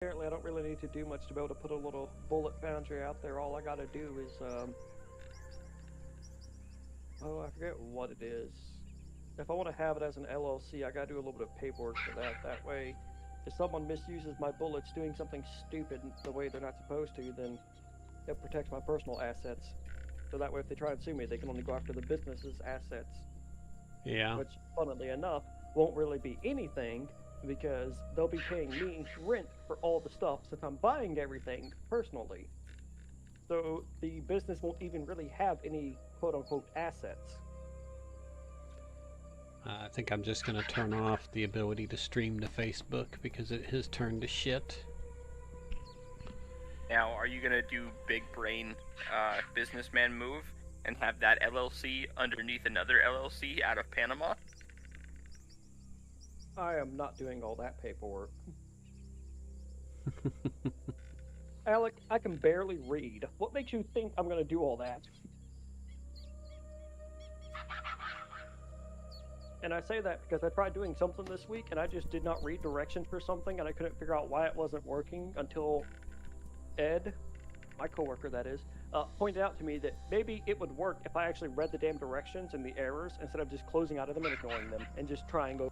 Apparently, I don't really need to do much to be able to put a little bullet foundry out there. All I gotta do is, oh, I forget what it is. If I want to have it as an LLC, I gotta do a little bit of paperwork for that. That way, if someone misuses my bullets doing something stupid the way they're not supposed to, then it protects my personal assets. So that way, if they try and sue me, they can only go after the business's assets. Yeah. Which, funnily enough, won't really be anything because they'll be paying me rent for all the stuff since I'm buying everything personally. So the business won't even really have any quote unquote assets. I think I'm just going to turn off the ability to stream to Facebook because it has turned to shit. Now, are you gonna do big brain businessman move and have that LLC underneath another LLC out of Panama? I am not doing all that paperwork. Alec, I can barely read. What makes you think I'm going to do all that? And I say that because I tried doing something this week and I just did not read directions for something and I couldn't figure out why it wasn't working until Ed, my coworker that is, pointed out to me that maybe it would work if I actually read the damn directions and the errors instead of just closing out of them and ignoring them and just trying over.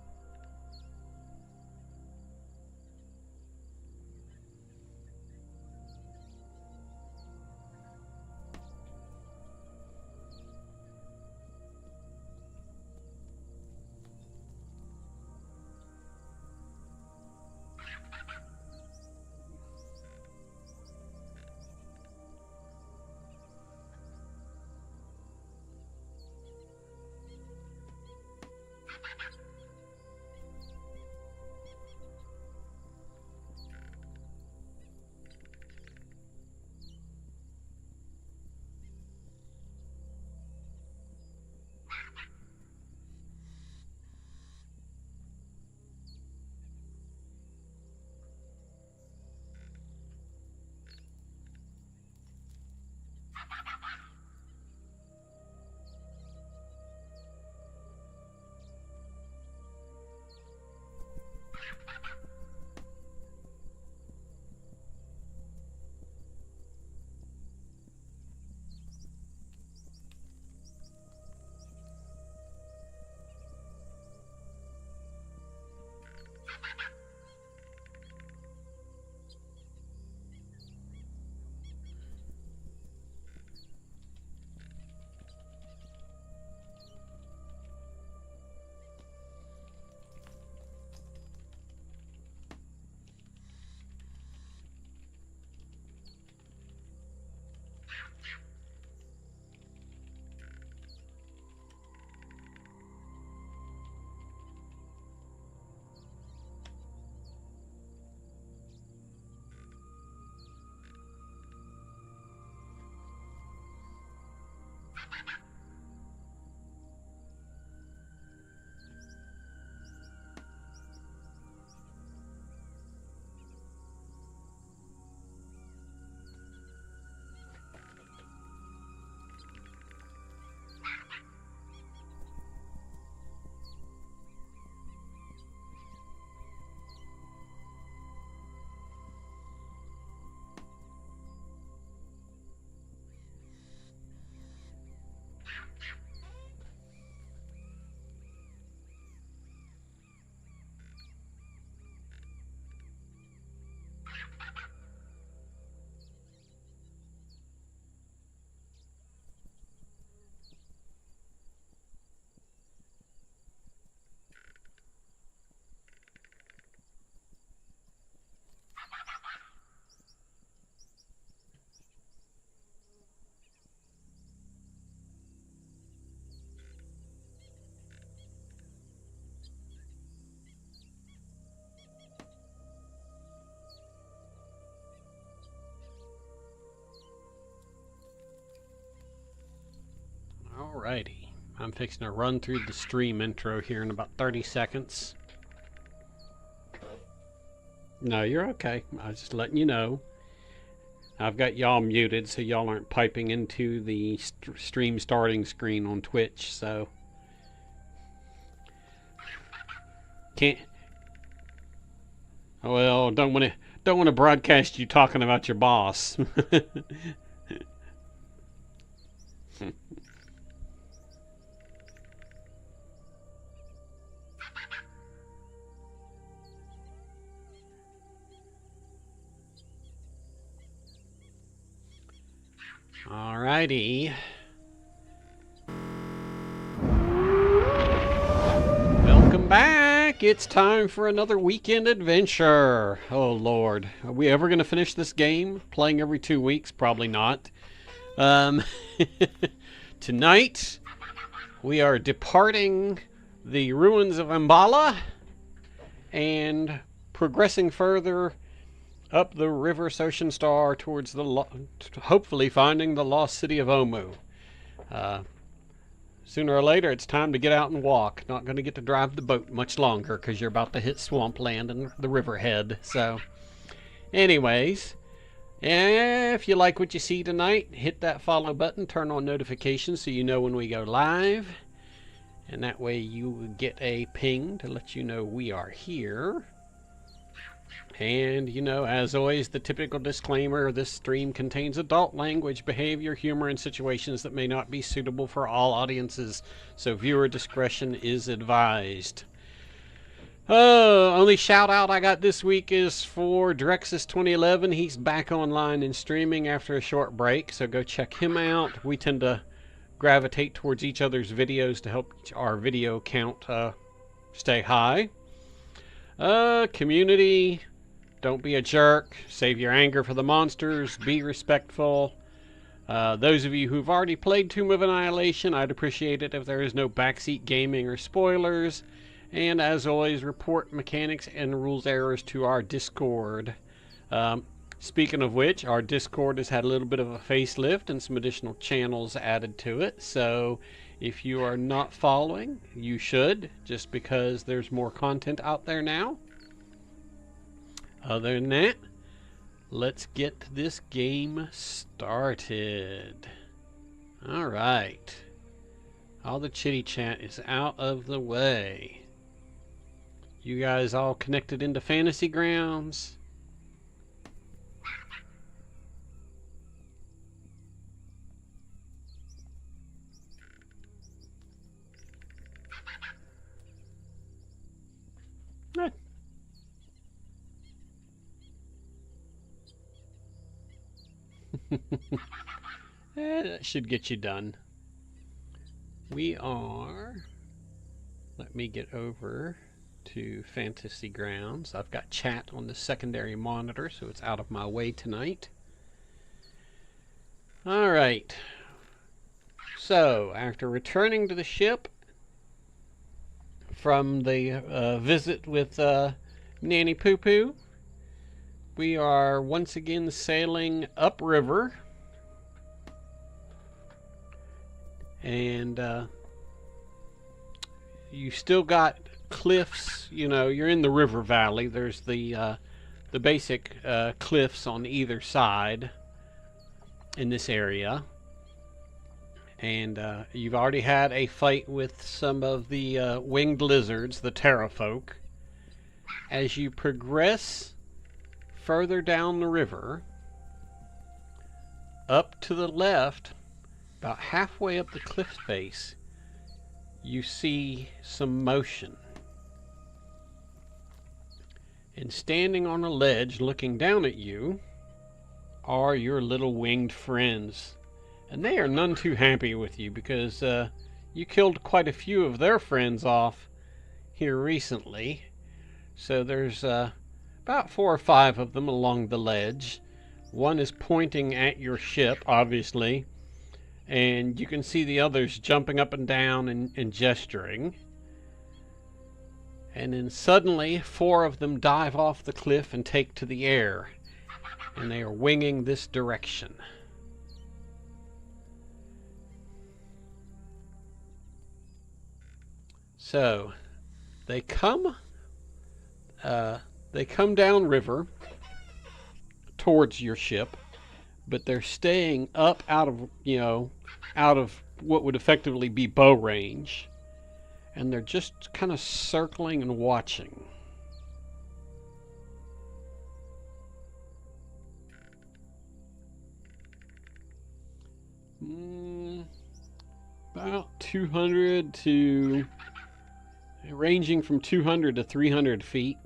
Alrighty. I'm fixing to run through the stream intro here in about 30 seconds. No, you're okay. I was just letting you know. I've got y'all muted so y'all aren't piping into the stream starting screen on Twitch, so can't. Well, don't Don't want to broadcast you talking about your boss. Alrighty. Welcome back. It's time for another weekend adventure. Oh Lord, are we ever going to finish this game? Playing every 2 weeks? Probably not. Tonight we are departing the ruins of Ambala and progressing further up the river Ocean Star towards the hopefully finding the lost city of Omu. Sooner or later, it's time to get out and walk. Not going to get to drive the boat much longer because you're about to hit swampland and the riverhead. So, anyways, if you like what you see tonight, hit that follow button, turn on notifications so you know when we go live. And that way you get a ping to let you know we are here. And, you know, as always, the typical disclaimer, this stream contains adult language, behavior, humor, and situations that may not be suitable for all audiences, so viewer discretion is advised. Only shout out I got this week is for Drexus2011. He's back online and streaming after a short break, so go check him out. We tend to gravitate towards each other's videos to help our video count stay high. Community, don't be a jerk. Save your anger for the monsters. Be respectful. Those of you who've already played Tomb of Annihilation, I'd appreciate it if there is no backseat gaming or spoilers. And as always, report mechanics and rules errors to our Discord. Speaking of which, our Discord has had a little bit of a facelift and some additional channels added to it. So if you are not following, you should, just because there's more content out there now. Other than that, let's get this game started. Alright. All the chitty chat is out of the way. You guys all connected into Fantasy Grounds? Good. That should get you done. We are... Let me get over to Fantasy Grounds. I've got chat on the secondary monitor, so it's out of my way tonight. Alright. So, after returning to the ship from the visit with Nanny Poo Poo, we are once again sailing upriver, and you still got cliffs. You know, you're in the river valley. There's the basic cliffs on either side in this area, and you've already had a fight with some of the winged lizards, the terrafolk. As you progress further down the river, up to the left, about halfway up the cliff face, you see some motion. And standing on a ledge looking down at you are your little winged friends. And they are none too happy with you because you killed quite a few of their friends off here recently. So there's about 4 or 5 of them along the ledge. One is pointing at your ship, obviously, and you can see the others jumping up and down and gesturing. And then suddenly 4 of them dive off the cliff and take to the air, and they are winging this direction. So they come down river towards your ship, but they're staying up out of what would effectively be bow range, and they're just kind of circling and watching. 200 to... ranging from 200 to 300 feet.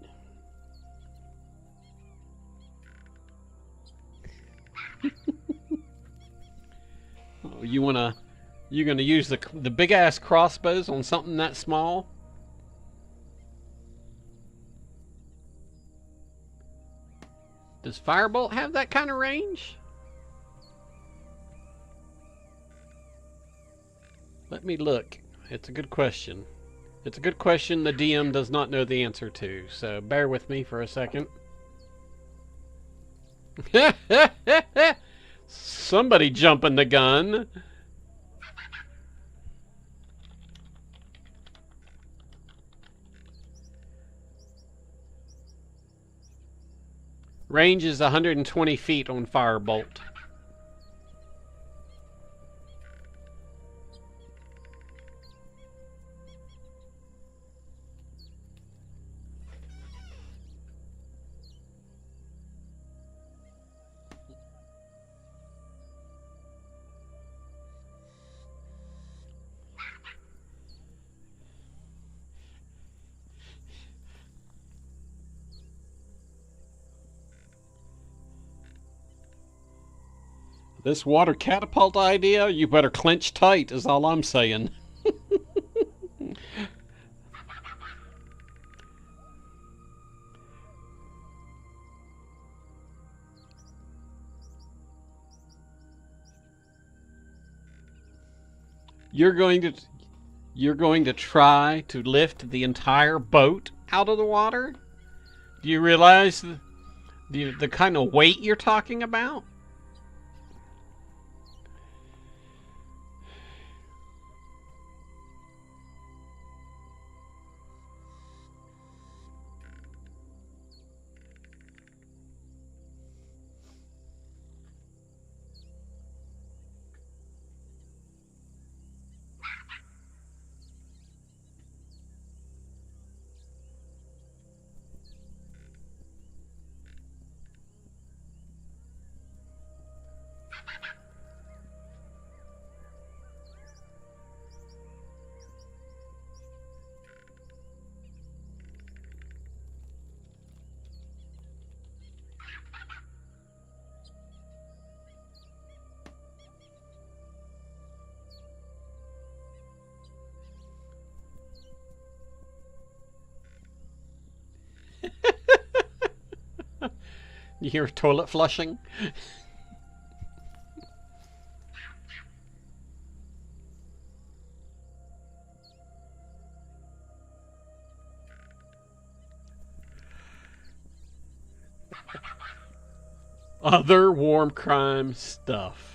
Oh, you're gonna use the big ass crossbows on something that small? Does Firebolt have that kind of range? Let me look. It's a good question. It's a good question the DM does not know the answer to, so bear with me for a second. Somebody jumping the gun. Range is 120 feet on Firebolt. This water catapult idea, you better clench tight, is all I'm saying. You're going to try to lift the entire boat out of the water? Do you realize the kind of weight you're talking about? You hear toilet flushing? Other warm crime stuff.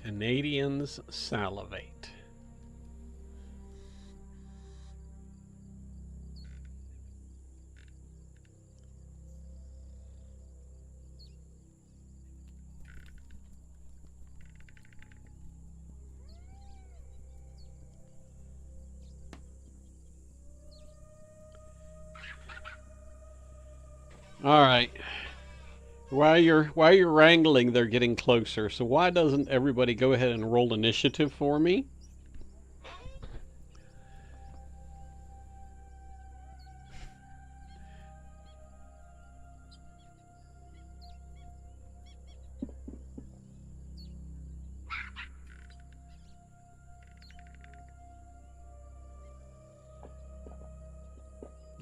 Canadians salivate. All right. While you're wrangling, they're getting closer. So why doesn't everybody go ahead and roll initiative for me?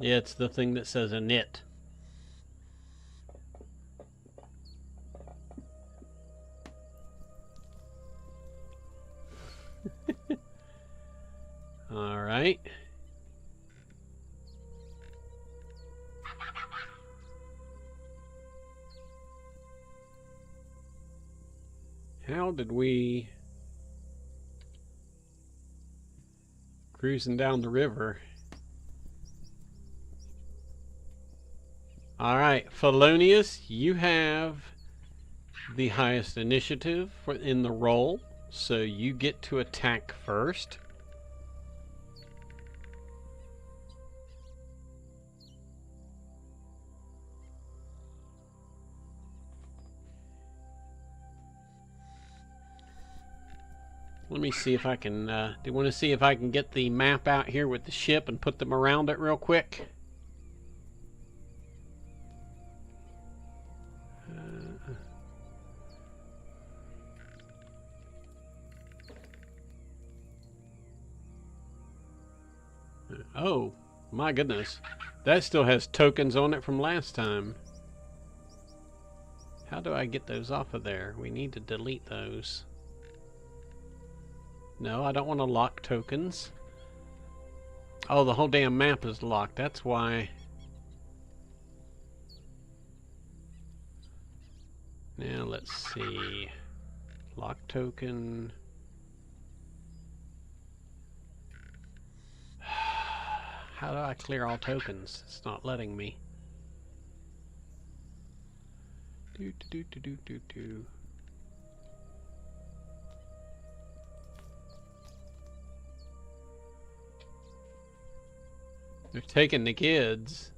Yeah, it's the thing that says init. All right. How did we... Cruising down the river. Alright, Felonius, you have the highest initiative in the roll, so you get to attack first. Let me see if I can, do you want to see if I can get the map out here with the ship and put them around it real quick? Oh, my goodness. That still has tokens on it from last time. How do I get those off of there? We need to delete those. No, I don't want to lock tokens. Oh, the whole damn map is locked. That's why. Now, let's see. Lock token. How do I clear all tokens? It's not letting me. Do. They're taking the kids.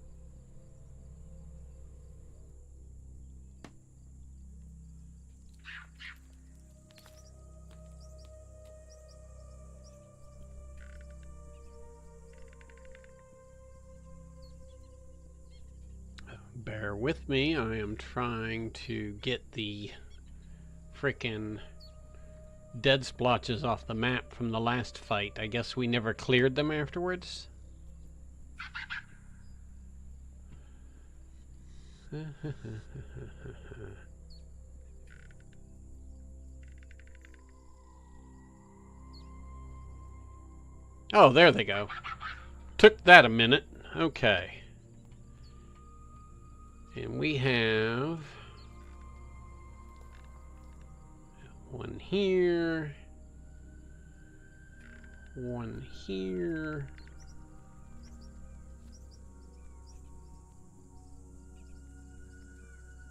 Bear with me, I am trying to get the frickin' dead splotches off the map from the last fight. I guess we never cleared them afterwards. Oh, there they go. Took that a minute. Okay. And we have one here, one here,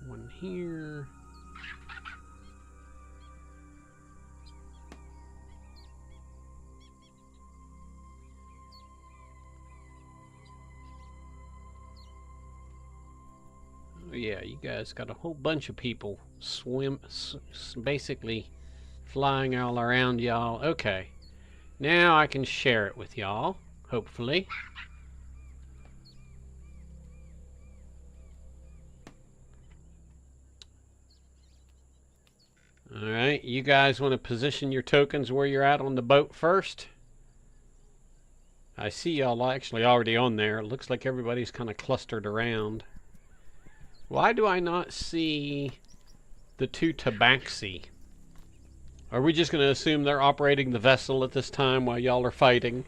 one here. Yeah, you guys got a whole bunch of people basically flying all around y'all. Okay, now I can share it with y'all, hopefully. Alright, you guys want to position your tokens where you're at on the boat first? I see y'all actually already on there. It looks like everybody's kind of clustered around. Why do I not see the two tabaxi? Are we just going to assume they're operating the vessel at this time while y'all are fighting?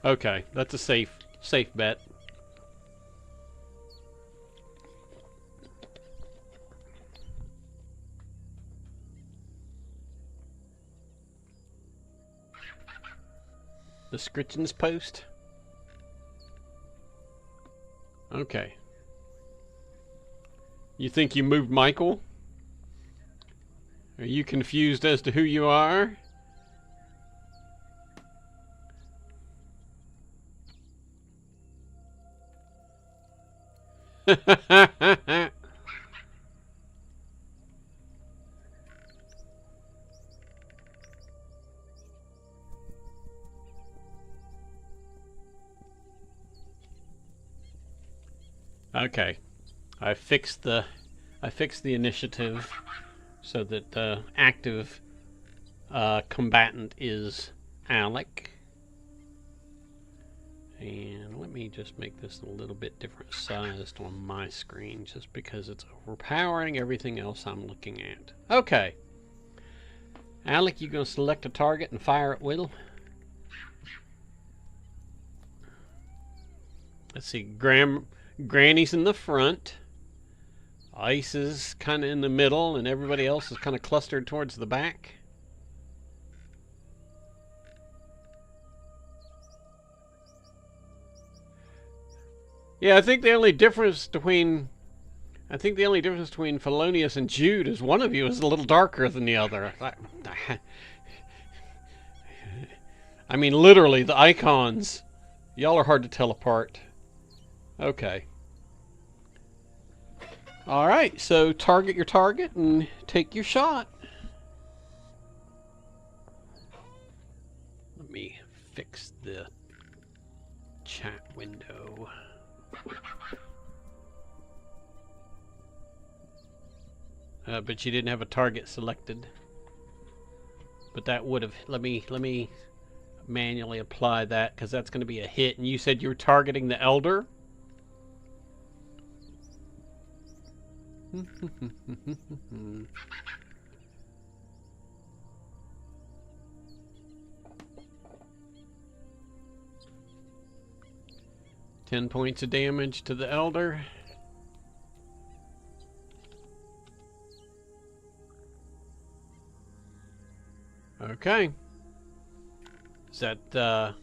Okay, that's a safe bet. The Scritchen's post? Okay. You think you moved Michael? Are you confused as to who you are? Okay. I fixed the initiative so that the active combatant is Alec. And let me just make this a little bit different sized on my screen just because it's overpowering everything else I'm looking at. Okay. Alec, you gonna select a target and fire at will? Let's see, Granny's in the front. Ice is kind of in the middle, and everybody else is kind of clustered towards the back. Yeah, I think the only difference between Felonious and Jude is one of you is a little darker than the other. I mean, literally, the icons. Y'all are hard to tell apart. Okay. Alright, so target your target and take your shot. Let me fix the chat window. But you didn't have a target selected. But that would have... Let me manually apply that, because that's going to be a hit. And you said you were targeting the Elder? 10 points of damage to the Elder. Okay. Is that,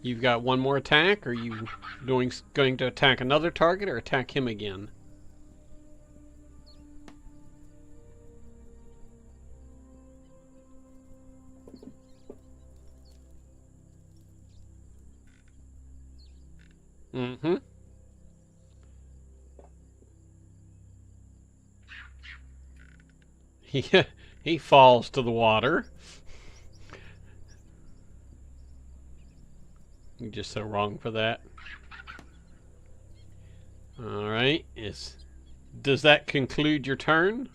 you've got one more attack? Or are you going to attack another target or attack him again? Mm-hmm. He falls to the water. You're just so wrong for that. Alright, does that conclude your turn?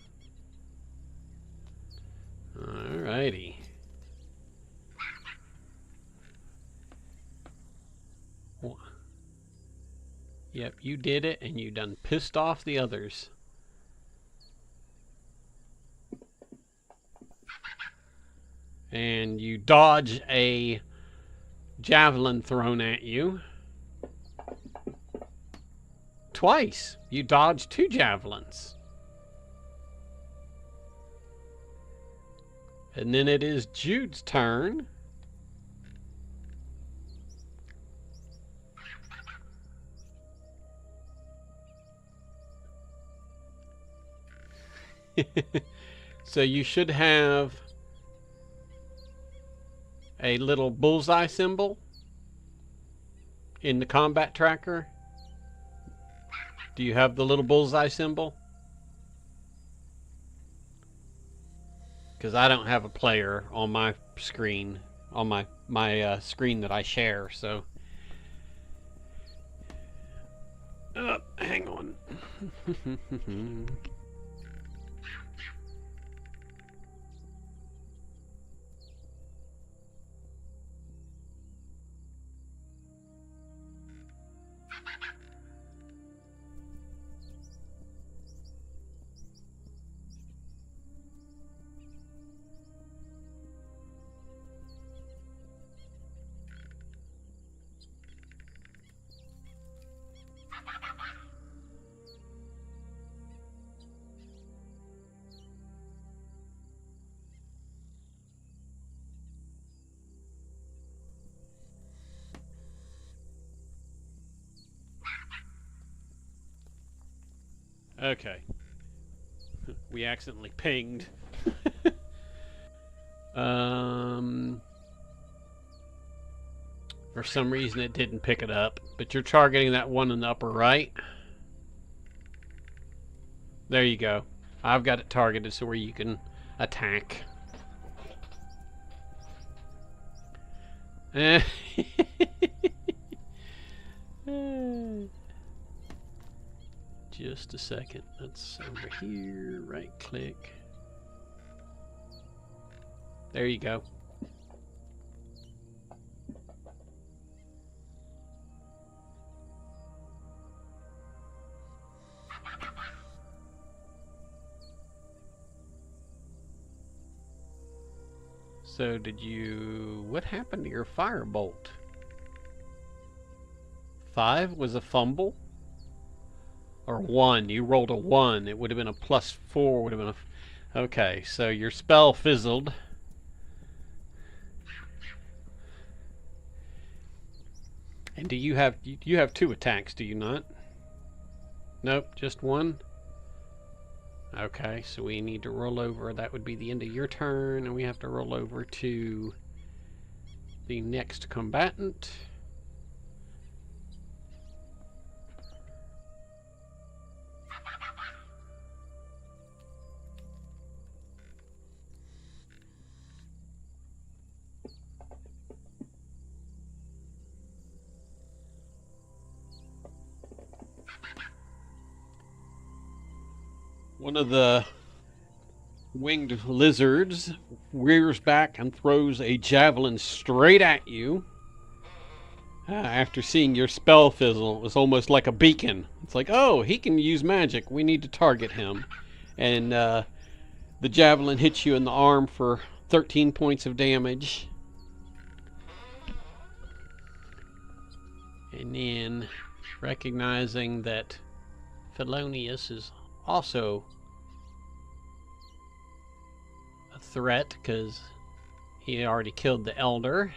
Alrighty. Yep, you did it, and you done pissed off the others. And you dodge a javelin thrown at you. Twice. You dodged 2 javelins. And then it is Jude's turn. So you should have a little bullseye symbol in the combat tracker. Do you have the little bullseye symbol? Because I don't have a player on my screen, on my screen that I share, so. Hang on. Okay. We accidentally pinged. For some reason it didn't pick it up, but you're targeting that one in the upper right. There you go. I've got it targeted so where you can attack. Just a second. That's over here. Right click. There you go. So what happened to your firebolt? 5 was a fumble? Or 1, you rolled a 1, it would have been a +4, would have been a... Okay, so your spell fizzled. And do you have 2 attacks, do you not? Nope, just 1? Okay, so we need to roll over. That would be the end of your turn, and we have to roll over to the next combatant. One of the winged lizards rears back and throws a javelin straight at you. After seeing your spell fizzle, it was almost like a beacon. It's like, oh, he can use magic. We need to target him. And the javelin hits you in the arm for 13 points of damage. And then, recognizing that Felonius is also a threat because he already killed the elder.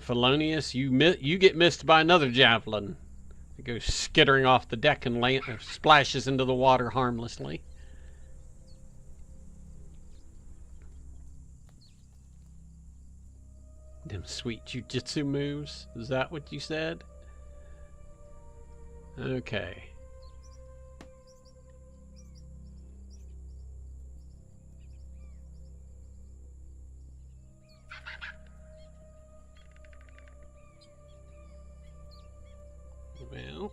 Felonius, you get missed by another javelin. It goes skittering off the deck and splashes into the water harmlessly. Them sweet jujitsu moves. Is that what you said? Okay. Well.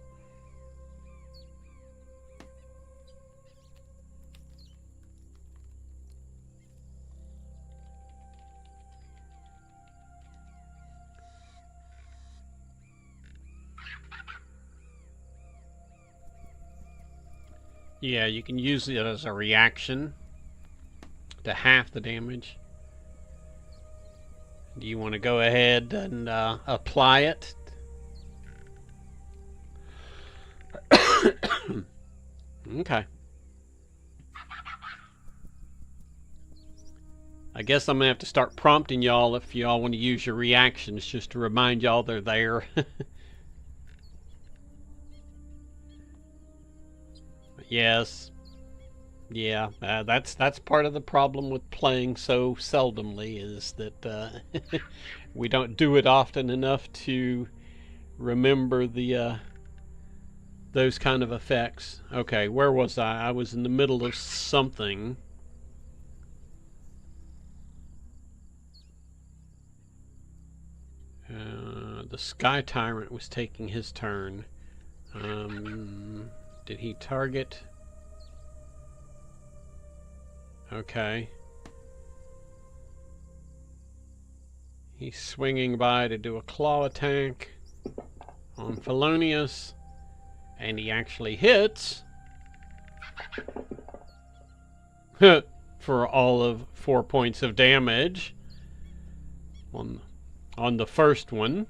Yeah, you can use it as a reaction to half the damage. Do you want to go ahead and apply it? Okay. I guess I'm going to have to start prompting y'all if y'all want to use your reactions just to remind y'all they're there. Yes. Yeah, that's part of the problem with playing so seldomly is that we don't do it often enough to remember the those kind of effects. Okay, where was I? I was in the middle of something. The Sky Tyrant was taking his turn. Did he target? Okay. He's swinging by to do a claw attack on Felonius, and he actually hits for all of 4 points of damage on the first one,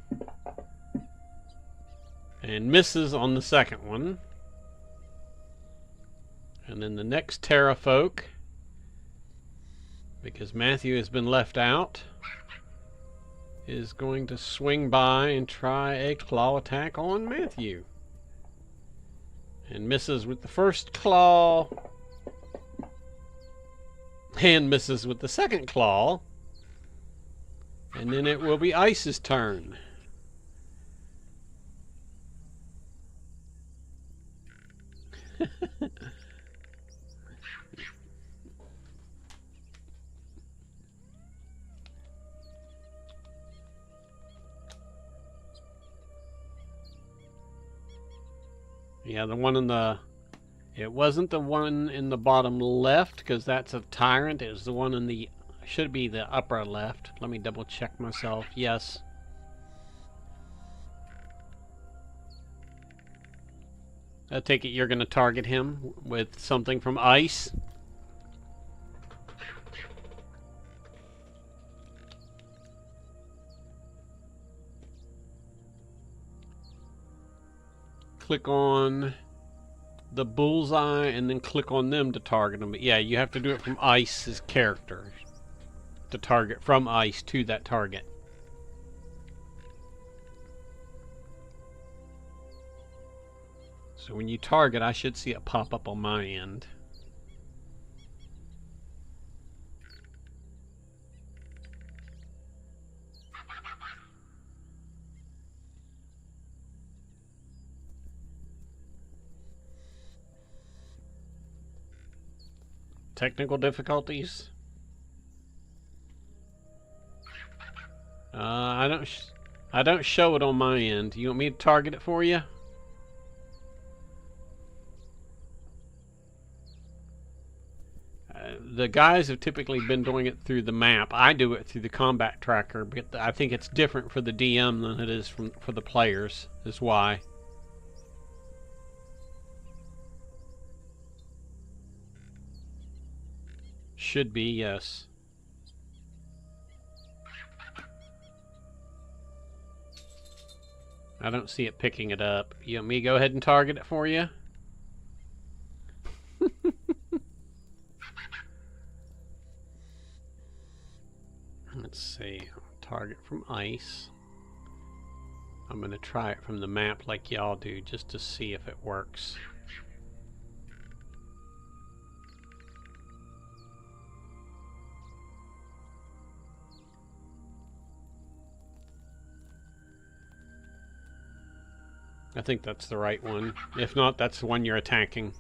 and misses on the second one. And then the next Terrafolk, because Matthew has been left out, is going to swing by and try a claw attack on Matthew. And misses with the first claw, and misses with the second claw. And then it will be Ice's turn. Yeah, the one in the... It wasn't the one in the bottom left, because that's a tyrant. It was the one in the... Should be the upper left. Let me double check myself. Yes. I take it you're going to target him with something from ice. Click on the bullseye and then click on them to target them. But yeah, you have to do it from Ice's character. the target from ice to that target. So when you target, I should see it pop up on my end. Technical difficulties? I don't show it on my end. You want me to target it for you? The guys have typically been doing it through the map. I do it through the combat tracker, but I think it's different for the DM than it is for the players, is why. Should be, yes. I don't see it picking it up. You want me to go ahead and target it for you? Let's see. Target from ice. I'm going to try it from the map like y'all do just to see if it works. I think that's the right one. If not, that's the one you're attacking.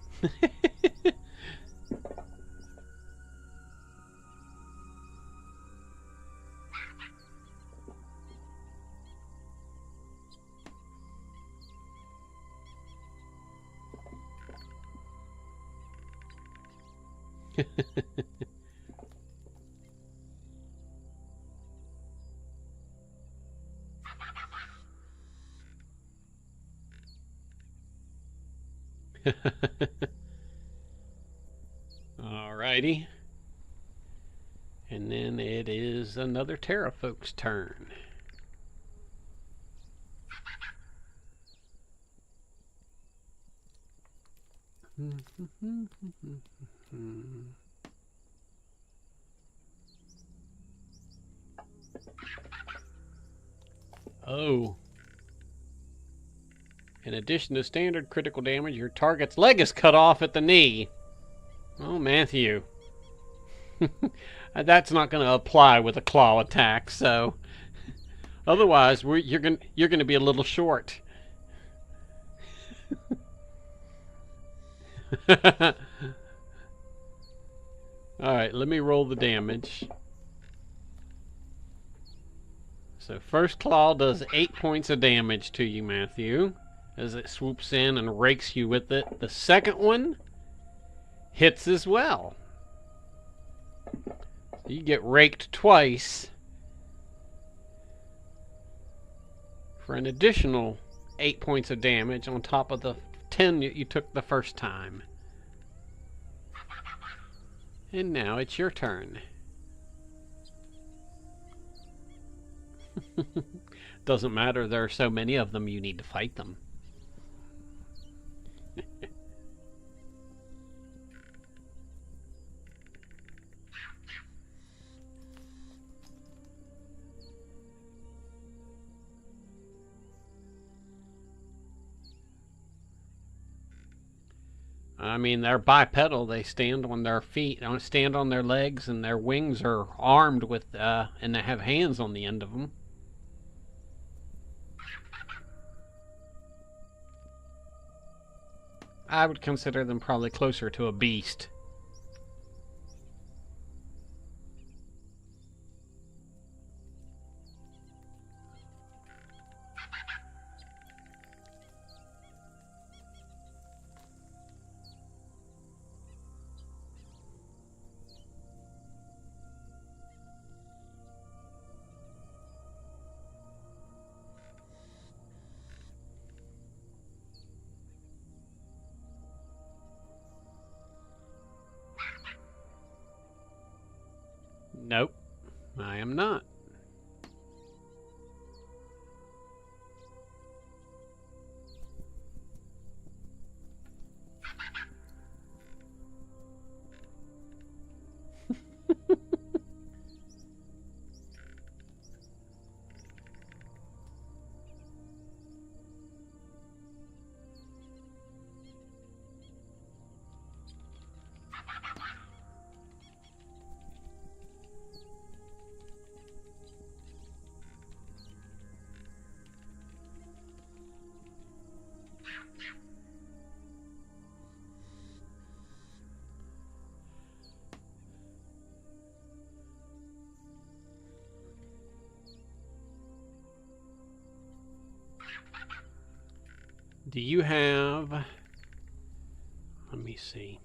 Alrighty. And then it is another Terrafolk's turn. Oh. In addition to standard critical damage, your target's leg is cut off at the knee. Oh, Matthew. That's not going to apply with a claw attack, so otherwise you're going to be a little short. All right, let me roll the damage. So first claw does 8 points of damage to you, Matthew, as it swoops in and rakes you with it. The second one hits as well. You get raked twice for an additional 8 points of damage on top of the 10 that you took the first time. And now it's your turn. Doesn't matter, there are so many of them, you need to fight them. I mean, they're bipedal. They stand on their feet, don't stand on their legs, and their wings are armed with, and they have hands on the end of them. I would consider them probably closer to a beast. Nope, I am not. Do you have... Let me see.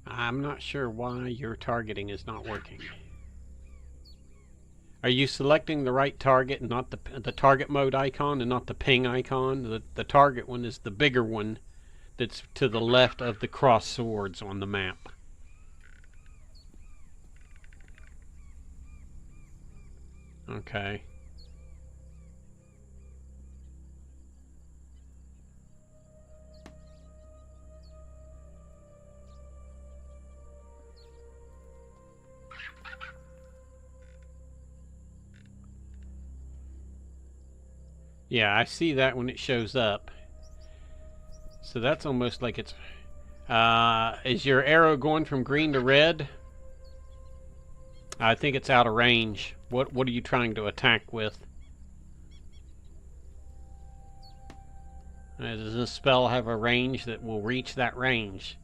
I'm not sure why your targeting is not working. Are you selecting the right target and not the target mode icon and not the ping icon? The target one is the bigger one that's to the left of the cross swords on the map. Okay. Yeah, I see that when it shows up. So that's almost like it's... is your arrow going from green to red? I think it's out of range. What are you trying to attack with? Does this spell have a range that will reach that range?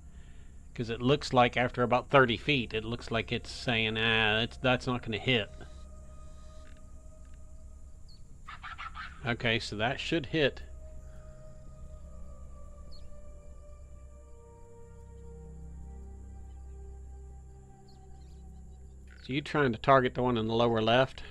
Because it looks like after about 30 feet, it looks like it's saying, that's not going to hit. Okay, so that should hit. So you trying to target the one in the lower left?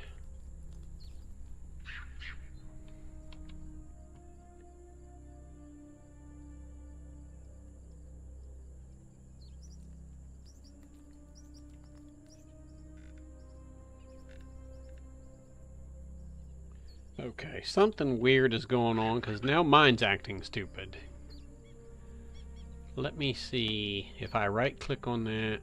Okay, something weird is going on because now mine's acting stupid. Let me see if I right click on that.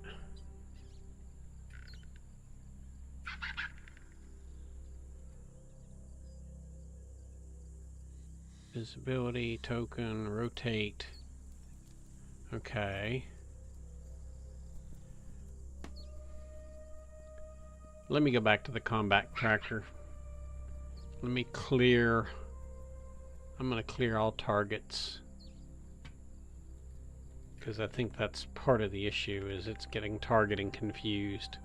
Visibility, token, rotate. Okay. Let me go back to the combat tracker. Let me clear. I'm going to clear all targets. Because I think that's part of the issue, is it's getting targeting confused.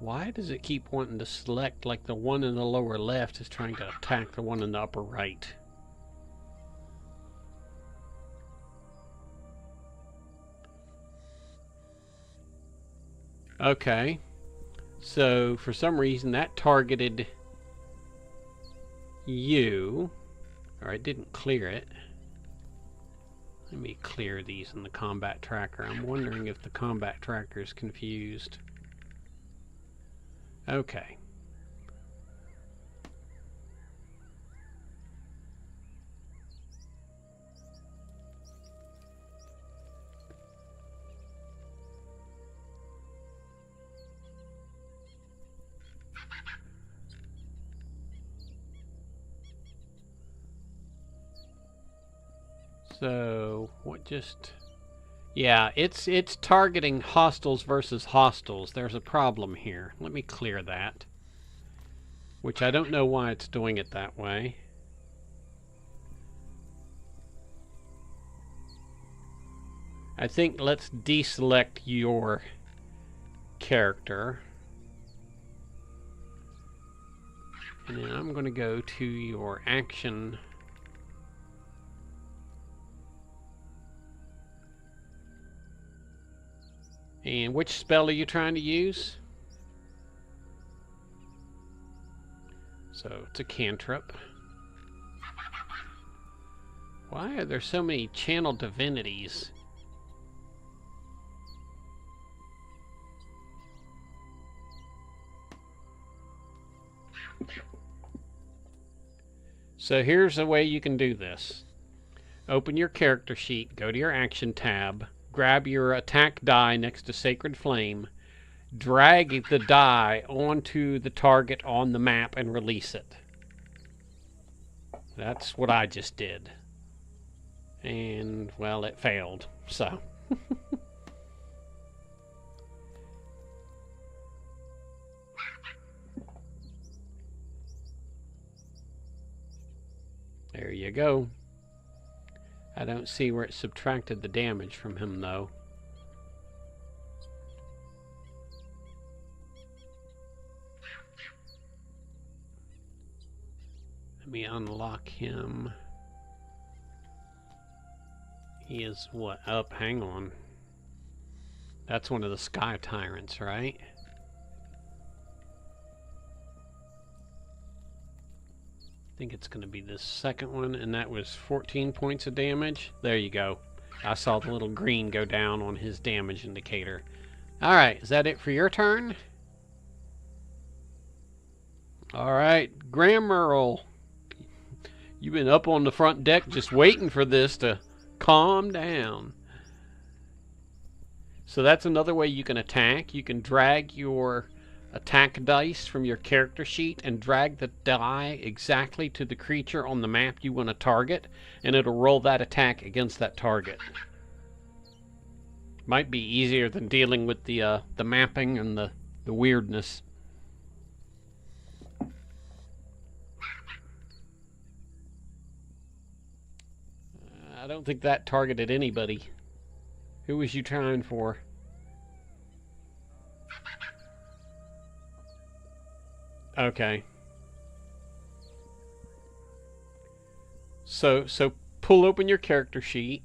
Why does it keep wanting to select like the one in the lower left is trying to attack the one in the upper right? Okay, so for some reason that targeted you, or it didn't clear it. Let me clear these in the combat tracker. I'm wondering if the combat tracker is confused. Okay. So, what just... Yeah, it's targeting hostiles versus hostiles. There's a problem here. Let me clear that. Which I don't know why it's doing it that way. I think let's deselect your character. And then I'm going to go to your action. And which spell are you trying to use? So it's a cantrip. Why are there so many channel divinities? So here's a way you can do this. Open your character sheet, go to your action tab, grab your attack die next to Sacred Flame, drag the die onto the target on the map and release it. That's what I just did. And, well, it failed, so. There you go. I don't see where it subtracted the damage from him, though. Let me unlock him. He is what? Up, hang on. That's one of the Sky Tyrants, right? I think it's going to be this second one, and that was 14 points of damage. There you go. I saw the little green go down on his damage indicator. Alright, is that it for your turn? Alright, Graham Merle. You've been up on the front deck just waiting for this to calm down. So that's another way you can attack. You can drag your attack dice from your character sheet and drag the die exactly to the creature on the map you want to target, and it'll roll that attack against that target. Might be easier than dealing with the mapping and the weirdness. I don't think that targeted anybody. Who was you trying for? Okay. So pull open your character sheet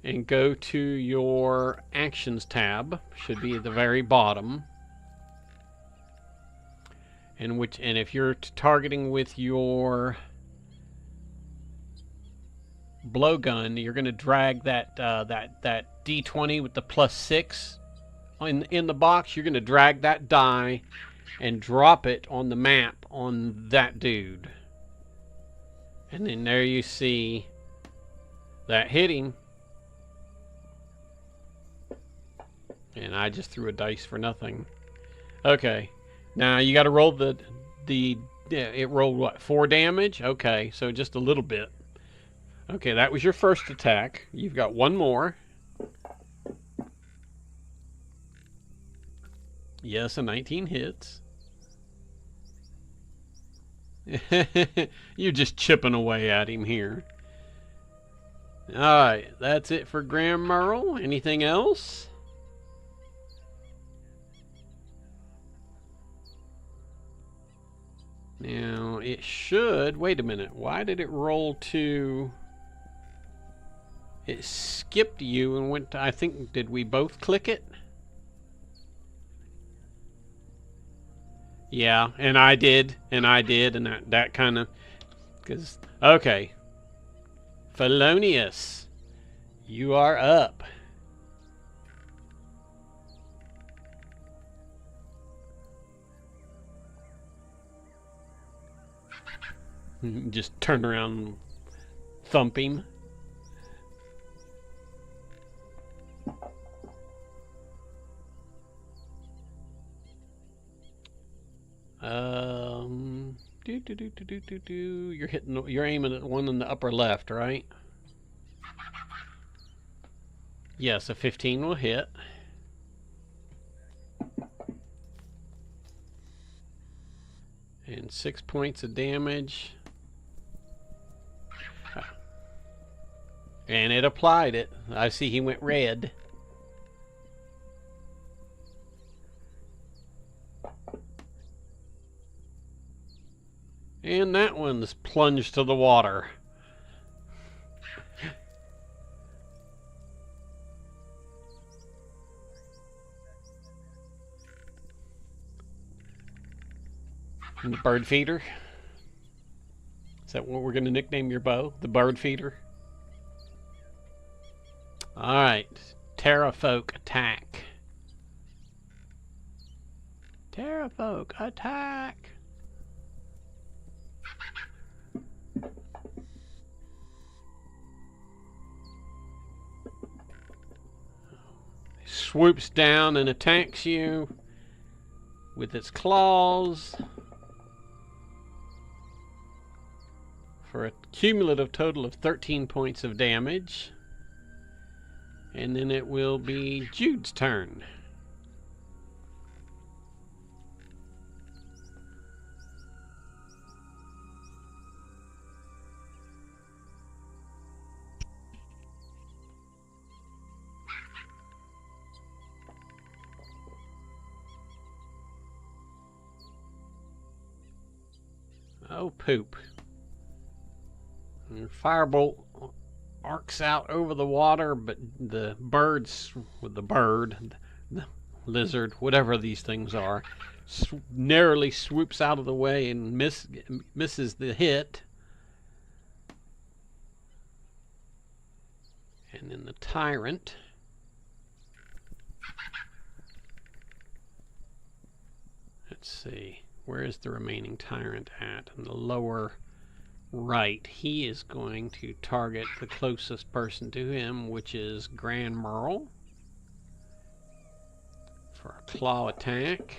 and go to your Actions tab. Should be at the very bottom. And if you're targeting with your blowgun, you're going to drag that D20 with the +6 in the box. You're going to drag that die and drop it on the map on that dude, and then there you see that hitting. And I just threw a dice for nothing. Okay, now you got to roll it rolled what, 4 damage? Okay, so just a little bit. Okay, that was your first attack. You've got one more. Yes, a 19 hits. You're just chipping away at him here. Alright, that's it for Graham Merle. Anything else? Now, it should... Wait a minute. Why did it roll to... It skipped you and went to... I think... Did we both click it? Yeah, and I did, and that kind of... Because... Okay. Felonious. You are up. Just turn around and thump him. You're aiming at the one in the upper left, right? Yes, a 15 will hit. And 6 points of damage. And it applied it. I see he went red. And that one's plunged to the water. And the bird feeder. Is that what we're going to nickname your bow? The bird feeder? Alright. Terrafolk attack. Terrafolk attack. swoops down and attacks you with its claws for a cumulative total of 13 points of damage. And then it will be Jude's turn. Oh, poop. And Firebolt arcs out over the water, but the birds, with the bird, the lizard, whatever these things are, narrowly swoops out of the way and misses the hit. And then the tyrant let's see, where is the remaining tyrant at? In the lower right. He is going to target the closest person to him, which is Grand Merle, for a claw attack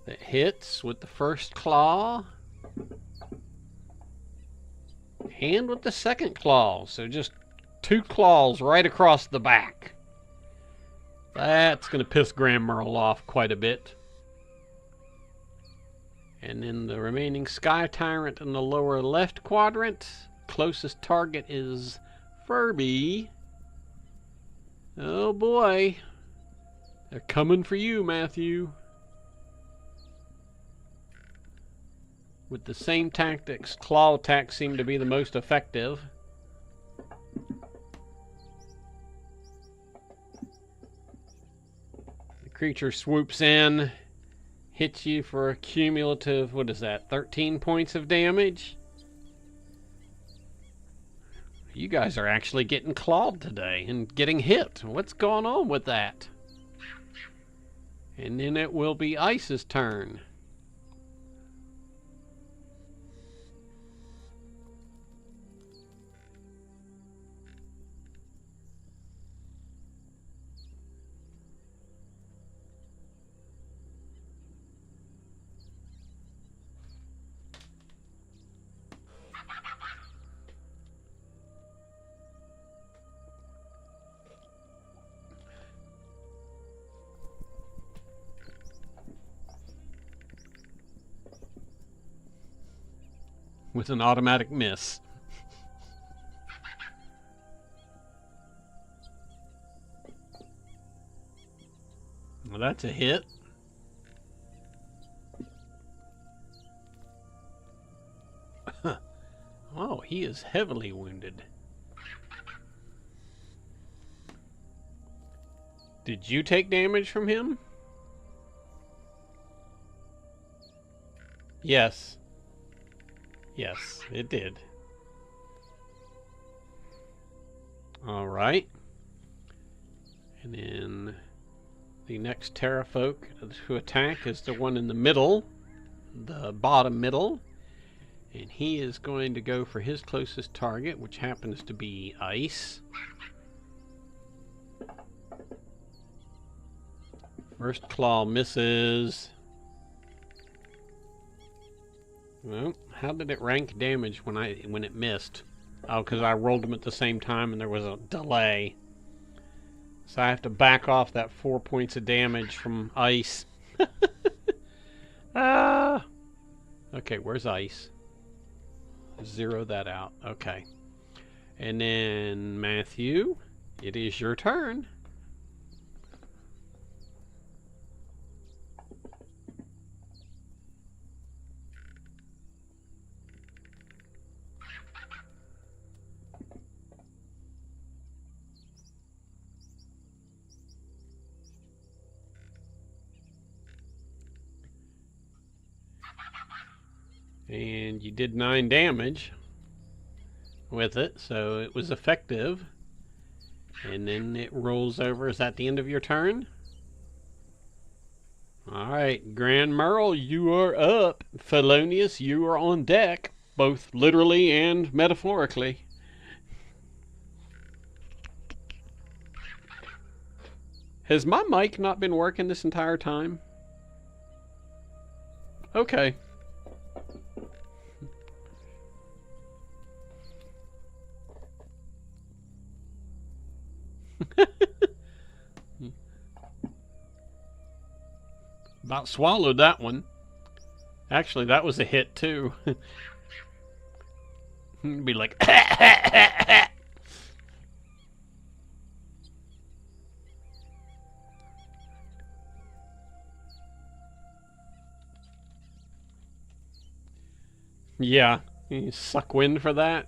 that hits with the first claw and with the second claw. So just 2 claws right across the back. That's going to piss Grand Merle off quite a bit. And then the remaining Sky Tyrant in the lower left quadrant. Closest target is Furby. Oh boy. They're coming for you, Matthew. With the same tactics, claw attacks seem to be the most effective. The creature swoops in, hits you for a cumulative, what is that, 13 points of damage? You guys are actually getting clawed today and getting hit. What's going on with that? And then it will be Ice's turn. With an automatic miss. Well, that's a hit. Oh, he is heavily wounded. Did you take damage from him? Yes. Yes, it did. All right. And then the next Terrafolk to attack is the one in the middle, the bottom middle. And he is going to go for his closest target, which happens to be Ice. First claw misses. Well, how did it rank damage when it missed? Oh, because I rolled them at the same time and there was a delay. So I have to back off that 4 points of damage from Ice. Ah. Okay, where's Ice? Zero that out. Okay. And then Matthew, it is your turn. And you did 9 damage with it, so it was effective. And then it rolls over. Is that the end of your turn? Alright, Grand Merle, you are up. Felonious, you are on deck, both literally and metaphorically. Has my mic not been working this entire time? Okay. About swallowed that one. Actually, that was a hit too. Be like, yeah, you suck wind for that.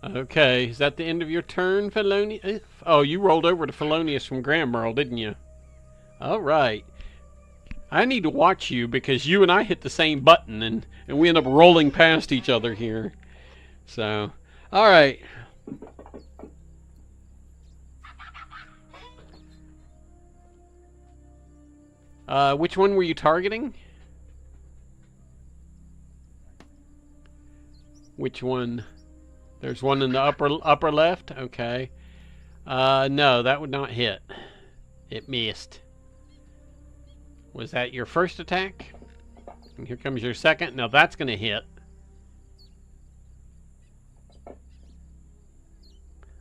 Okay, is that the end of your turn, Felonious? Oh, you rolled over to Felonious from Grammerl, didn't you? All right. I need to watch you because you and I hit the same button and we end up rolling past each other here. So, all right. Which one were you targeting? Which one? There's one in the upper left? Okay. No, that would not hit. It missed. Was that your first attack? And here comes your second. Now that's going to hit.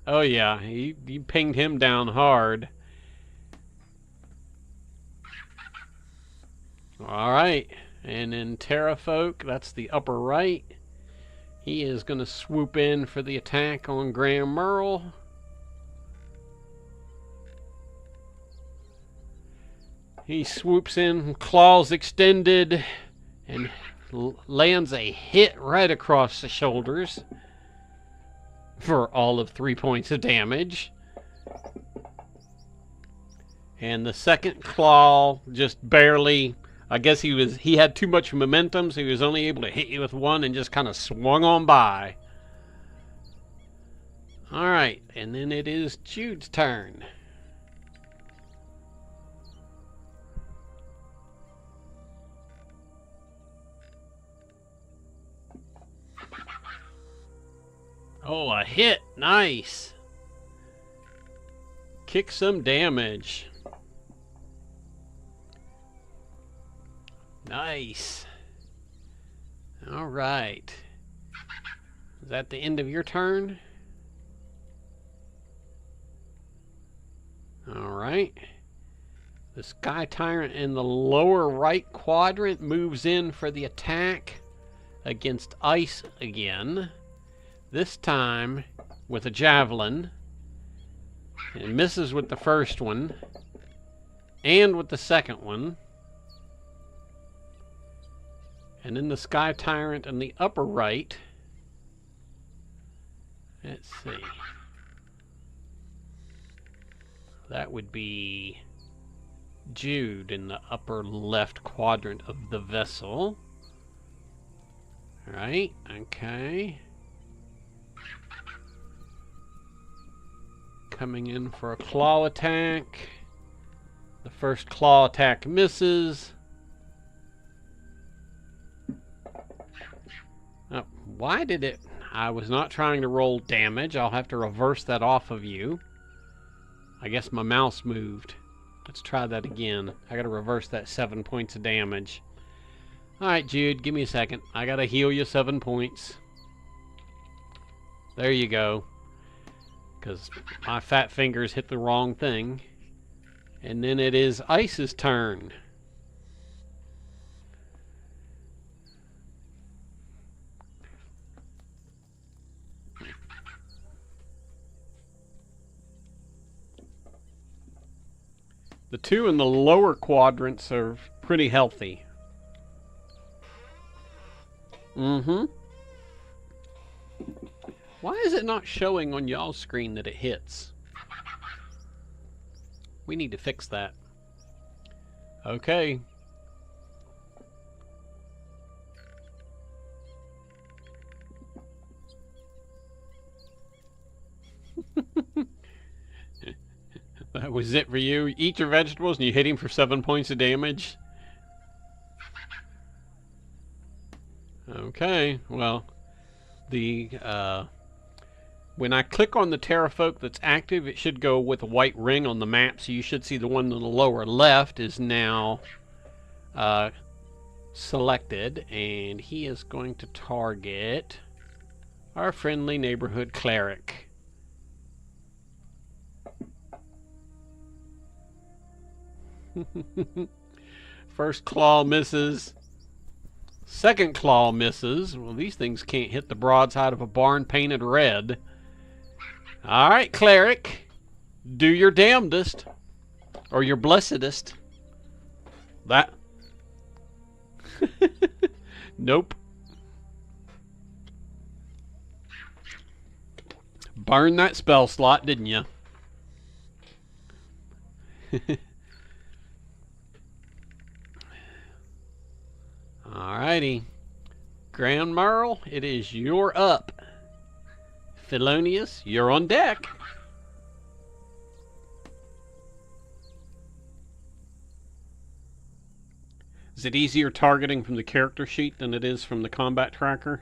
Oh yeah, you pinged him down hard. Alright, and then Terrafolk, that's the upper right. He is going to swoop in for the attack on Graham Merle. He swoops in, claws extended, and lands a hit right across the shoulders for all of 3 points of damage. And the second claw just barely, I guess he had too much momentum, so he was only able to hit you with one and just kind of swung on by. Alright, and then it is Jude's turn. Oh, a hit. Nice. Kick some damage. Nice. All right. Is that the end of your turn? All right. The Sky Tyrant in the lower right quadrant moves in for the attack against Ice again. This time with a javelin. And misses with the first one. And with the second one. And then the Sky Tyrant in the upper right. Let's see. That would be Jude in the upper left quadrant of the vessel. Right, okay. Coming in for a claw attack. The first claw attack misses. Oh, why did it? I was not trying to roll damage. I'll have to reverse that off of you. I guess my mouse moved. Let's try that again. I gotta reverse that 7 points of damage. Alright, Jude, give me a second. I gotta heal you 7 points. There you go. Because my fat fingers hit the wrong thing. And then it is Ice's turn. The two in the lower quadrants are pretty healthy. Mm-hmm. Why is it not showing on y'all's screen that it hits? We need to fix that. Okay. That was it for you. Eat your vegetables and you hit him for 7 points of damage. Okay, well, the When I click on the Terrafolk that's active, it should go with a white ring on the map, so you should see the one on the lower left is now selected, and he is going to target our friendly neighborhood cleric. First claw misses. Second claw misses. Well, these things can't hit the broadside of a barn painted red. Alright, cleric. Do your damnedest. Or your blessedest. That. Nope. Burned that spell slot, didn't you? Alrighty. Grand Merle, it is your up. Felonious, you're on deck. Is it easier targeting from the character sheet than it is from the combat tracker?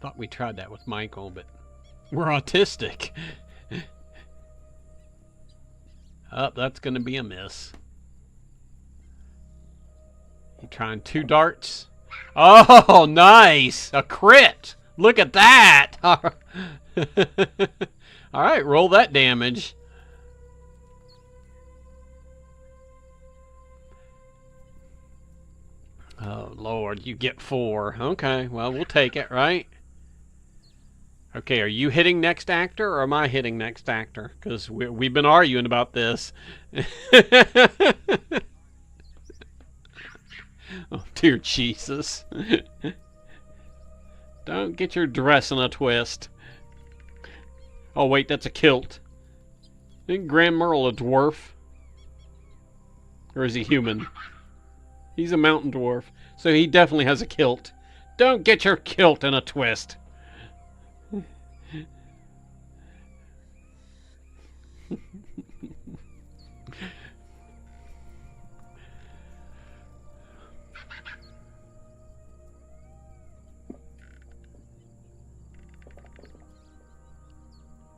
Thought we tried that with Michael, but we're autistic. That's going to be a miss. You trying 2 darts? Oh, nice! A crit! Look at that! Alright, roll that damage. Oh, Lord, you get 4. Okay, well, we'll take it, right? Okay, are you hitting next actor, or am I hitting next actor? Because we've been arguing about this. Oh, dear Jesus. Don't get your dress in a twist. Oh, wait, that's a kilt. Isn't Grand Merle a dwarf? Or is he human? He's a mountain dwarf, so he definitely has a kilt. Don't get your kilt in a twist.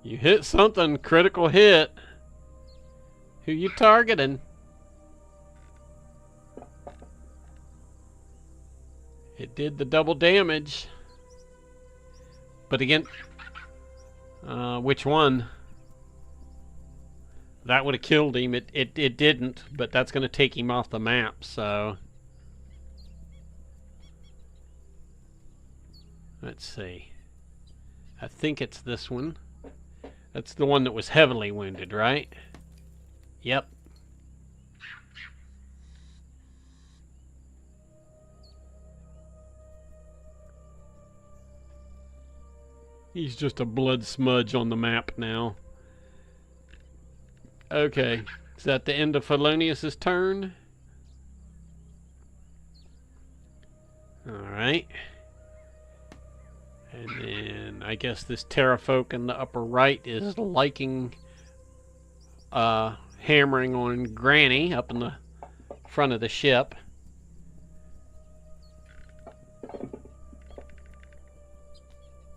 You hit something, critical hit. Who you targeting? It did the double damage. But again, which one? That would have killed him. It didn't, but that's going to take him off the map, so. Let's see. I think it's this one. That's the one that was heavily wounded, right? Yep. He's just a blood smudge on the map now. Okay. Is that the end of Felonious' turn? Alright. And then I guess this Terrafolk in the upper right is liking hammering on Granny up in the front of the ship.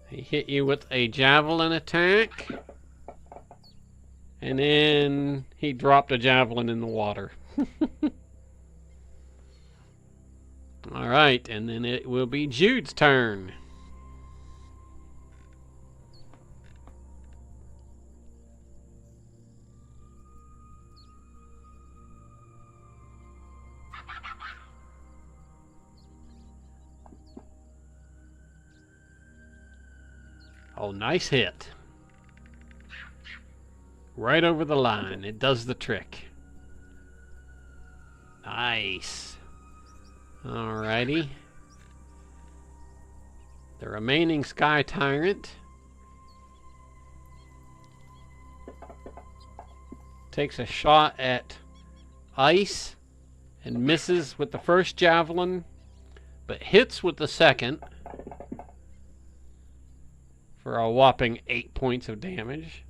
He hit you with a javelin attack. And then he dropped a javelin in the water. Alright, and then it will be Jude's turn. Oh, nice hit. Right over the line. It does the trick. Nice. Alrighty. The remaining Sky Tyrant takes a shot at Ice and misses with the first javelin, but hits with the second for a whopping 8 points of damage.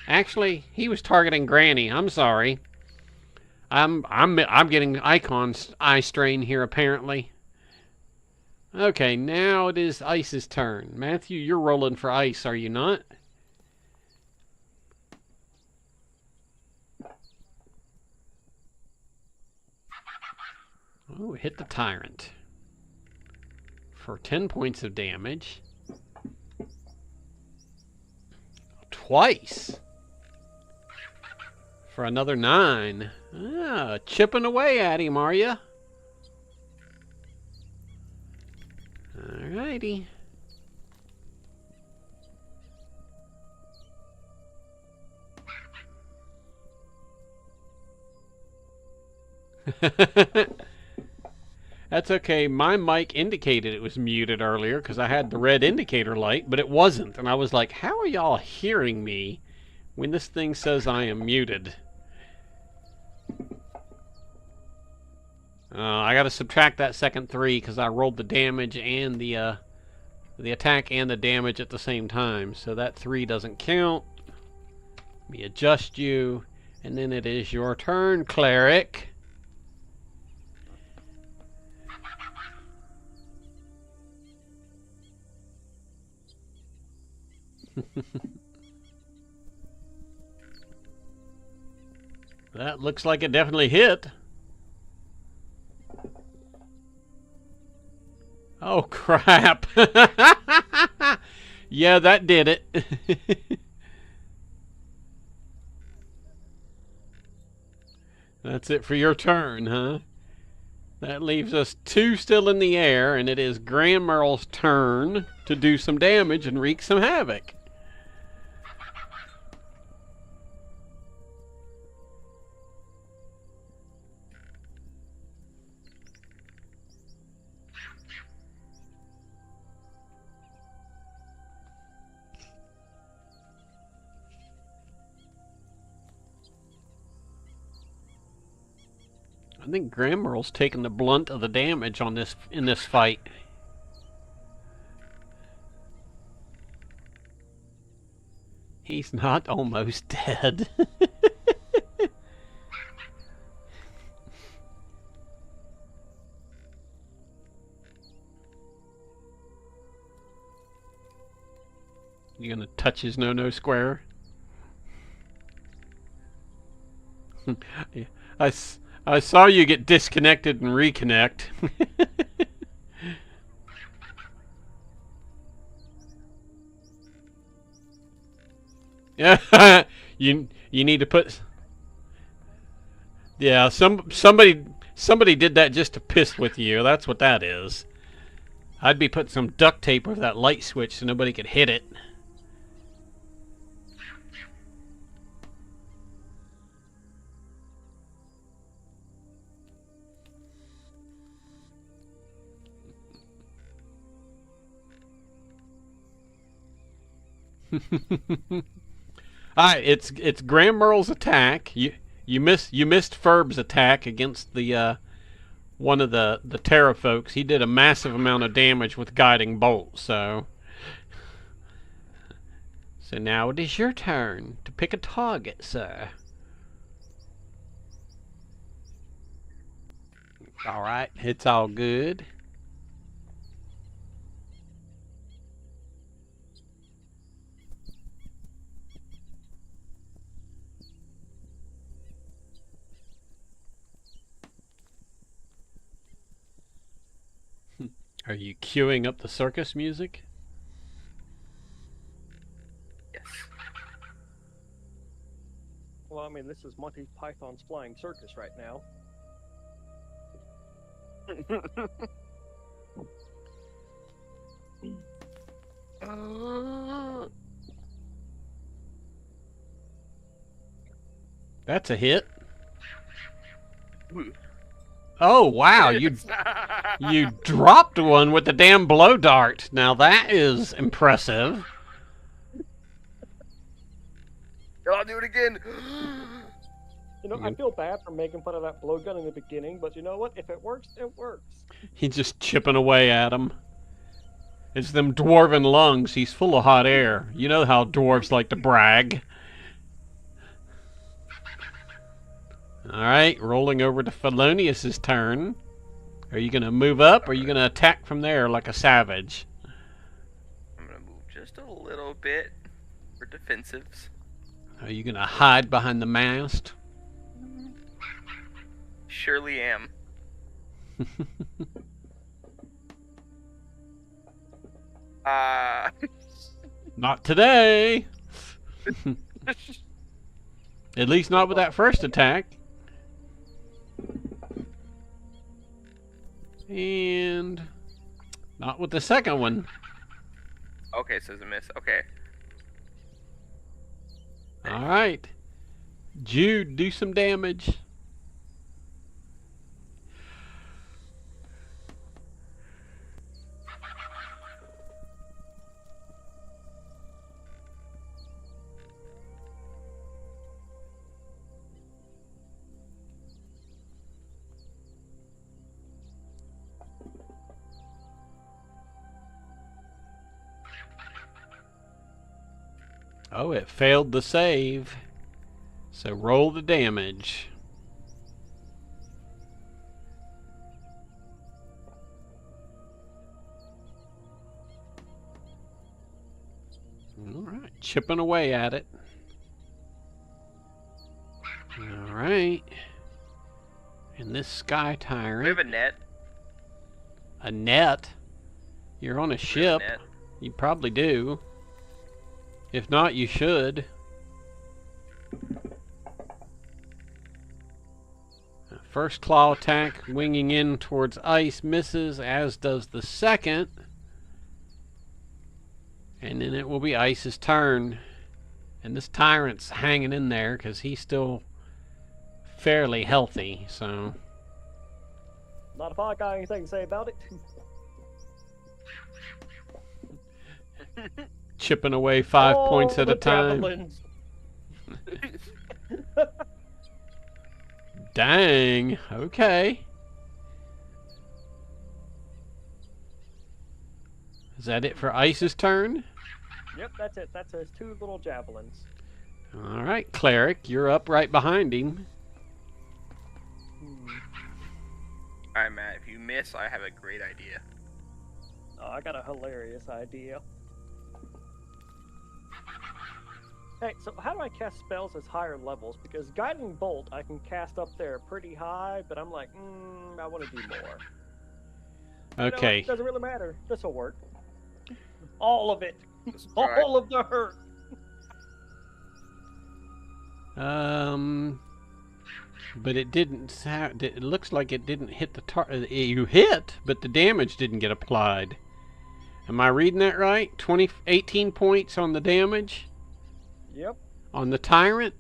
Actually, he was targeting Granny. I'm sorry. I'm getting Icon's eye strain here apparently. Okay, now it is Ice's turn. Matthew, you're rolling for Ice, are you not? Oh, hit the Tyrant. For 10 points of damage. Twice. For another 9. Ah, chipping away at him, are ya? Alrighty. That's okay. My mic indicated it was muted earlier because I had the red indicator light, but it wasn't. And I was like, how are y'all hearing me when this thing says I am muted? I got to subtract that second 3 because I rolled the damage and the attack and the damage at the same time. So that 3 doesn't count. Let me adjust you. And then it is your turn, Cleric. That looks like it definitely hit. Oh, crap. Yeah, that did it. That's it for your turn, huh? That leaves us 2 still in the air, and it is Grand Merle's turn to do some damage and wreak some havoc. I think Grand Merle's taking the blunt of the damage on this in this fight. He's not almost dead. You gonna touch his no-no square? Yeah, I saw you get disconnected and reconnect. Yeah, you need to put. Yeah, somebody did that just to piss with you. That's what that is. I'd be putting some duct tape over that light switch so nobody could hit it. Alright, it's Graham Merle's attack. You missed Ferb's attack against the one of the Terra folks. He did a massive amount of damage with guiding bolt. So now it is your turn to pick a target, sir. All right, it's all good. Are you queuing up the circus music? Yes. Well, I mean, this is Monty Python's Flying Circus right now. That's a hit. Oh wow, you dropped one with the damn blow dart. Now that is impressive. I'll do it again. You know, I feel bad for making fun of that blowgun in the beginning, but you know what? If it works, it works. He's just chipping away at him. It's them dwarven lungs. He's full of hot air. You know how dwarves like to brag. Alright, rolling over to Felonius's turn. Are you going to move up, or are you going to attack from there like a savage? I'm gonna move just a little bit for defensives. Are you going to hide behind the mast? Surely am. Not today! At least not with that first attack. And not with the second one. Okay, so it's a miss. Okay. Alright. Jude, do some damage. Oh, it failed the save. So roll the damage. Alright, chipping away at it. Alright. And this sky tyrant. We have a net. A net? You're on a We have a ship. net. You probably do. If not, you should. First claw attack, winging in towards ice, misses, as does the second. And then it will be Ice's turn. And this tyrant's hanging in there because he's still fairly healthy, so... Not if I got anything to say about it. Chipping away 5 points at the a time. javelins. Dang, okay. Is that it for Ice's turn? Yep, that's it. That's his 2 little javelins. Alright, Cleric, you're up right behind him. Alright, Matt, if you miss, I have a great idea. Oh, I got a hilarious idea. Hey, so how do I cast spells as higher levels? Because Guiding Bolt I can cast up there pretty high, but I'm like, I want to do more. Okay. It doesn't really matter. This will work. All of it. Alright. All of the hurt. But it didn't. It looks like it didn't hit the target. You hit, but the damage didn't get applied. Am I reading that right? 18 points on the damage Yep. on the tyrant.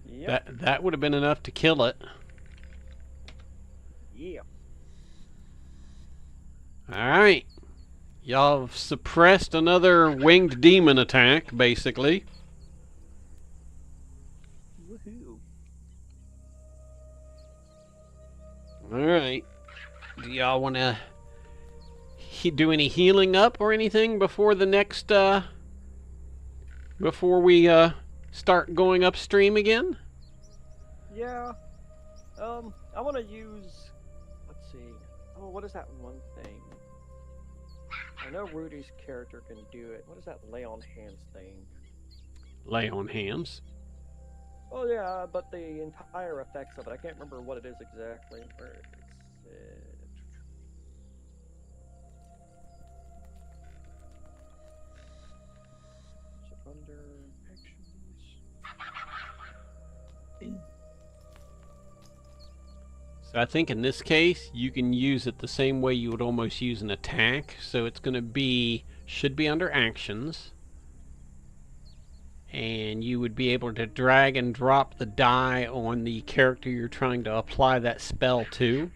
Yep. That would have been enough to kill it. Yeah. All right. Y'all have suppressed another winged demon attack, basically. Woohoo. All right. Do y'all want to do any healing up or anything before the next, before we start going upstream again? Yeah. I want to use. Let's see. Oh, what is that one thing? I know Rudy's character can do it. What is that lay on hands thing? Lay on hands. Oh yeah, but the entire effects of it. I can't remember what it is exactly. Where is it? Under actions. So I think in this case, you can use it the same way you would almost use an attack. So it's going to be, should be under actions. And you would be able to drag and drop the die on the character you're trying to apply that spell to.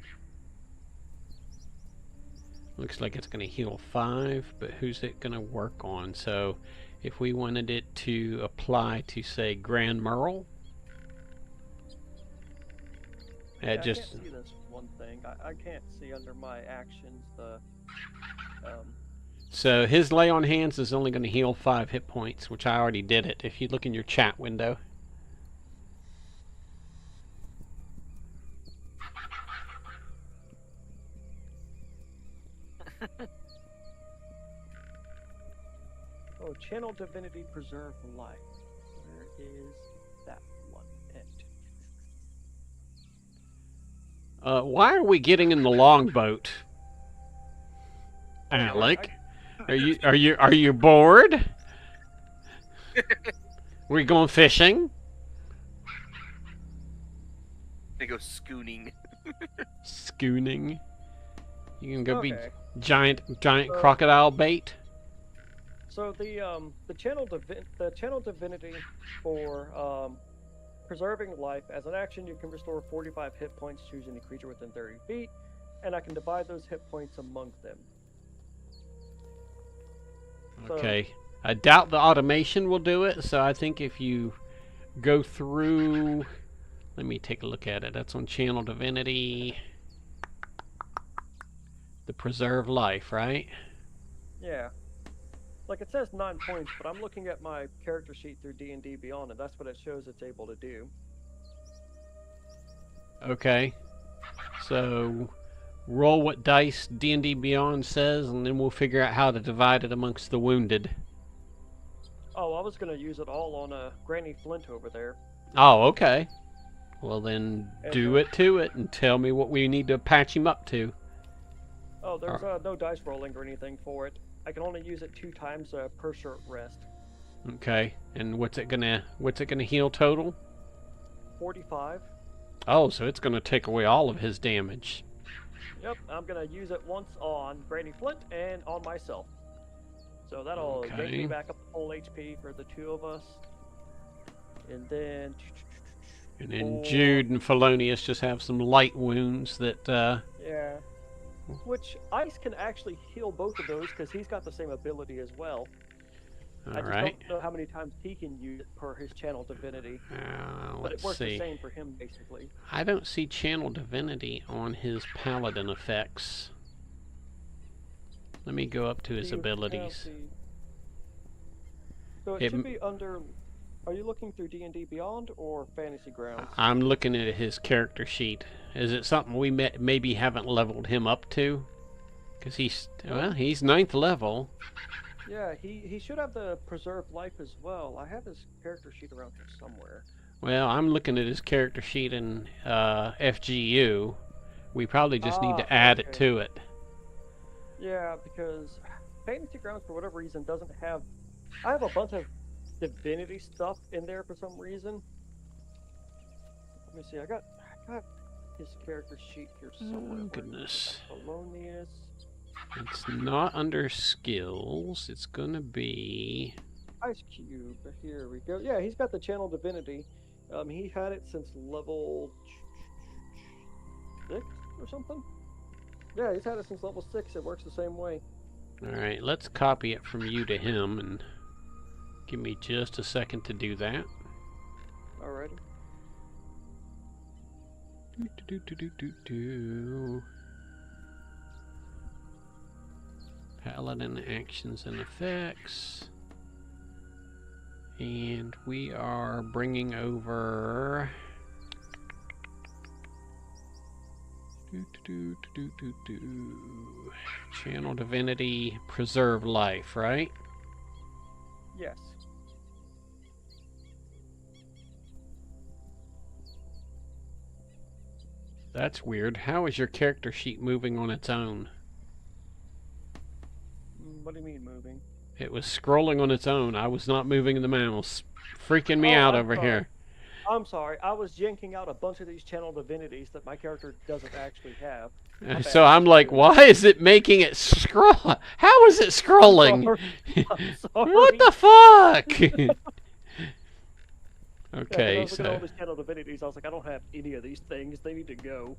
Looks like it's going to heal 5, but who's it going to work on? So if we wanted it to apply to, say, Grand Merle. Yeah, It just... I can't see this one thing. I can't see under my actions the. So his lay on hands is only going to heal 5 hit points, which I already did it. If you look in your chat window. So Channel Divinity Preserve Life. Where is that one at? Why are we getting in the longboat? Oh, Alec, are you bored? We going fishing? They go schooning. Schooning. You can go be Okay. giant crocodile bait. So the channel divinity for preserving life, as an action you can restore 45 hit points to any creature within 30 feet, and I can divide those hit points among them. So, Okay. I doubt the automation will do it, so I think if you go through, let me take a look at it. That's on Channel Divinity. The Preserve Life, right? yeah. Like it says 9 points, but I'm looking at my character sheet through D&D Beyond, and that's what it shows it's able to do. Okay. So roll what dice D&D Beyond says, and then we'll figure out how to divide it amongst the wounded. Oh, I was gonna use it all on Granny Flint over there. Oh, okay. Well then, And, do it to it and tell me what we need to patch him up to. Oh, there's no dice rolling or anything for it. I can only use it 2 times per short rest. Okay. And what's it gonna heal total? 45. Oh, so it's gonna take away all of his damage. Yep, I'm gonna use it once on Granny Flint and on myself. So that'll yank Okay. me back up to full HP for the 2 of us. And then... And then Jude and Felonius just have some light wounds that, Yeah. Which Ice can actually heal both of those because he's got the same ability as well. I just alright. don't know how many times he can use it per his channel divinity. But it Let's works the see. same for him, basically. I don't see Channel Divinity on his paladin effects. Let me go up to his Do you abilities. have So it should be under... Are you looking through D&D Beyond or Fantasy Grounds? I'm looking at his character sheet. Is it something we maybe haven't leveled him up to? Because he's 9th level. Yeah, he should have the Preserved Life as well. I have his character sheet around here somewhere. Well, I'm looking at his character sheet in FGU. We probably just need to add it to it. Yeah, because Fantasy Grounds, for whatever reason, doesn't have... I have a bunch of divinity stuff in there for some reason. Let me see, I got his character sheet here somewhere. Oh, goodness. Felonius. It's not under skills. It's going to be... Ice Cube. Here we go. Yeah, he's got the channel divinity. He had it since level 6 or something. Yeah, he's had it since level 6. It works the same way. Alright, let's copy it from you to him, and give me just a second to do that. Alrighty. Paladin actions and effects. And we are bringing over... Channel Divinity Preserve Life, right? Yes. That's weird. How is your character sheet moving on its own? What do you mean moving? It was scrolling on its own. I was not moving the mouse. Freaking me Oh, out I'm over sorry. here. I'm sorry. I was yanking out a bunch of these channel divinities that my character doesn't actually have. My So bad. I'm like, why is it making it scroll? How is it scrolling? I'm sorry. What the fuck? Yeah, 'cause I Okay, was looking at all so these channel divinities. I was like, I don't have any of these things. They need to go.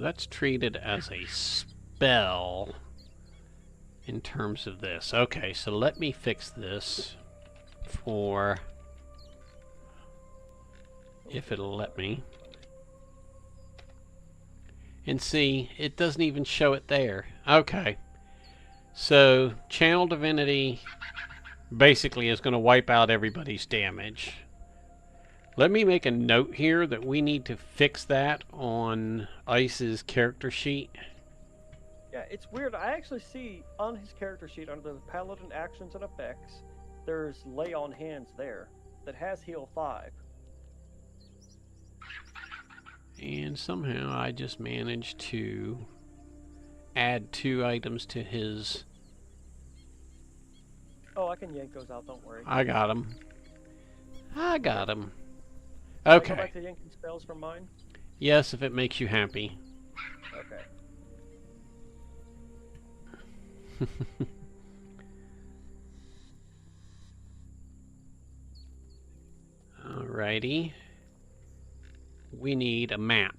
that's treated as a spell in terms of this. Okay, so let me fix this for if it'll let me. And see, it doesn't even show it there. Okay. So, Channel Divinity basically is going to wipe out everybody's damage. Let me make a note here that we need to fix that on Ice's character sheet. Yeah, it's weird. I actually see on his character sheet under the Paladin actions and effects, there's lay on hands there that has heal 5. And somehow I just managed to add 2 items to his... Oh, I can yank those out, don't worry. I got him. I got him. Can I Okay. go back to yanking spells from mine? Yes, if it makes you happy. Okay. Alrighty. We need a map.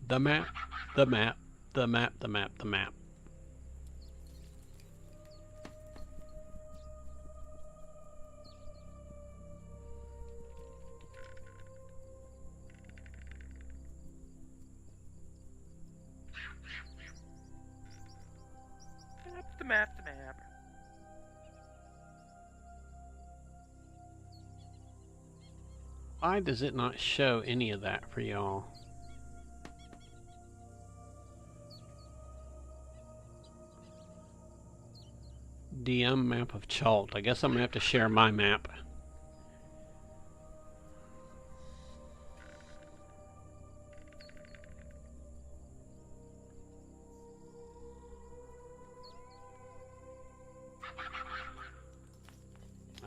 The map, the map, the map, the map, the map. The map, the map. Why does it not show any of that for y'all? DM map of Chult. I guess I'm gonna have to share my map.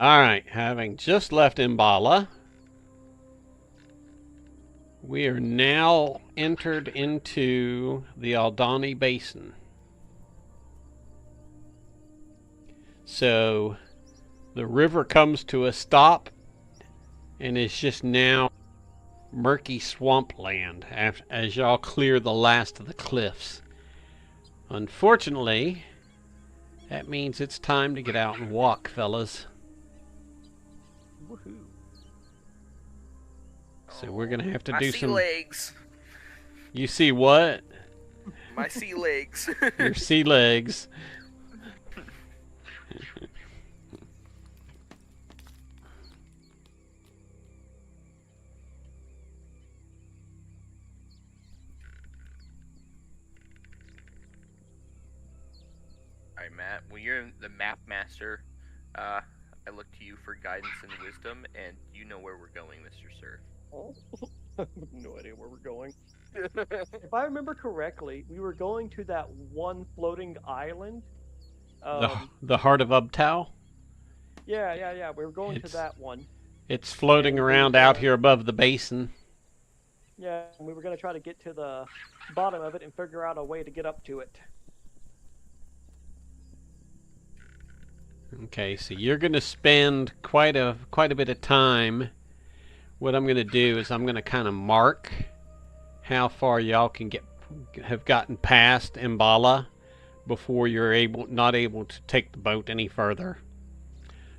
Alright, having just left Imbala, we are now entered into the Aldani Basin. So the river comes to a stop and it's just now murky swampland as y'all clear the last of the cliffs. Unfortunately, that means it's time to get out and walk, fellas. Woohoo. So we're gonna have to My do sea some... legs. You see what? My sea legs. Your sea legs. Alright, Matt. When you're the map master, I look to you for guidance and wisdom, and you know where we're going, Mr. Sir. Oh. I have no idea where we're going. If I remember correctly, we were going to that one floating island. The Heart of Ubtao? Yeah. We were going to It's- that one. It's floating And around out here above the basin. Yeah, and we were going to try to get to the bottom of it and figure out a way to get up to it. Okay, so you're going to spend quite a bit of time. What I'm going to do is I'm going to kind of mark how far y'all can have gotten past Imbala before you're not able to take the boat any further.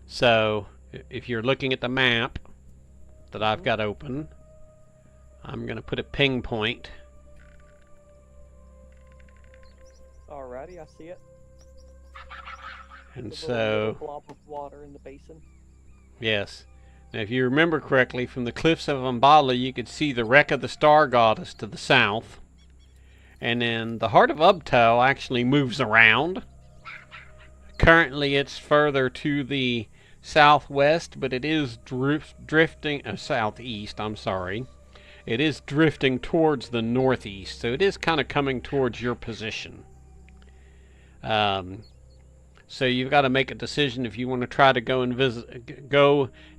So if you're looking at the map that I've got open, I'm going to put a ping point. Alrighty, I see it. And The little so, blob of water in the basin. yes. Now, if you remember correctly, from the cliffs of Umbala, you could see the wreck of the Star Goddess to the south. And then the Heart of Ubtao actually moves around. Currently, it's further to the southwest, but it is drifting, southeast, I'm sorry. It is drifting towards the northeast, so it is kind of coming towards your position. So you've got to make a decision if you want to try to go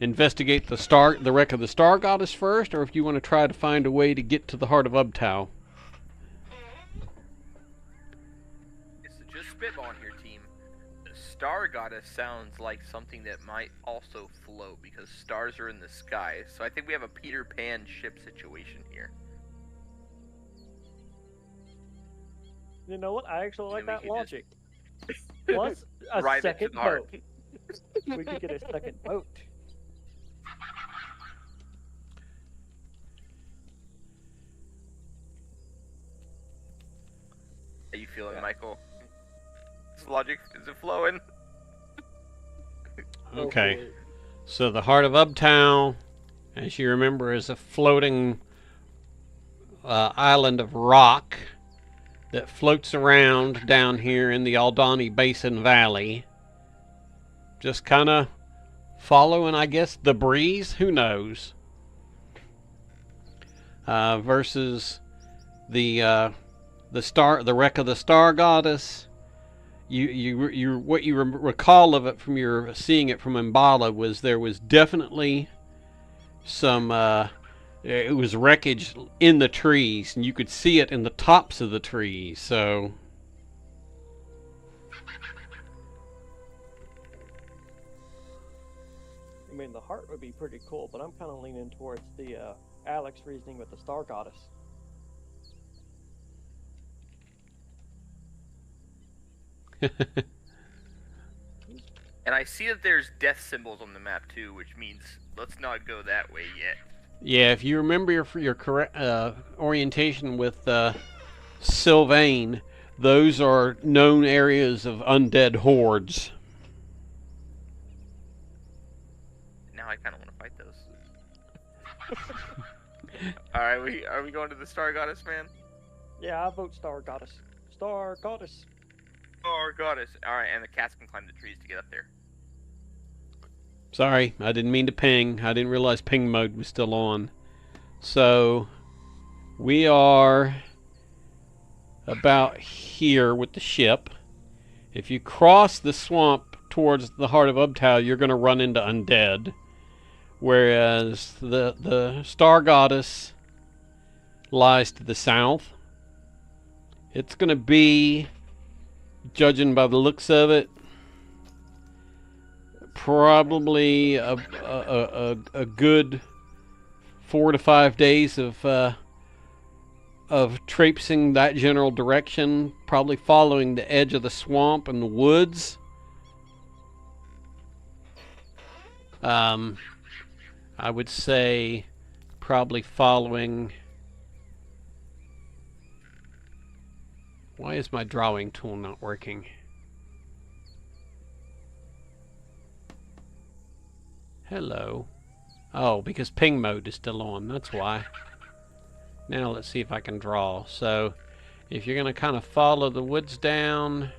investigate the wreck of the Star Goddess first, or if you want to try to find a way to get to the Heart of Ubtao. So just spitballing here, team. The Star Goddess sounds like something that might also float because stars are in the sky. So I think we have a Peter Pan ship situation here. You know what? I actually like Then we that could just- logic. Plus a Drive it to second the heart. boat. We could get a second boat. How you feeling, Michael? Is logic, is it flowing? Okay. So the Heart of Ubtao as you remember, is a floating island of rock that floats around down here in the Aldani Basin Valley. Just kind of following, I guess, the breeze. Who knows? Versus the wreck of the Star Goddess. What you recall of it from your seeing it from Mbala was there was definitely some it was wreckage in the trees, and you could see it in the tops of the trees. So I mean, the heart would be pretty cool, but I'm kind of leaning towards the Alex reasoning with the Star Goddess. And I see that there's death symbols on the map too, which means let's not go that way yet. yeah, if you remember your correct orientation with Sylvain, those are known areas of undead hordes. Now I kind of want to fight those. Alright, are we going to the Star Goddess, man? Yeah, I vote Star Goddess. Star Goddess. Star Goddess. Alright, and the cats can climb the trees to get up there. Sorry, I didn't mean to ping. I didn't realize ping mode was still on. So, we are about here with the ship. If you cross the swamp towards the heart of Ubtao, you're going to run into undead. Whereas the Star Goddess lies to the south. It's going to be, judging by the looks of it, probably a good 4 to 5 days of traipsing that general direction, probably following the edge of the swamp and the woods. I would say probably following... Why is my drawing tool not working? Hello. Oh, because ping mode is still on, that's why. Now let's see if I can draw. So, if you're going to kind of follow the woods down...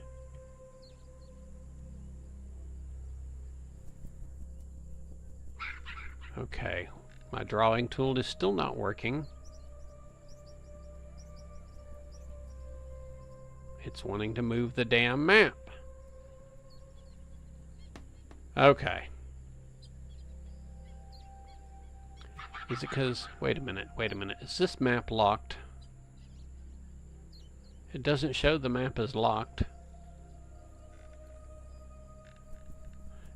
Okay, my drawing tool is still not working. It's wanting to move the damn map. Okay. Is it because... Wait a minute. Is this map locked? It doesn't show the map is locked.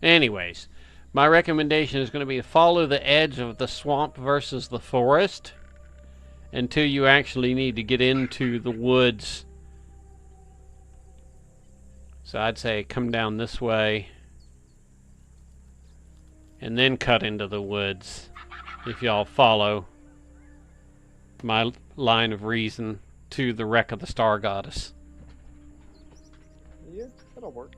Anyways, my recommendation is going to be to follow the edge of the swamp versus the forest until you actually need to get into the woods. So I'd say come down this way and then cut into the woods, if y'all follow my line of reason to the wreck of the Star Goddess. Yeah, that'll work.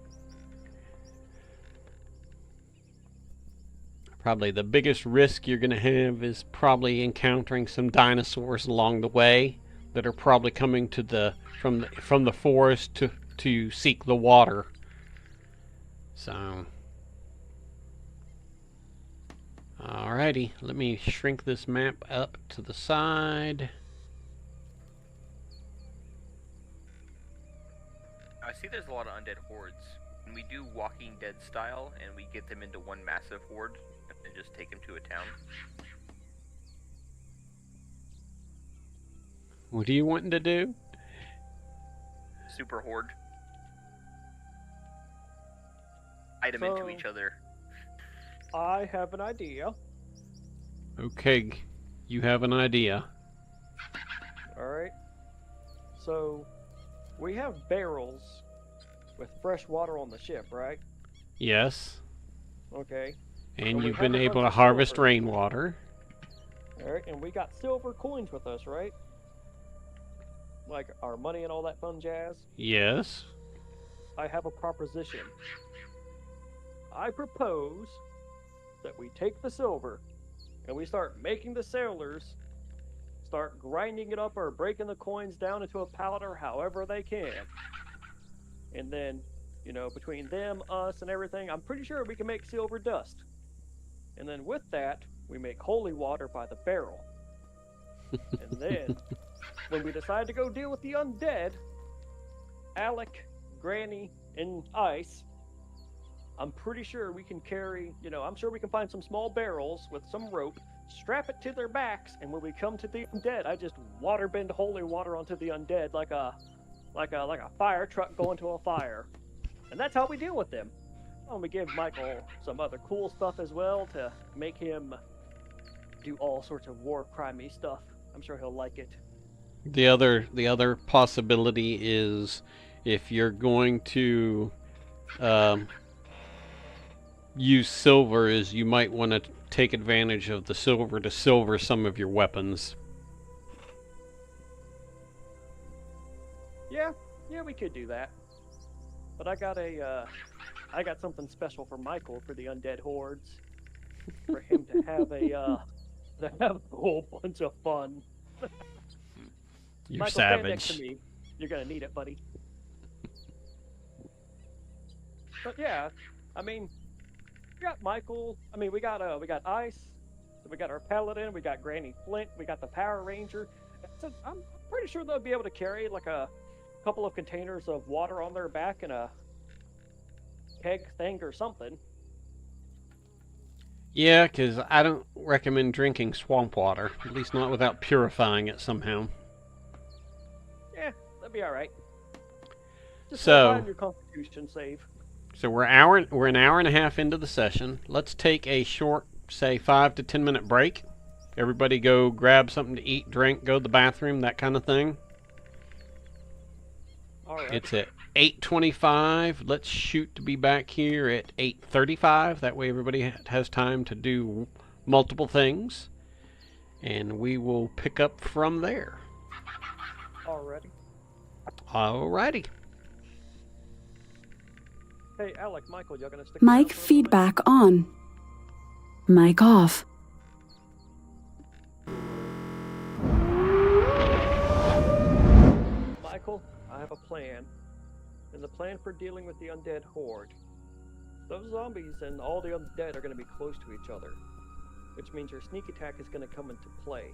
Probably the biggest risk you're going to have is probably encountering some dinosaurs along the way that are probably coming to the from the forest to seek the water. So, alrighty, let me shrink this map up to the side. I see there's a lot of undead hordes. Can we do Walking Dead style and we get them into one massive horde and just take them to a town? What are you wanting to do? Super horde. Fight them into each other. I have an idea. Okay, you have an idea. Alright. So, we have barrels with fresh water on the ship, right? Yes. Okay. And we you've have been a bunch able to of harvest silver. rainwater. Alright, and we got silver coins with us, right? Like our money and all that fun jazz. Yes. I have a proposition. I propose that we take the silver and we start making the sailors start grinding it up or breaking the coins down into a pallet or however they can. And then, between them, us, and everything, I'm pretty sure we can make silver dust. And then with that, we make holy water by the barrel. And then, when we decide to go deal with the undead, Alec, Granny, and Ice, I'm pretty sure we can carry, I'm sure we can find some small barrels with some rope, strap it to their backs, and when we come to the undead, I just waterbend holy water onto the undead like a fire truck going to a fire. And that's how we deal with them. And we give Michael some other cool stuff as well to make him do all sorts of war crimey stuff. I'm sure he'll like it. The other possibility is if you're going to use silver, is you might want to take advantage of the silver to silver some of your weapons. Yeah, we could do that. But I got something special for Michael for the undead hordes, for him to have a whole bunch of fun. You're Michael, savage. stand next to me. You're gonna need it, buddy. But yeah, I mean, we got Michael. I mean, we got Ice. We got our Paladin. We got Granny Flint. We got the Power Ranger. So I'm pretty sure they'll be able to carry like a couple of containers of water on their back and a keg thing or something. Yeah, because I don't recommend drinking swamp water, at least not without purifying it somehow. Yeah, that'd be all right. Just So- find your Constitution save. So we're an hour and a half into the session. Let's take a short, say 5 to 10 minute break. Everybody go grab something to eat, drink, go to the bathroom, that kind of thing. All right. It's at 8:25. Let's shoot to be back here at 8:35. That way everybody has time to do multiple things. And we will pick up from there. Already. Alrighty. Hey, Alec, Michael, y'all gonna stick Mic around for a little bit? feedback on. Mic off. Michael, I have a plan. And the plan for dealing with the undead horde. Those zombies and all the undead are going to be close to each other, which means your sneak attack is going to come into play.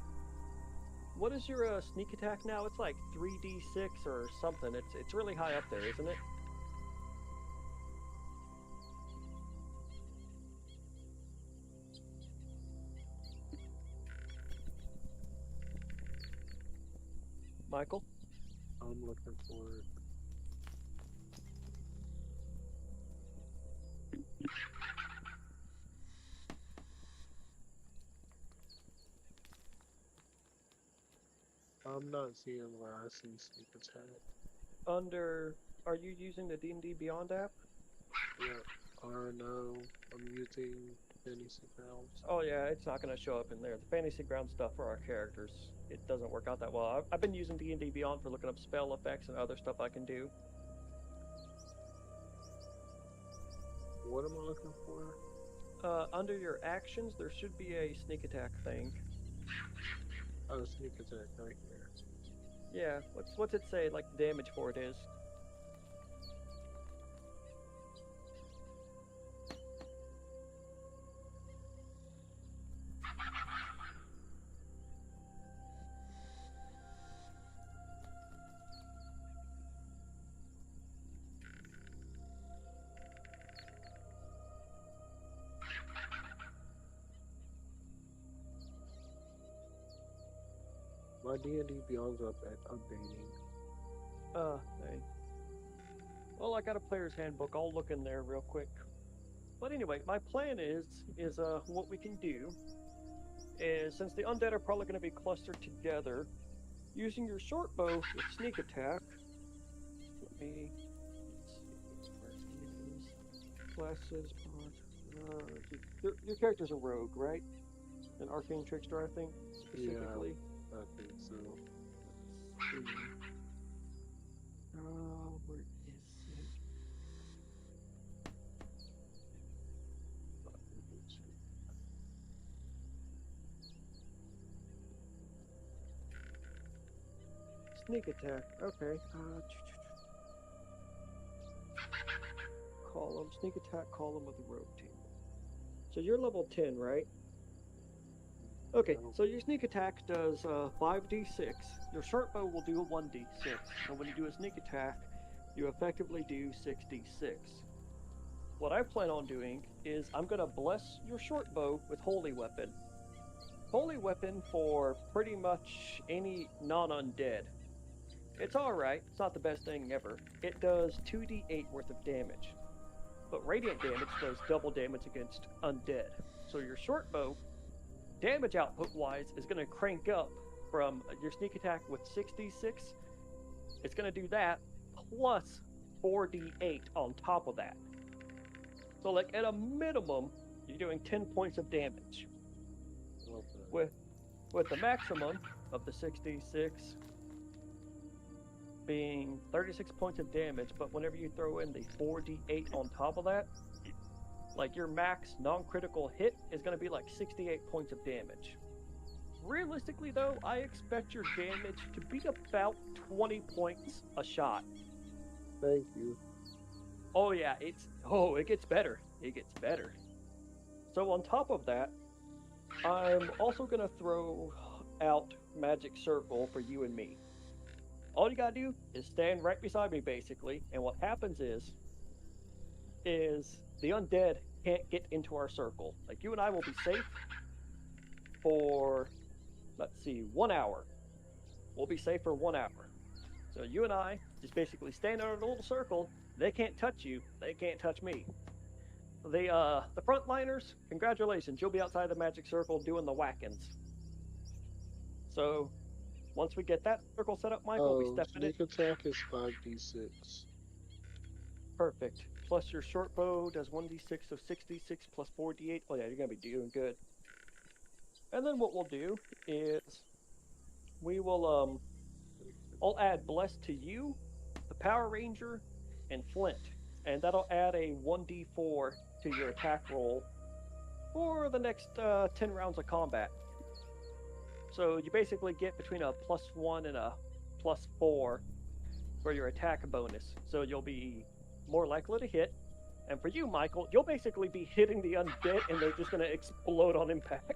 What is your sneak attack now? It's like 3d6 or something. It's really high up there, isn't it? Michael? I'm looking for it. I'm not seeing where I see sneak attack. Are you using the D&D Beyond app? Yeah, or no, I'm using Fantasy Grounds. Oh yeah, it's not going to show up in there. The fantasy ground stuff for our characters, it doesn't work out that well. I've been using D&D Beyond for looking up spell effects and other stuff I can do. What am I looking for? Under your actions, there should be a sneak attack thing. Oh, sneak attack right here. Yeah, what's it say, like, the damage for it is? My D&D Beyond's updating. Hey. Well, I got a player's handbook. I'll look in there real quick. But anyway, my plan is what we can do is, since the undead are probably going to be clustered together, using your short bow with sneak attack. Let me see where it is. Classes, your character's a rogue, right? An arcane trickster, I think, specifically. I think so. Let's see. Where is it? sneak attack. Okay. Column, sneak attack column of the road team. So you're level 10, right? Okay, so your sneak attack does 5d6. Your short bow will do a 1d6. So when you do a sneak attack, you effectively do 6d6. What I plan on doing is I'm going to bless your short bow with Holy Weapon. Holy Weapon for pretty much any non-undead. It's alright, it's not the best thing ever. It does 2d8 worth of damage. But radiant damage does double damage against undead. So your short bow, damage output wise, is going to crank up from your sneak attack with 6d6. It's going to do that plus 4d8 on top of that. So, like, at a minimum, you're doing 10 points of damage. Okay. With the maximum of the 6d6 being 36 points of damage, but whenever you throw in the 4d8 on top of that, like your max non-critical hit is going to be like 68 points of damage. Realistically though, I expect your damage to be about 20 points a shot. Thank you. Oh yeah, it gets better. It gets better. So on top of that, I'm also going to throw out Magic Circle for you and me. All you gotta do is stand right beside me, basically, and what happens is the undead can't get into our circle. Like, you and I will be safe for, let's see, 1 hour. We'll be safe for 1 hour. So you and I just basically stand in a little circle. They can't touch you. They can't touch me. The frontliners, congratulations. You'll be outside the magic circle doing the whackings. So once we get that circle set up, Michael, we step in it. Sneak attack is 5d6. Perfect. Plus your short bow does 1d6, so 6d6 plus 4d8. Oh yeah, you're gonna be doing good. And then what we'll do is we will I'll add Bless to you, the Power Ranger, and Flint. And that'll add a 1d4 to your attack roll for the next 10 rounds of combat. So you basically get between a +1 and a +4 for your attack bonus. So you'll be more likely to hit. And for you, Michael, you'll basically be hitting the undead and they're just going to explode on impact.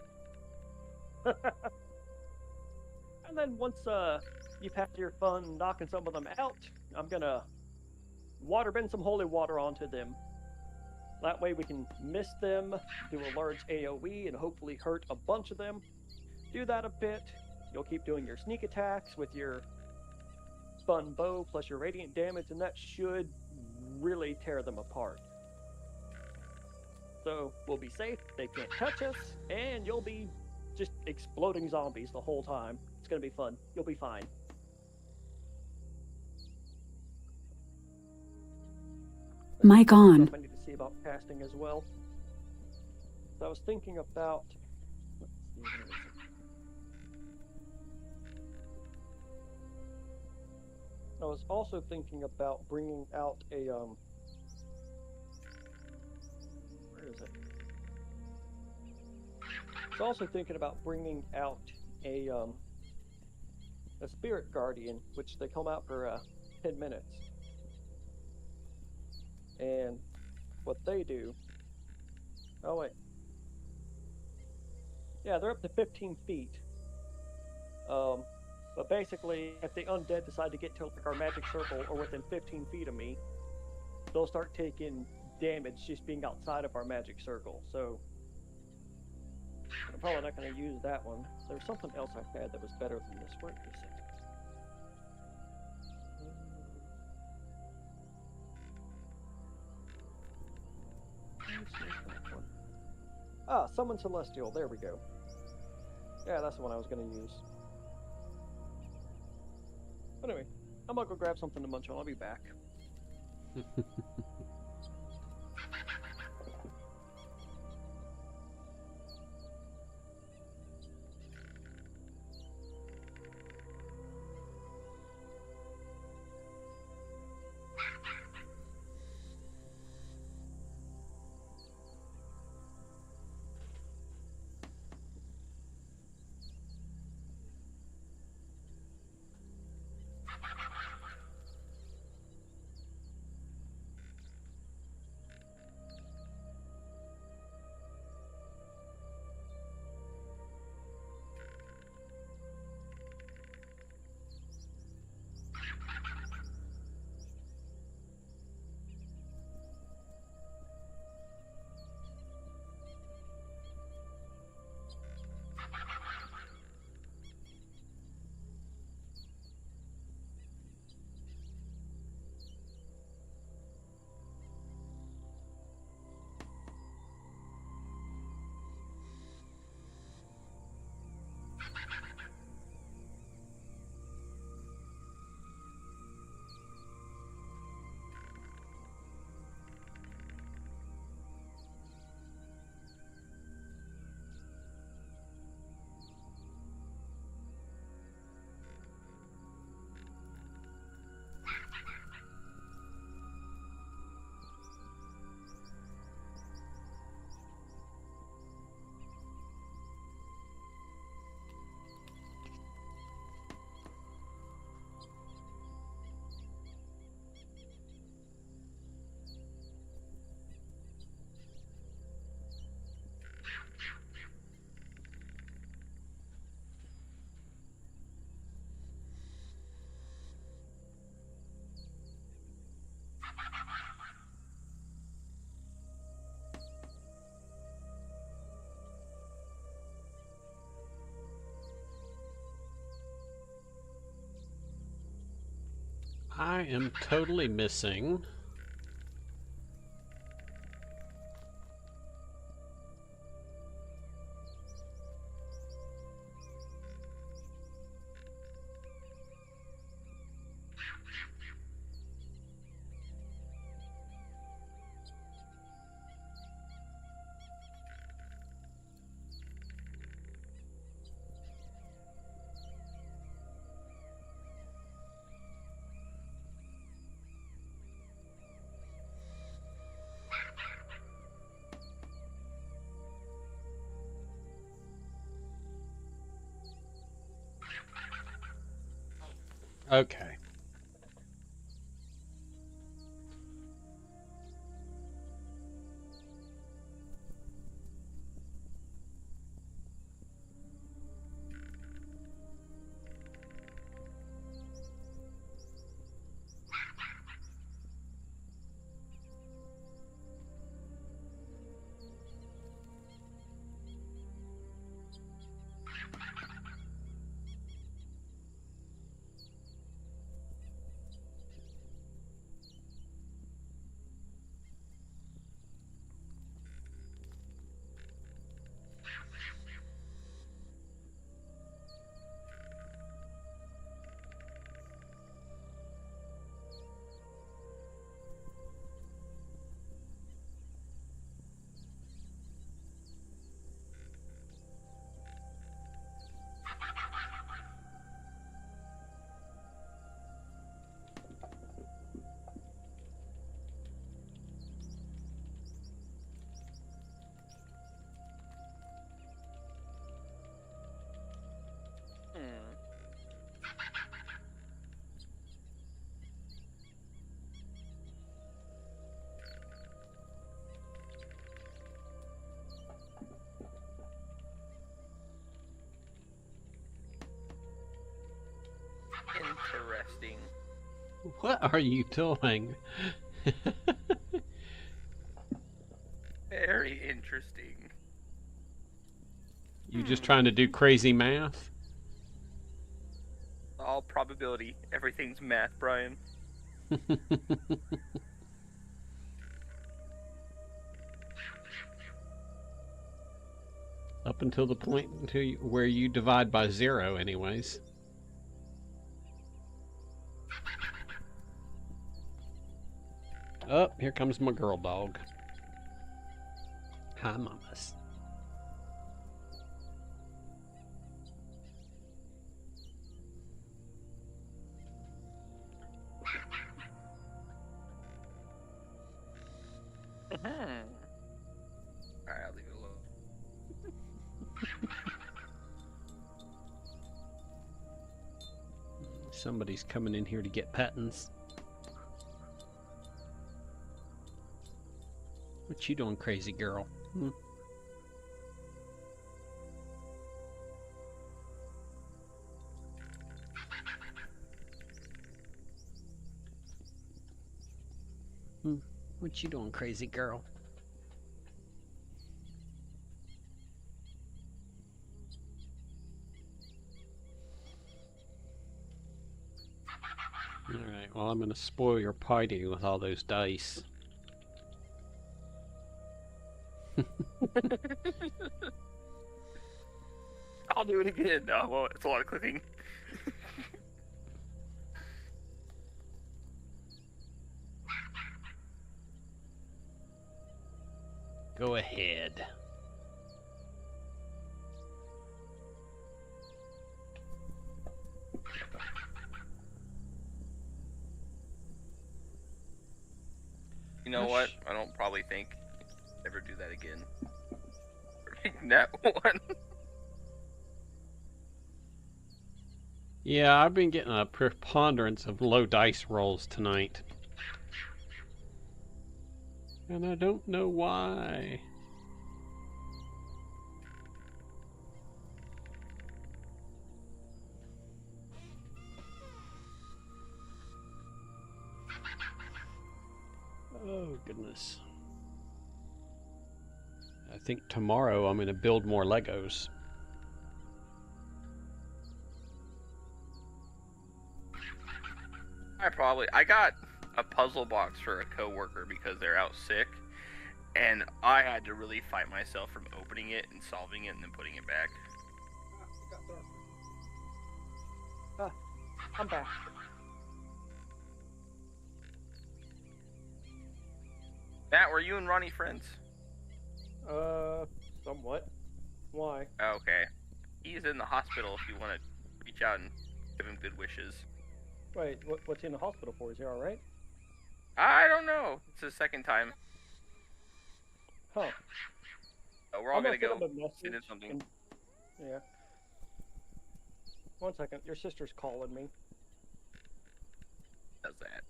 And then once you've had your fun knocking some of them out, I'm going to water bend some holy water onto them. That way we can miss them, do a large AoE, and hopefully hurt a bunch of them. Do that a bit. You'll keep doing your sneak attacks with your fun bow plus your radiant damage, and that should really tear them apart. So we'll be safe, they can't touch us, and you'll be just exploding zombies the whole time. It's gonna be fun. You'll be fine. Mic on. I need to see about casting as well. So I was thinking about. Let's see, where is it? I was also thinking about bringing out a where is it? I was also thinking about bringing out a spirit guardian, which they come out for 10 minutes. And what they do. Oh wait. Yeah, they're up to 15 feet. But basically, if the undead decide to get to like our magic circle or within 15 feet of me, they'll start taking damage just being outside of our magic circle. So I'm probably not going to use that one. There's something else I had that was better than this. Where is it? Ah, Summon Celestial. There we go. Yeah, that's the one I was going to use. But anyway, I'm going to go grab something to munch on. I'll be back. I am totally missing. Okay. Interesting. What are you doing? Very interesting. You just trying to do crazy math? All probability. Everything's math, Brian. Up until the point where you divide by 0 anyways. Oh, here comes my girl dog. Hi, mamas. Alright, I'll leave it alone. Somebody's coming in here to get patents. What you doing, crazy girl? What you doing, crazy girl? Alright, well, I'm gonna spoil your party with all those dice. I'll do it again. Oh, well, it's a lot of clicking. Go ahead. You know what? I don't probably think ever do that again. That one. Yeah, I've been getting a preponderance of low dice rolls tonight. And I don't know why. Oh, goodness. I think tomorrow I'm going to build more Legos. I got a puzzle box for a coworker because they're out sick, and I had to really fight myself from opening it and solving it and then putting it back. I'm back. Matt, were you and Ronnie friends? Somewhat. Why? Okay. He's in the hospital if you want to reach out and give him good wishes. Wait, what's he in the hospital for? Is he alright? I don't know. It's his second time. Huh. So we're all I'm gonna send go him a message sit in something. and- Yeah. 1 second. Your sister's calling me. Does that.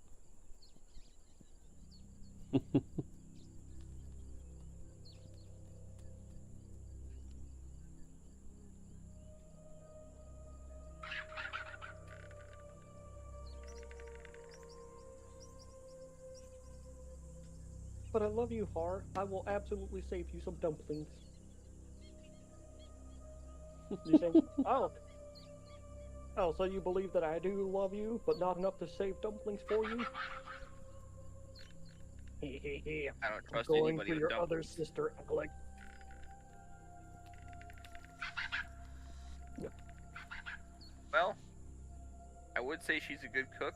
But I love you, Har. I will absolutely save you some dumplings. You think? Oh, so you believe that I do love you, but not enough to save dumplings for you? I don't trust Going anybody for with your other dumplings. sister, Alec. Well, I would say she's a good cook,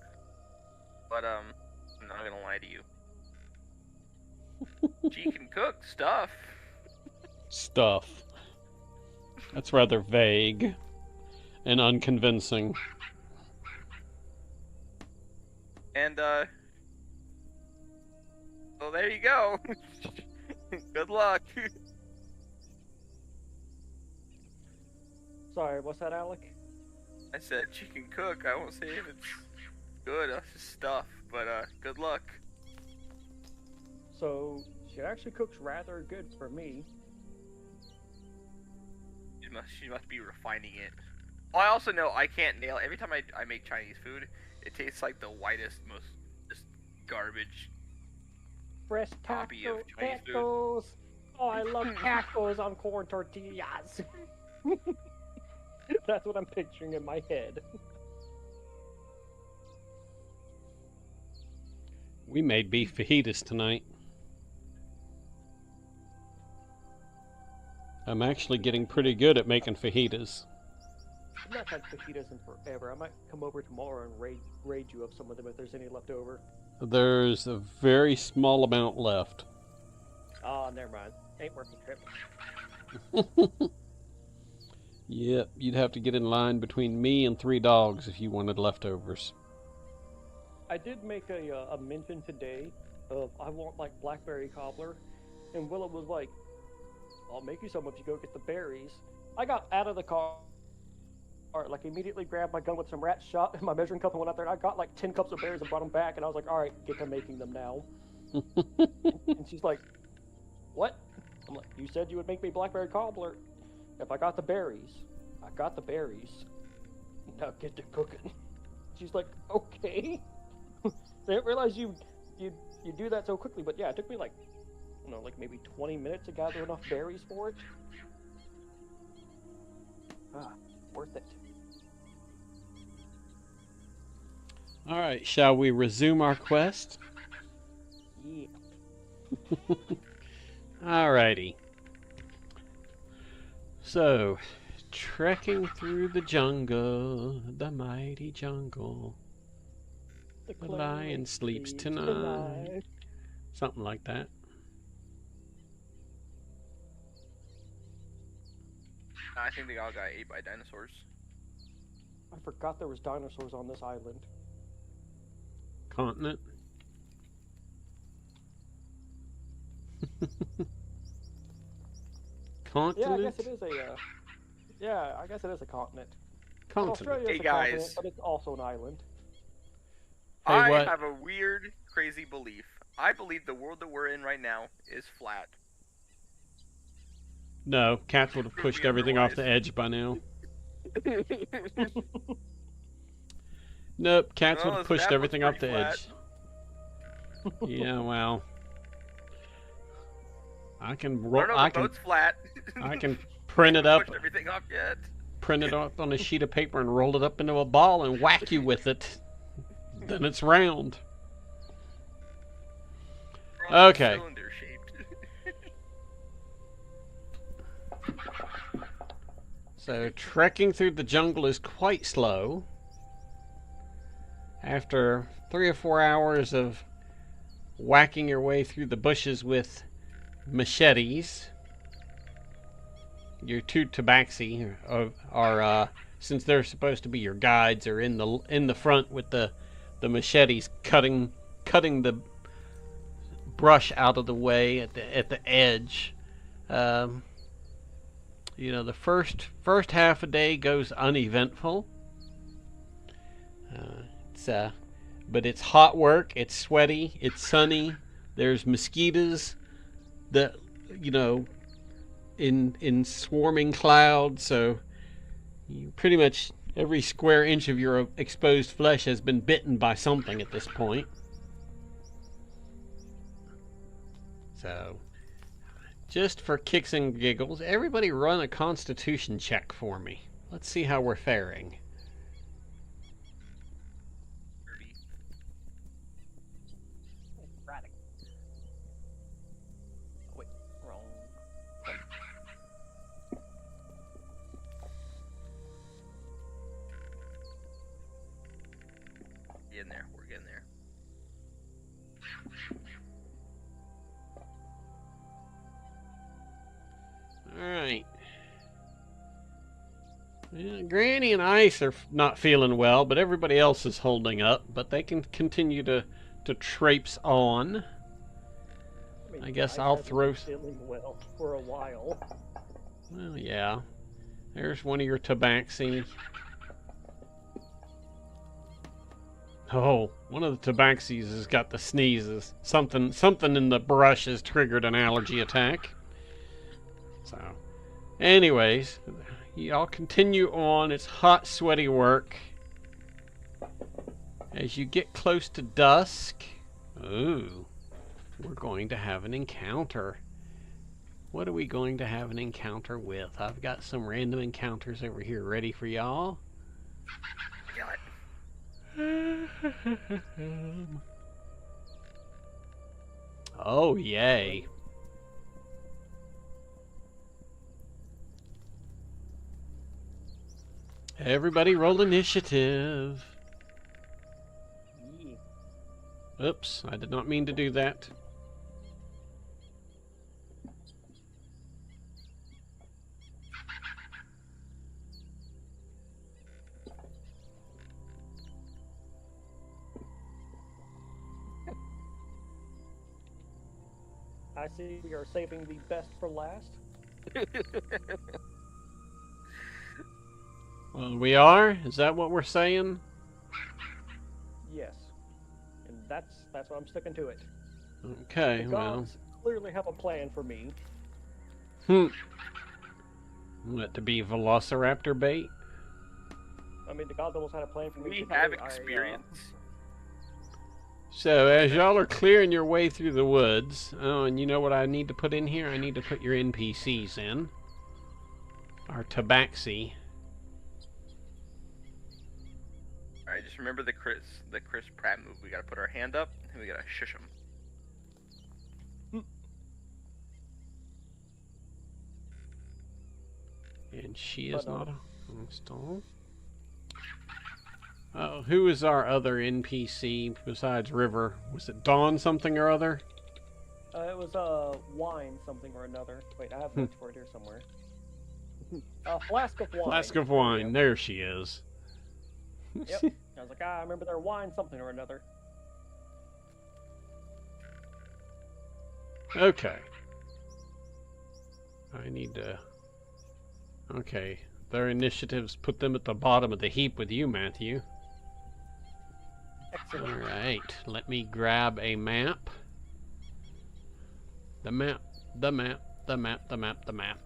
but I'm not gonna lie to you. She can cook stuff. Stuff. That's rather vague and unconvincing. And well, there you go. Good luck. Sorry, what's that, Alec? I said she can cook. I won't say if it's good. That's just stuff. But good luck. So, she actually cooks rather good for me. She must be refining it. Well, I also know I can't nail. Every time I make Chinese food, it tastes like the whitest, most just garbage. Fresh Copy of Chinese food. tacos. Oh, I love tacos on corn tortillas. That's what I'm picturing in my head. We made beef fajitas tonight. I'm actually getting pretty good at making fajitas. I've not had fajitas in forever. I might come over tomorrow and raid you of some of them if there's any left over. There's a very small amount left. Oh, never mind. Ain't worth the trip. Yep, you'd have to get in line between me and 3 dogs if you wanted leftovers. I did make a mention today of I want like blackberry cobbler, and Willa was like, "I'll make you some if you go get the berries." I got out of the car, like immediately grabbed my gun with some rat shot and my measuring cup and went out there. And I got like 10 cups of berries and brought them back, and I was like, "All right, get to making them now." And she's like, "What?" I'm like, "You said you would make me blackberry cobbler if I got the berries. I got the berries. Now get to cooking." She's like, "Okay." I didn't realize you do that so quickly, but yeah, it took me like, I don't know, like maybe 20 minutes to gather enough berries for it. Ah, worth it. Alright, shall we resume our quest? Yeah. Alrighty. So, trekking through the jungle, the mighty jungle. The lion sleeps tonight. Something like that. I think they all got ate by dinosaurs. I forgot there was dinosaurs on this island. Continent. Continent? Yeah, I guess it is a. Yeah, I guess it is a continent. Continent. Australia is Hey, a continent, guys. but it's also an island. Hey, I what? have a weird, crazy belief. I believe the world that we're in right now is flat. No, cats would have Prove pushed me everything off otherwise. the edge by now. Nope, cats Well, would have this pushed map everything looks off the pretty edge. Yeah, well, I can I roll. don't know, I the can boat's flat. I can print it up, Pushed everything off yet. print it up on a sheet of paper and roll it up into a ball and whack you with it. Then it's round. Okay. Okay. Cylinder shaped. So trekking through the jungle is quite slow. After 3 or 4 hours of whacking your way through the bushes with machetes, your two tabaxi are since they're supposed to be your guides, are in the front with the machetes cutting the brush out of the way at the edge. You know, the first half a day goes uneventful. But it's hot work. It's sweaty. It's sunny. There's mosquitoes that, you know, in swarming clouds. So you pretty much every square inch of your exposed flesh has been bitten by something at this point. So, just for kicks and giggles, everybody run a constitution check for me. Let's see how we're faring. 30. Erratic. Oh, wait, wrong. Getting there. We're getting there. Alright. Yeah, Granny and Ice are not feeling well, but everybody else is holding up. But they can continue to traipse on. mean, I guess I I'll haven't throw... been feeling well for a while. Well, yeah. There's one of your tabaxi. Oh, one of the tabaxis has got the sneezes. Something in the brush has triggered an allergy attack. So, anyways, y'all continue on. It's hot, sweaty work. As you get close to dusk, ooh, we're going to have an encounter. What are we going to have an encounter with? I've got some random encounters over here ready for y'all. Kill it. Oh, yay. Everybody roll initiative. Yeah. Oops, I did not mean to do that. I see we are saving the best for last. Well, we are? Is that what we're saying? Yes. And that's what I'm sticking to it. Okay, The well. gods clearly have a plan for me. What, to be Velociraptor bait? I mean, the gods almost had a plan for me. We too. have I, experience. So, as y'all are clearing your way through the woods, oh, and you know what I need to put in here? I need to put your NPCs in. Our tabaxi. Alright, just remember the Chris Pratt move. We gotta put our hand up, and we gotta shush him. And she is not a hostile. Oh, who is our other NPC besides River? Was it Dawn something or other? it was wine something or another. Wait, I have notes for it here somewhere. Flask of wine. Flask of wine. There she is. Yep. I was like, I remember their wine something or another. Okay. I need to... Okay. Their initiatives put them at the bottom of the heap with you, Matthew. Excellent. Alright. Let me grab a map. The map. The map. The map. The map. The map.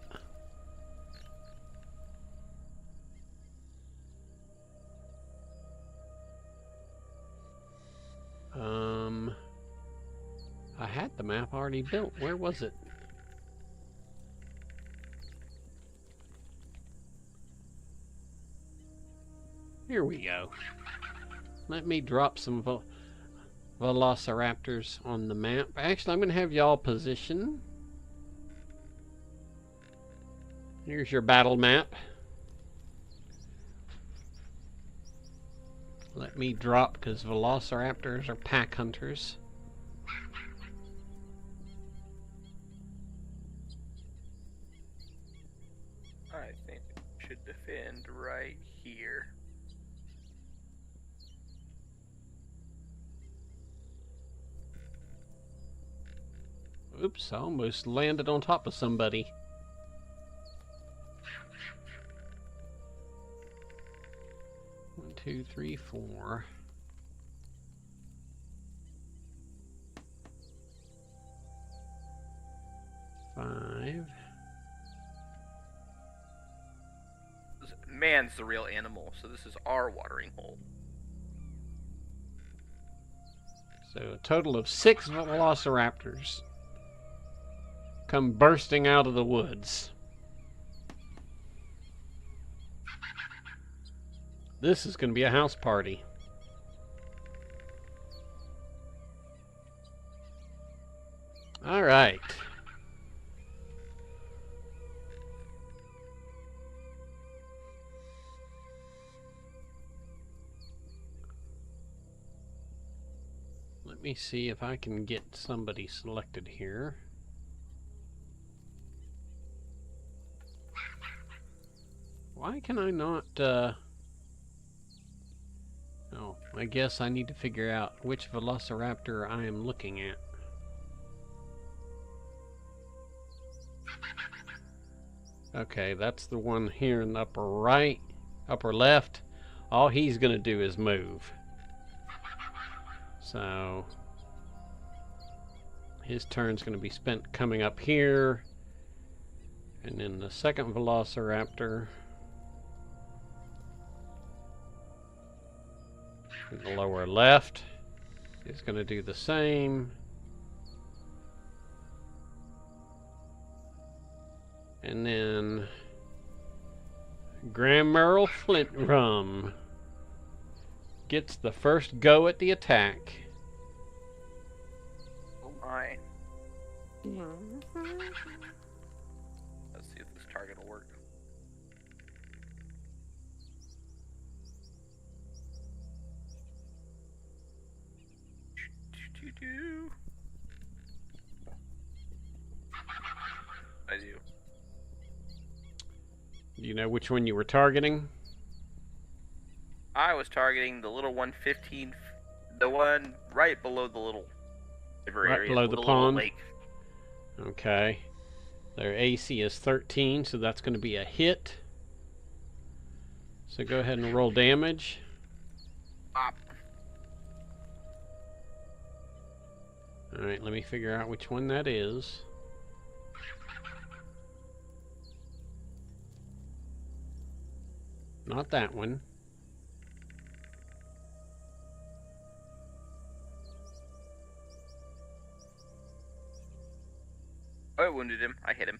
I had the map already built. Where was it? Here we go. let me drop some velociraptors on the map. Actually, I'm going to have y'all position. Here's your battle map. Let me drop, because velociraptors are pack hunters. I think we should defend right here. Oops, I almost landed on top of somebody. One, two, three, four. Five. Man's the real animal, so this is our watering hole. So a total of 6 velociraptors come bursting out of the woods. This is going to be a house party. All right. Let me see if I can get somebody selected here. Why can I not, Oh, I guess I need to figure out which velociraptor I am looking at. Okay, that's the one here in the upper right, upper left. All he's gonna do is move. So his turn's going to be spent coming up here, and then the second velociraptor in the lower left is going to do the same, and then Graham Merrill Flint Rum gets the first go at the attack. Oh my. Let's see if this target will work. I do. Do you know which one you were targeting? I was targeting the little 115, the one right below the little river Right area, below the little pond? lake. Okay. Their AC is 13, so that's going to be a hit. So go ahead and roll damage. Pop. Alright, let me figure out which one that is. Not that one. Oh, it wounded him. I hit him.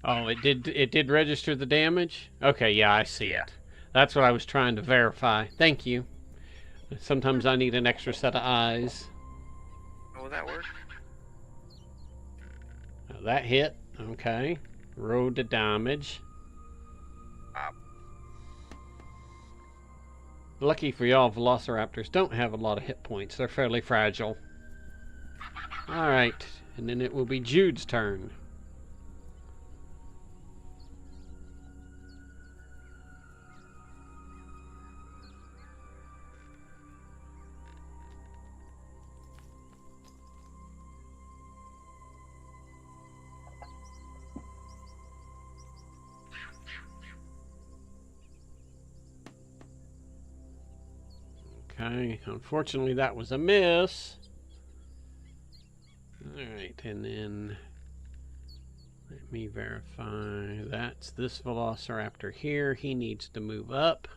Oh, it did register the damage? Okay, yeah, I see Yeah. it. That's what I was trying to verify. Thank you. Sometimes I need an extra set of eyes. Oh, that worked. That hit. Okay. Roll the damage. Pop. Lucky for y'all, velociraptors don't have a lot of hit points. They're fairly fragile. Alright, and then it will be Jude's turn. Okay, unfortunately that was a miss. Alright, and then let me verify. That's this velociraptor here. He needs to move up.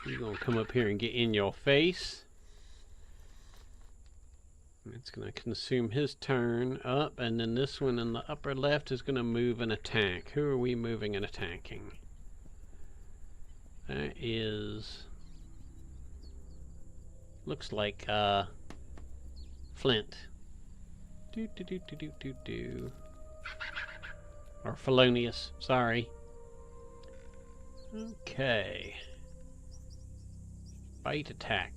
He's gonna come up here and get in your face. It's gonna consume his turn up, and then this one in the upper left is gonna move and attack. Who are we moving and attacking? That is Looks like Flint. Do do do do do do do. Or Felonious, sorry. Okay. Bite attack.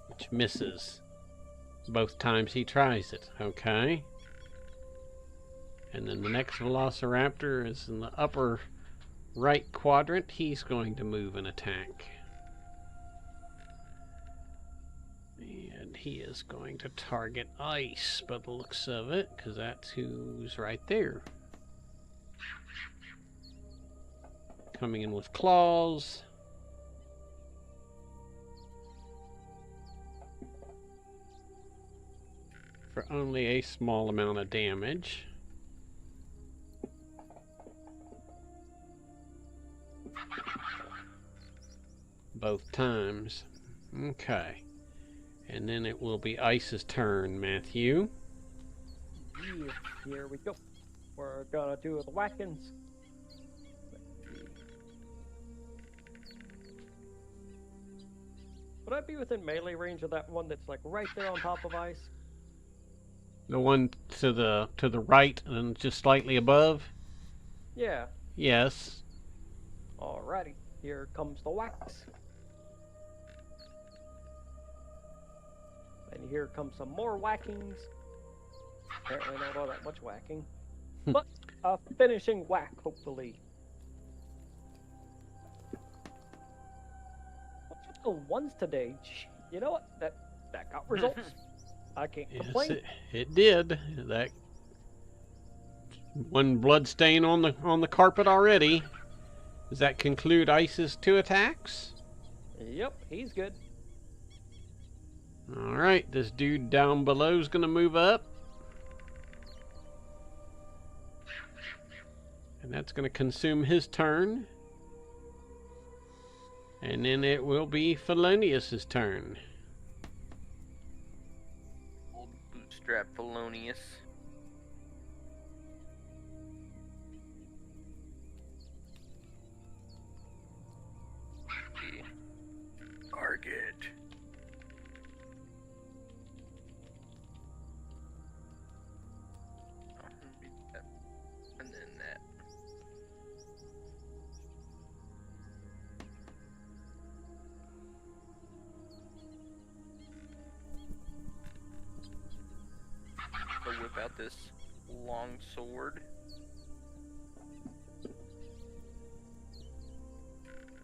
Which misses both times he tries it. Okay. And then the next Velociraptor is in the upper right quadrant. He's going to move and attack. And he is going to target ice by the looks of it, because that's who's right there. Coming in with claws. For only a small amount of damage. Both times. Okay. And then it will be Ice's turn, Matthew. Yeah, here we go. We're gonna do the whackings. Would I be within melee range of that one that's like right there on top of ice? The one to the right and just slightly above? Yeah. Yes. Alrighty. Here comes the wax. And here comes some more whackings. Apparently not all that much whacking. But a finishing whack, hopefully. What's with the ones today? You know what? That got results. I can't complain. Yes, it did. That one blood stain on the carpet already. Does that conclude Ice's 2 attacks? Yep, he's good. Alright, this dude down below is going to move up. And that's going to consume his turn. And then it will be Felonious's turn. Old bootstrap Felonious. Target. And then that. So whip out this long sword.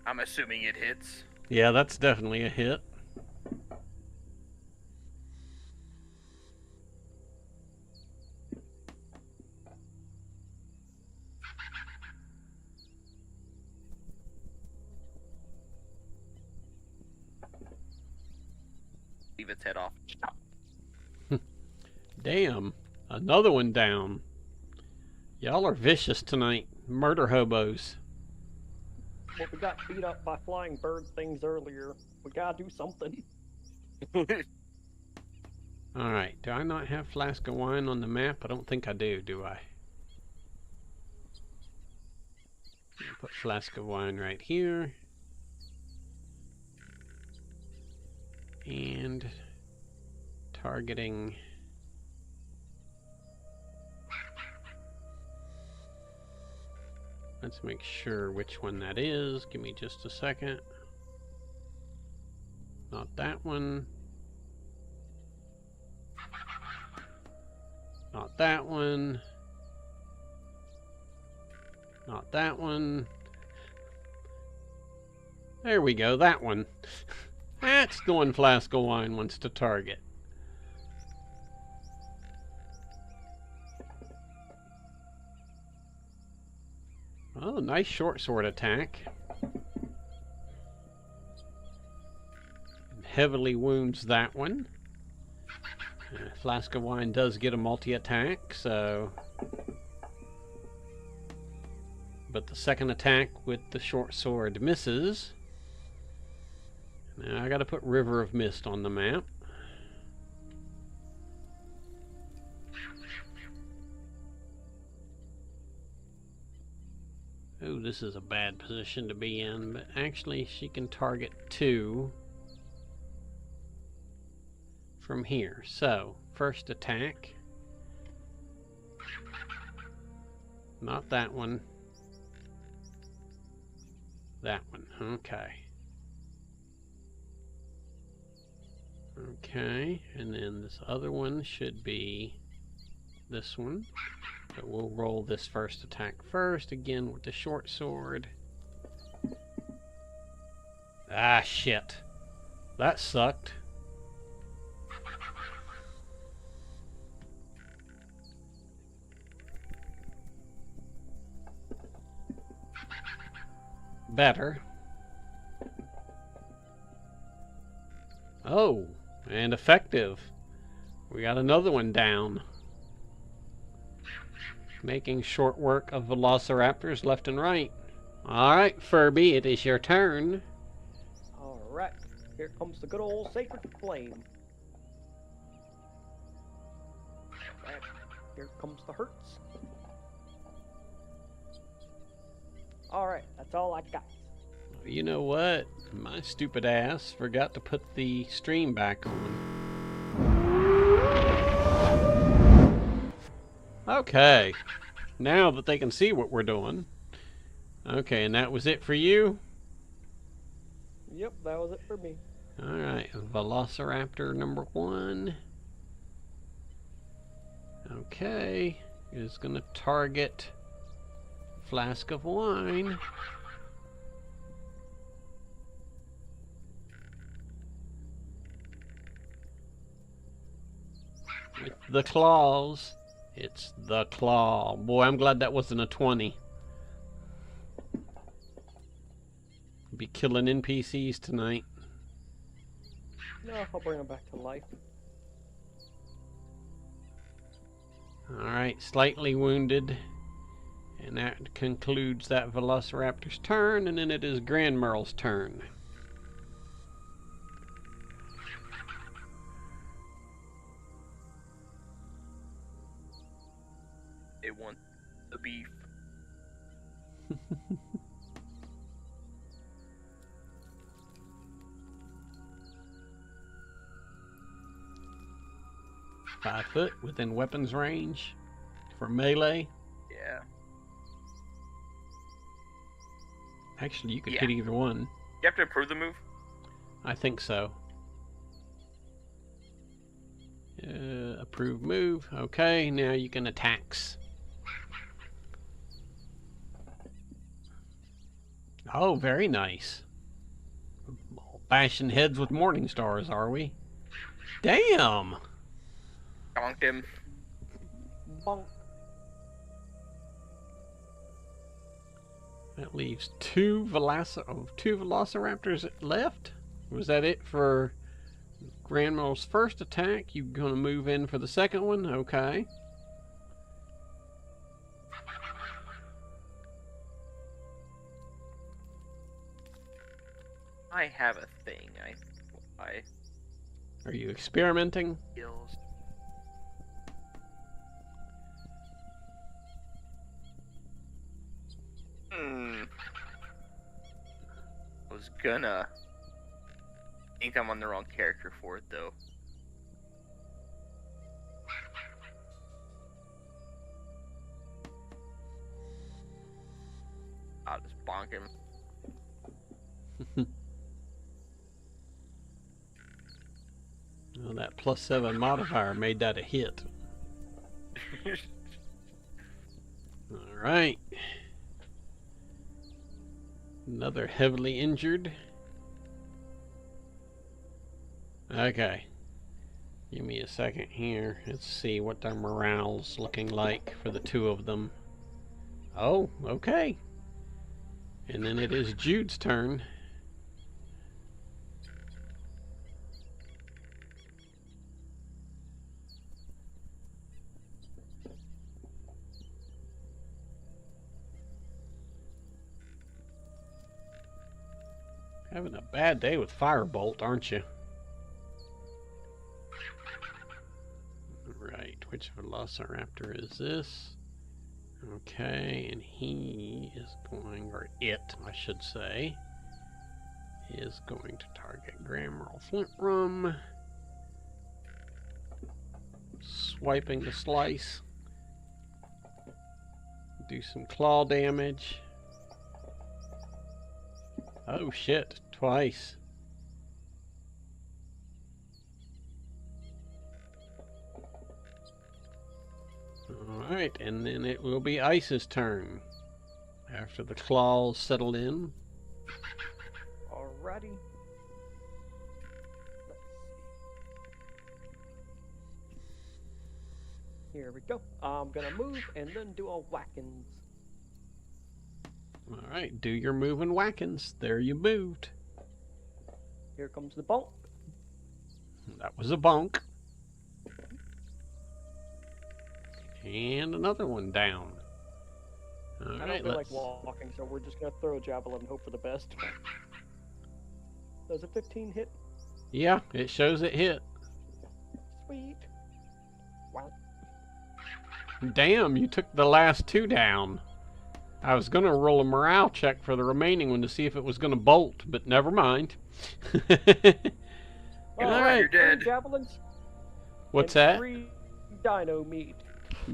I'm assuming it hits. Yeah, that's definitely a hit. Leave its head off. Damn, another one down. Y'all are vicious tonight. Murder hobos. Well, we got beat up by flying bird things earlier. We gotta do something. Alright, do I not have Flask of Wine on the map? I don't think I do I? I'll put Flask of Wine right here. And targeting... Let's make sure which one that is. Give me just a second. Not that one. Not that one. Not that one. There we go, that one. That's the one Flask of Wine wants to target. Oh, nice short sword attack. Heavily wounds that one. Flask of Wine does get a multi-attack, so... But the second attack with the short sword misses. Now I gotta put River of Mist on the map. Oh, this is a bad position to be in, but actually she can target 2 from here. So, first attack. Not that one. That one. Okay. Okay, and then this other one should be this one. But we'll roll this first attack first, again with the short sword. Ah, shit. That sucked. Better. Oh, and effective. We got another one down. Making short work of velociraptors left and right. Alright, Furby, it is your turn. Alright, here comes the good old sacred flame. Alright, here comes the hurts. Alright, that's all I got. You know what? My stupid ass forgot to put the stream back on. Okay. Now that they can see what we're doing. Okay, and that was it for you? Yep, that was it for me. Alright, Velociraptor number 1. Okay, is going to target flask of wine. With the claws. It's the claw. Boy, I'm glad that wasn't a 20. Be killing NPCs tonight. No, I'll bring them back to life. Alright, slightly wounded. And that concludes that Velociraptor's turn, and then it is Grand Merle's turn. It wants the beef. Five foot within weapons range for melee. Yeah. Actually, you could Yeah. hit either one. You have to approve the move? I think so. Approved move. Okay, now you can attacks. Oh, very nice. Bashing heads with morning stars, are we? Damn! Donked him. Bonk. That leaves two Velociraptors left. Was that it for Grandma's first attack? You gonna move in for the second one? Okay. I have a thing. I Are you experimenting? skills. I was gonna. I think I'm on the wrong character for it though. I'll just bonk him. Well, that +7 modifier made that a hit. Alright. Another heavily injured. Okay. Give me a second here. Let's see what their morale's looking like for the two of them. Oh, okay. And then it is Jude's turn. Having a bad day with Firebolt, aren't you? Right, which Velociraptor is this? Okay, and he is going, or it, I should say, is going to target Grammerl Flintrum. Swiping the slice. Do some claw damage. Oh shit, twice. Alright, and then it will be Ice's turn. After the claws settle in. Alrighty. Let's see. Here we go. I'm gonna move and then do a whackins. Alright, do your moving whackins. There you moved. Here comes the bonk. That was a bonk. And another one down. I don't Alright, feel let's... like walking, so we're just gonna throw a javelin and hope for the best. Does a 15 hit? Yeah, it shows it hit. Sweet. Wow. Damn, you took the last two down. I was gonna roll a morale check for the remaining one to see if it was gonna bolt, but never mind. Alright, you're dead. 3 javelins. What's and that? 3 dino meat.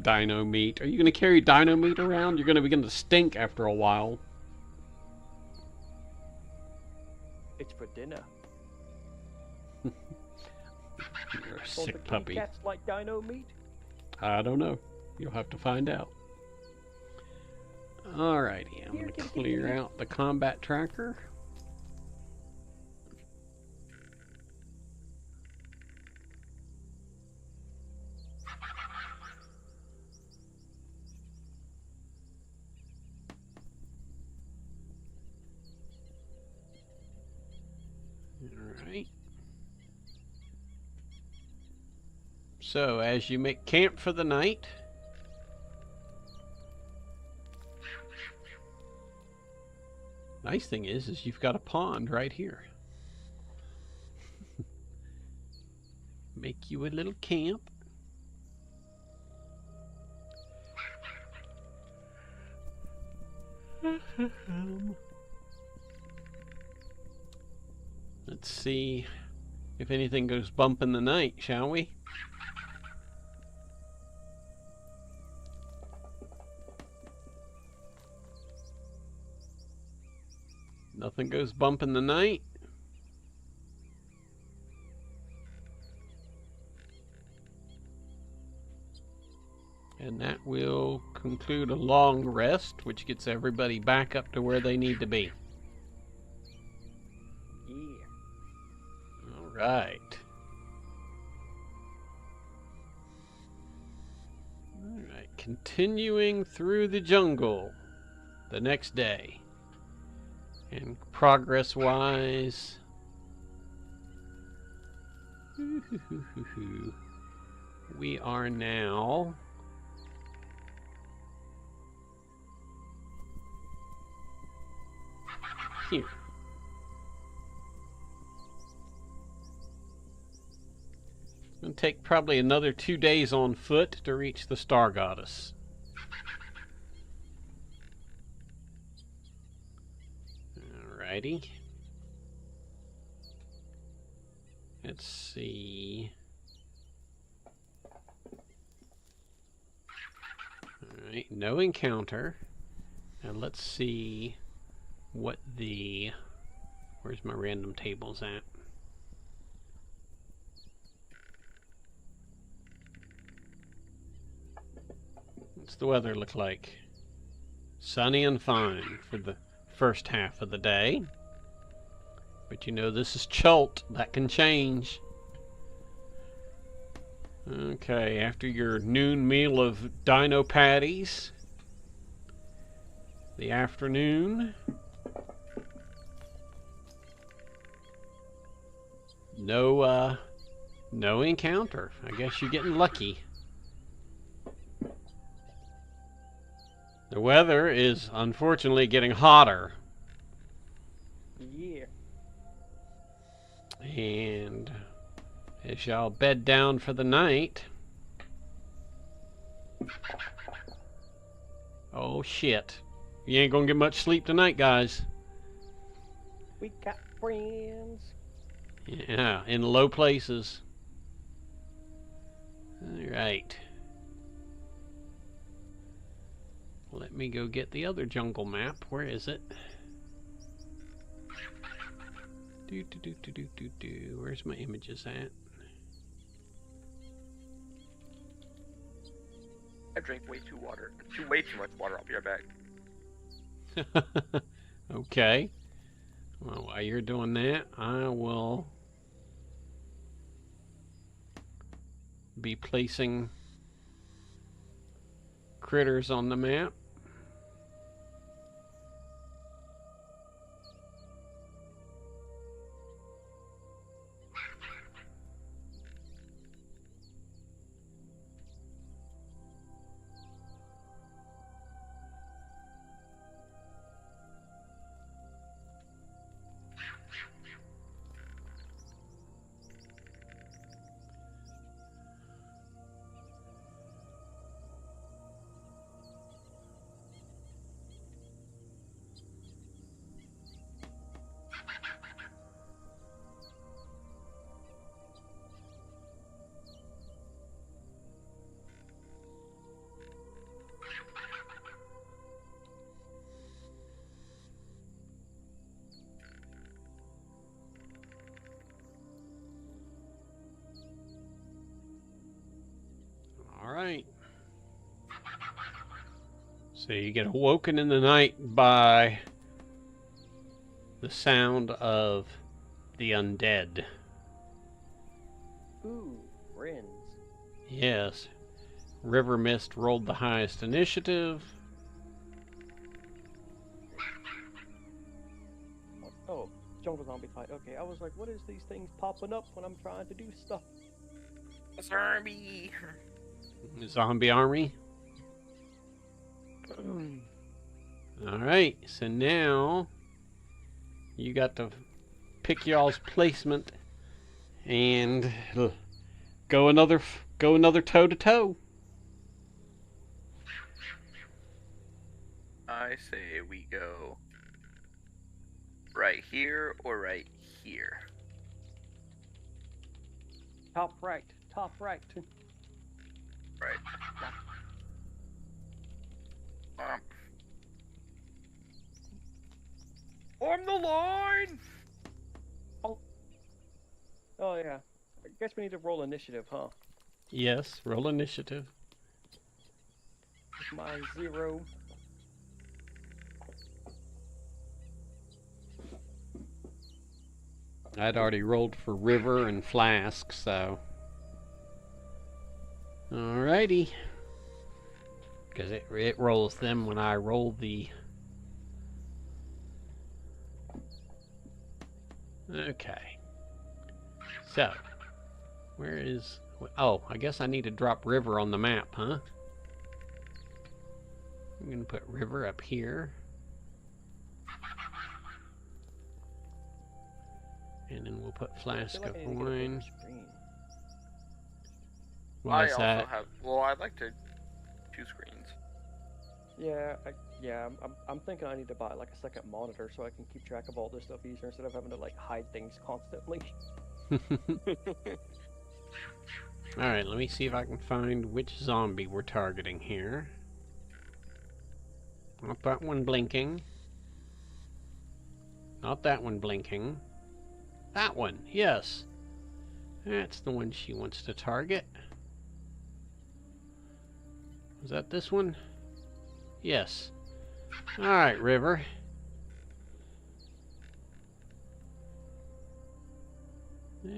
Dino meat. Are you gonna carry dino meat around? You're gonna begin to stink after a while. It's for dinner. You're a Don't sick the kitty puppy. cats like dino meat? I don't know. You'll have to find out. Alrighty, I'm Here, gonna kitty, clear kitty. out the combat tracker. Alright. So, as you make camp for the night, nice thing is you've got a pond right here. Make you a little camp. Let's see if anything goes bump in the night, shall we? Nothing goes bump in the night. And that will conclude a long rest, which gets everybody back up to where they need to be. Yeah. All right. All right. Continuing through the jungle the next day. And progress-wise, we are now here. It's going to take probably another 2 days on foot to reach the Star Goddess. Alrighty. Let's see. Alright, no encounter. And let's see what the... Where's my random tables at? What's the weather look like? Sunny and fine for the first half of the day. But you know, this is Chult. That can change. Okay, after your noon meal of dino patties, the afternoon, no encounter. I guess you're getting lucky. The weather is unfortunately getting hotter. Yeah. And as y'all bed down for the night... Oh shit. You ain't gonna get much sleep tonight, guys. We got friends. Yeah, in low places. Alright. Let me go get the other jungle map. Where is it? Where's my images at? I drank way too much water. I'll be right back. Okay. Well, while you're doing that, I will be placing critters on the map. Alright. So you get awoken in the night by the sound of the undead. Ooh, friends. Yes. River Mist rolled the highest initiative. Oh, jungle zombie fight. Okay, I was like, what is these things popping up when I'm trying to do stuff? Zombie. Zombie army. Alright, so now you got to pick y'all's placement and go another toe to toe. I say we go right here or right here. Top right, top right. Right. On the line! Oh yeah. I guess we need to roll initiative, huh? Yes, roll initiative. My 0. I'd already rolled for River and Flask, so. Alrighty. Because it rolls them when I roll the. Okay. So, where is. Oh, I guess I need to drop River on the map, huh? I'm going to put River up here. And then we'll put Flask of Wine. Why is that? Well, I'd like to 2 screens. Yeah, I'm thinking I need to buy like a second monitor so I can keep track of all this stuff easier instead of having to like hide things constantly. Alright, let me see if I can find which zombie we're targeting here. Not that one blinking. Not that one blinking. That one, yes. That's the one she wants to target. Is that this one? Yes. Alright, River. I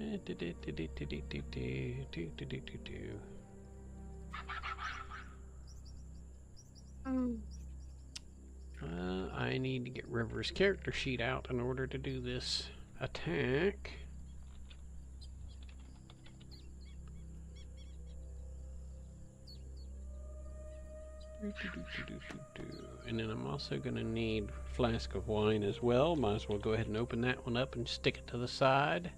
need to get River's character sheet out in order to do this attack. And then I'm also going to need Flask of Wine as well. Might as well go ahead and open that one up and stick it to the side,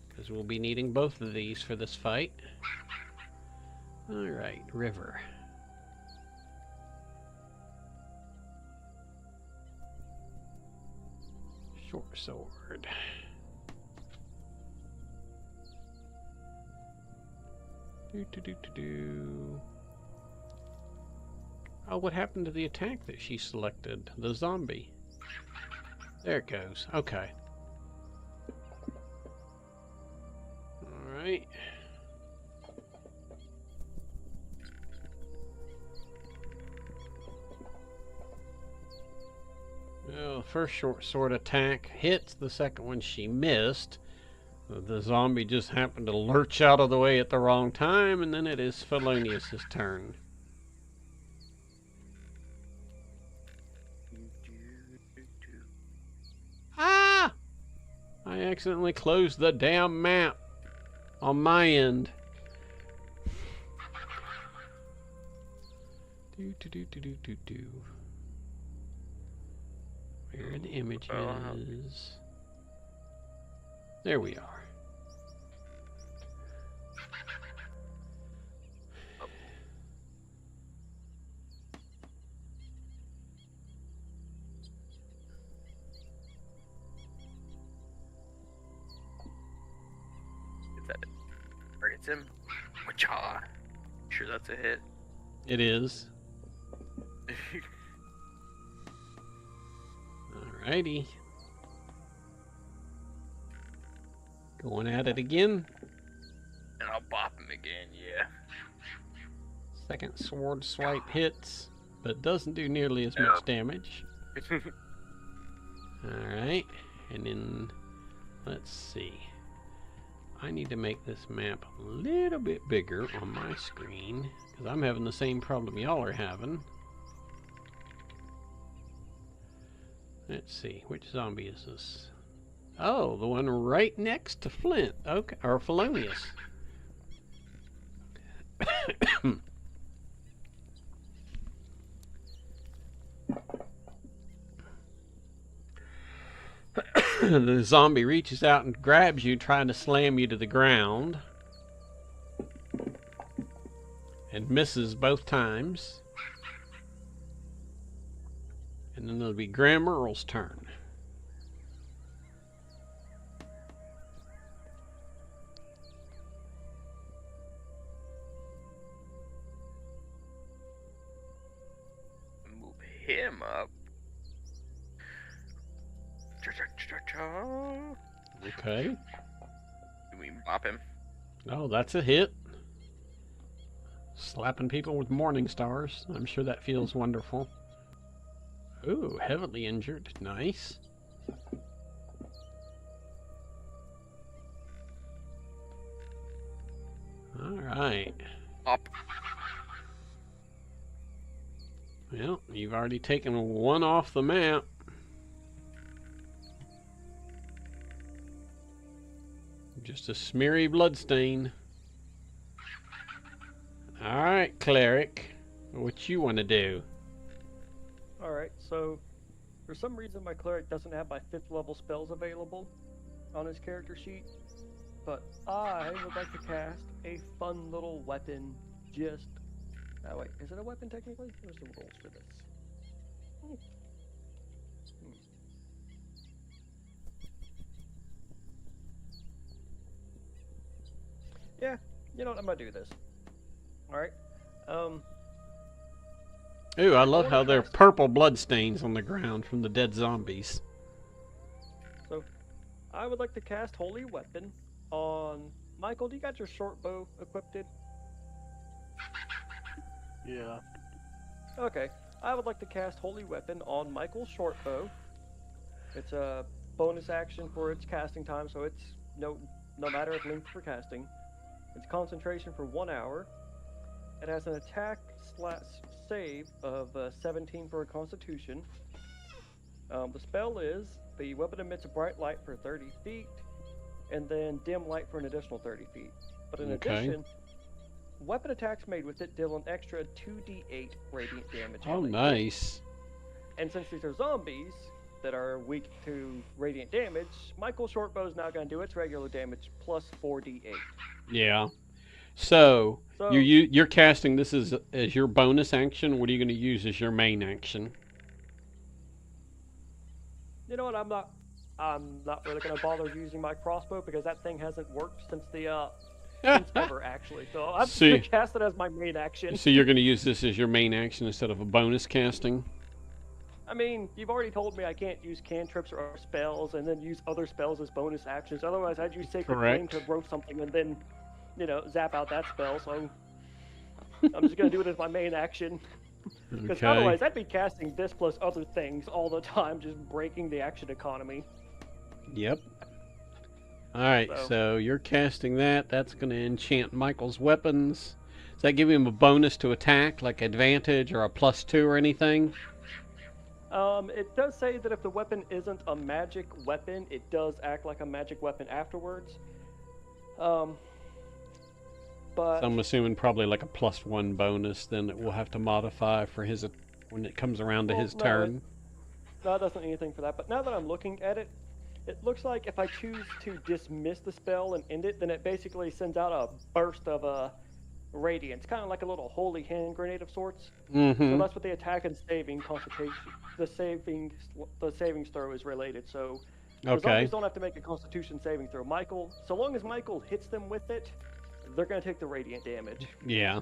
because we'll be needing both of these for this fight. Alright, River. Short sword. Do. Oh, what happened to the attack that she selected? The zombie. There it goes. Okay. Alright. Well, the first short sword attack hits, the second one she missed. The zombie just happened to lurch out of the way at the wrong time, and then it is Felonious' turn. Ah! I accidentally closed the damn map on my end. Do. Where are the images? There we are. Is that it? Targets him. Wacha. Sure, that's a hit. It is. Alrighty. Going at it again. And I'll bop him again, yeah. Second sword swipe hits, but doesn't do nearly as much damage. Alright, and then let's see. I need to make this map a little bit bigger on my screen, because I'm having the same problem y'all are having. Let's see, which zombie is this? Oh, the one right next to Flint. Okay, or Felonious. The zombie reaches out and grabs you, trying to slam you to the ground. And misses both times. And then it'll be Graham Earl's turn. Move him up. Okay. Do we bop him? Oh, that's a hit. Slapping people with morning stars. I'm sure that feels wonderful. Ooh, heavily injured. Nice. Alright. Up. Well, you've already taken one off the map. Just a smeary bloodstain. Alright, cleric. What you want to do? Alright, so for some reason my cleric doesn't have my 5th level spells available on his character sheet, but I would like to cast a fun little weapon just... Oh wait, is it a weapon technically? Where's the rules for this? Yeah, you know what, I'm gonna do this. Alright, Ooh, I love how there are purple bloodstains on the ground from the dead zombies. So, I would like to cast Holy Weapon on... Michael, do you got your short bow equipped? Yeah. Okay, I would like to cast Holy Weapon on Michael's short bow. It's a bonus action for its casting time, so it's no matter of length for casting. It's concentration for 1 hour. It has an attack / save of 17 for a constitution. The spell is, the weapon emits a bright light for 30 feet, and then dim light for an additional 30 feet. But in addition, weapon attacks made with it deal an extra 2d8 radiant damage. Oh, nice. And since these are zombies that are weak to radiant damage, Michael's shortbow is now going to do its regular damage plus 4d8. Yeah. So you're casting this as your bonus action. What are you going to use as your main action? You know what? I'm not I'm not really gonna bother using my crossbow because that thing hasn't worked since since ever actually. So I'm just gonna See. cast it as my main action. So you're going to use this as your main action instead of a bonus casting? I mean, you've already told me I can't use cantrips or spells and then use other spells as bonus actions. Otherwise, I'd use Sacred Flame Correct. to roast something and then, zap out that spell. So I'm just gonna do it as my main action. Because Okay. otherwise, I'd be casting this plus other things all the time, just breaking the action economy. Yep. Alright, So- so you're casting that. That's going to enchant Michael's weapons. Does that give him a bonus to attack, like advantage or a +2 or anything? It does say that if the weapon isn't a magic weapon, it does act like a magic weapon afterwards. But So I'm assuming probably like a +1 bonus, then it will have to modify for his when it comes around to Well, his no, turn. no, it doesn't anything for that. But now that I'm looking at it, it looks like if I choose to dismiss the spell and end it, then it basically sends out a burst of radiance, kind of like a little holy hand grenade of sorts. So Mm-hmm. that's what the attack and saving concentration, the savings throw is related. So the Okay. zombies don't have to make a Constitution saving throw. So long as Michael hits them with it, they're gonna take the radiant damage. Yeah.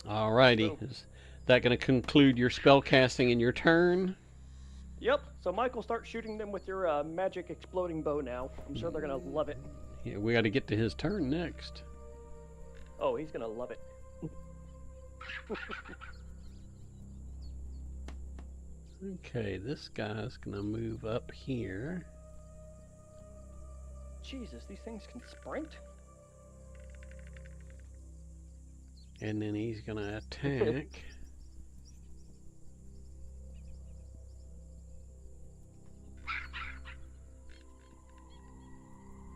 Alrighty. So- Is that going to conclude your spell casting in your turn? Yep. So Michael, start shooting them with your magic exploding bow now. I'm sure they're gonna love it. Yeah, we got to get to his turn next. Oh, he's gonna love it. Okay, this guy's going to move up here. Jesus, these things can sprint. And then he's going to attack.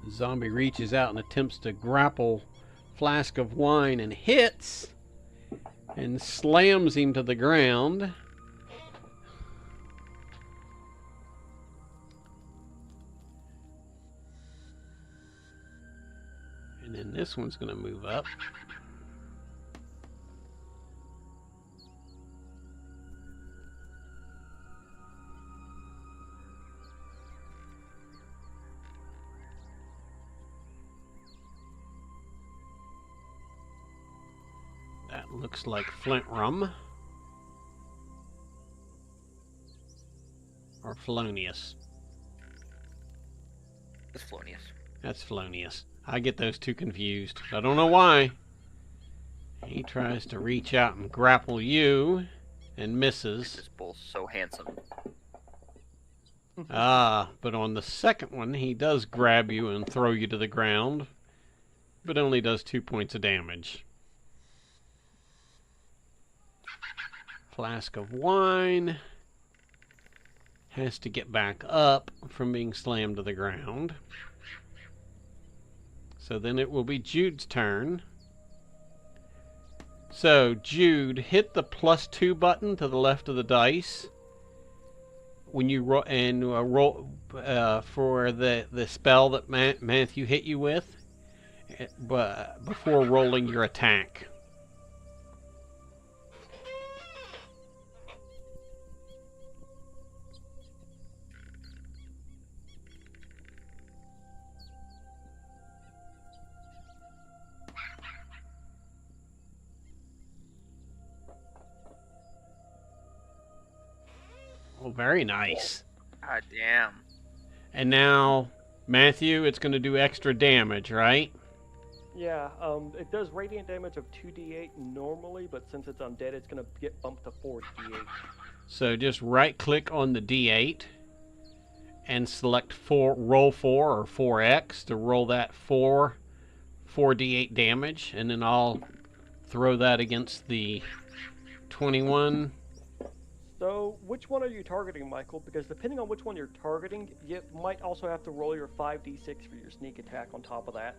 The zombie reaches out and attempts to grapple Flask of Wine and hits and slams him to the ground. And then this one's going to move up. That looks like Flint Rum. Or Felonious. It's Flonius. That's Felonious. I get those two confused. I don't know why. He tries to reach out and grapple you and misses. This bull's so handsome. Ah, but on the second one, he does grab you and throw you to the ground, but only does 2 points of damage. Flask of Wine has to get back up from being slammed to the ground. So then it will be Jude's turn. So, Jude, hit the +2 button to the left of the dice when you roll for the spell that Matthew hit you with, but before rolling your attack. Oh, very nice. God damn. And now, Matthew, it's going to do extra damage, right? Yeah, it does radiant damage of 2d8 normally, but since it's undead, it's gonna get bumped to 4d8. So just right-click on the D8 and select roll 4 or 4x to roll that 4d8 damage, and then I'll throw that against the 21. So, which one are you targeting, Michael? Because depending on which one you're targeting, you might also have to roll your 5d6 for your sneak attack on top of that.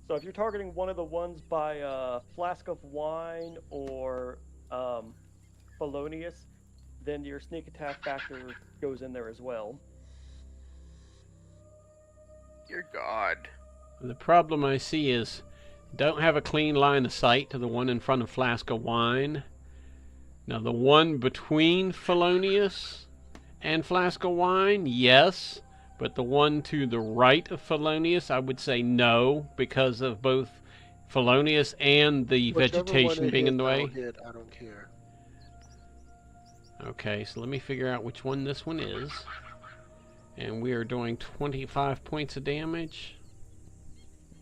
So if you're targeting one of the ones by Flask of Wine or Felonious, then your sneak attack factor goes in there as well. Dear God. The problem I see is don't have a clean line of sight to the one in front of Flask of Wine. Now the one between Felonious and Flask of Wine, yes. But the one to the right of Felonious, I would say no, because of both Felonious and the Whichever vegetation one being in the way. Hit, I don't care. Okay, so let me figure out which one this one is. And we are doing 25 points of damage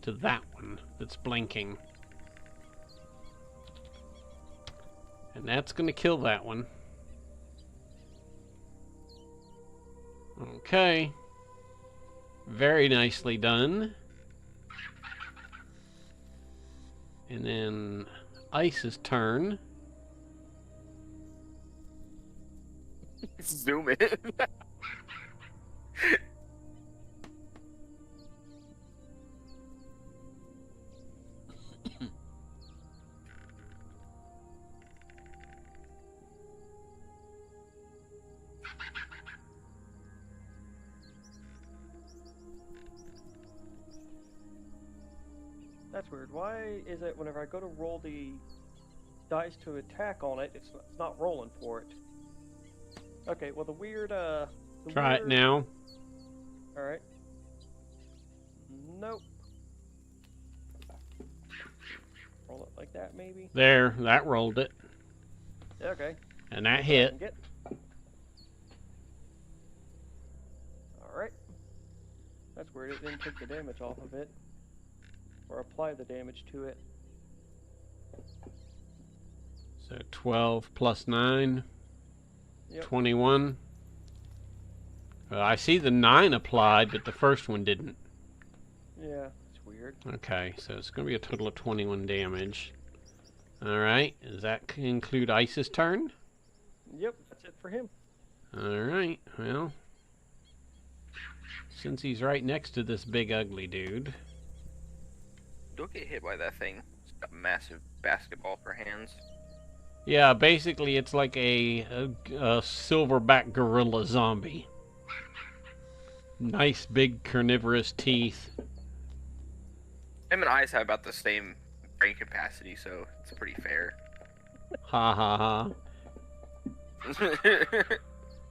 to that one that's blinking. And that's going to kill that one. Okay. Very nicely done. And then Ice's turn. Zoom in. That's weird. Why is it whenever I go to roll the dice to attack on it, it's not rolling for it? Okay, well the weird Try it now. Alright. Nope. Roll it like that maybe? There, that rolled it. Okay. And that hit. Alright. That's weird, it didn't take the damage off of it. Or apply the damage to it. So 12 plus 9. Yep. 21. I see the 9 applied, but the first one didn't. Yeah, it's weird. Okay, so it's going to be a total of 21 damage. Alright, does that include Ice's turn? Yep, that's it for him. Alright, well, since he's right next to this big ugly dude. Don't get hit by that thing. It's got a massive basketball for hands. Yeah, basically it's like a silverback gorilla zombie. Nice big carnivorous teeth. Him and Ice have about the same brain capacity, so it's pretty fair. Ha ha ha.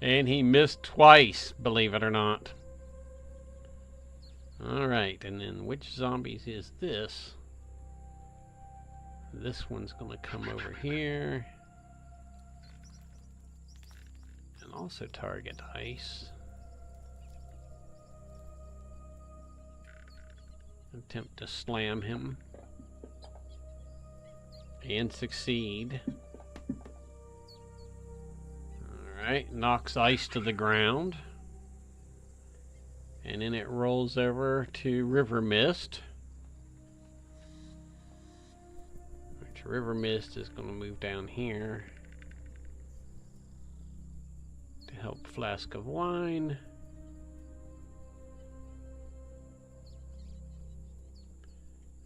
And he missed twice, believe it or not. Alright, and then which zombies is this? This one's gonna come over here. And also target Ice. Attempt to slam him. And succeed. Alright, knocks Ice to the ground. And then it rolls over to River Mist. Which River Mist is going to move down here to help Flask of Wine.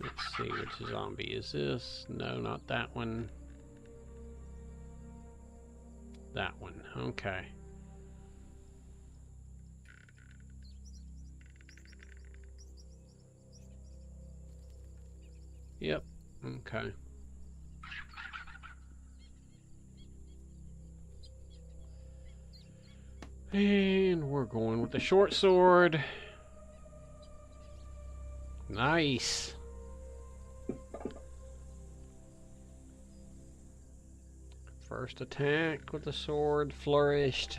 Let's see, which zombie is this? No, not that one. That one, okay. Yep, okay. And we're going with the short sword. Nice. First attack with the sword flourished.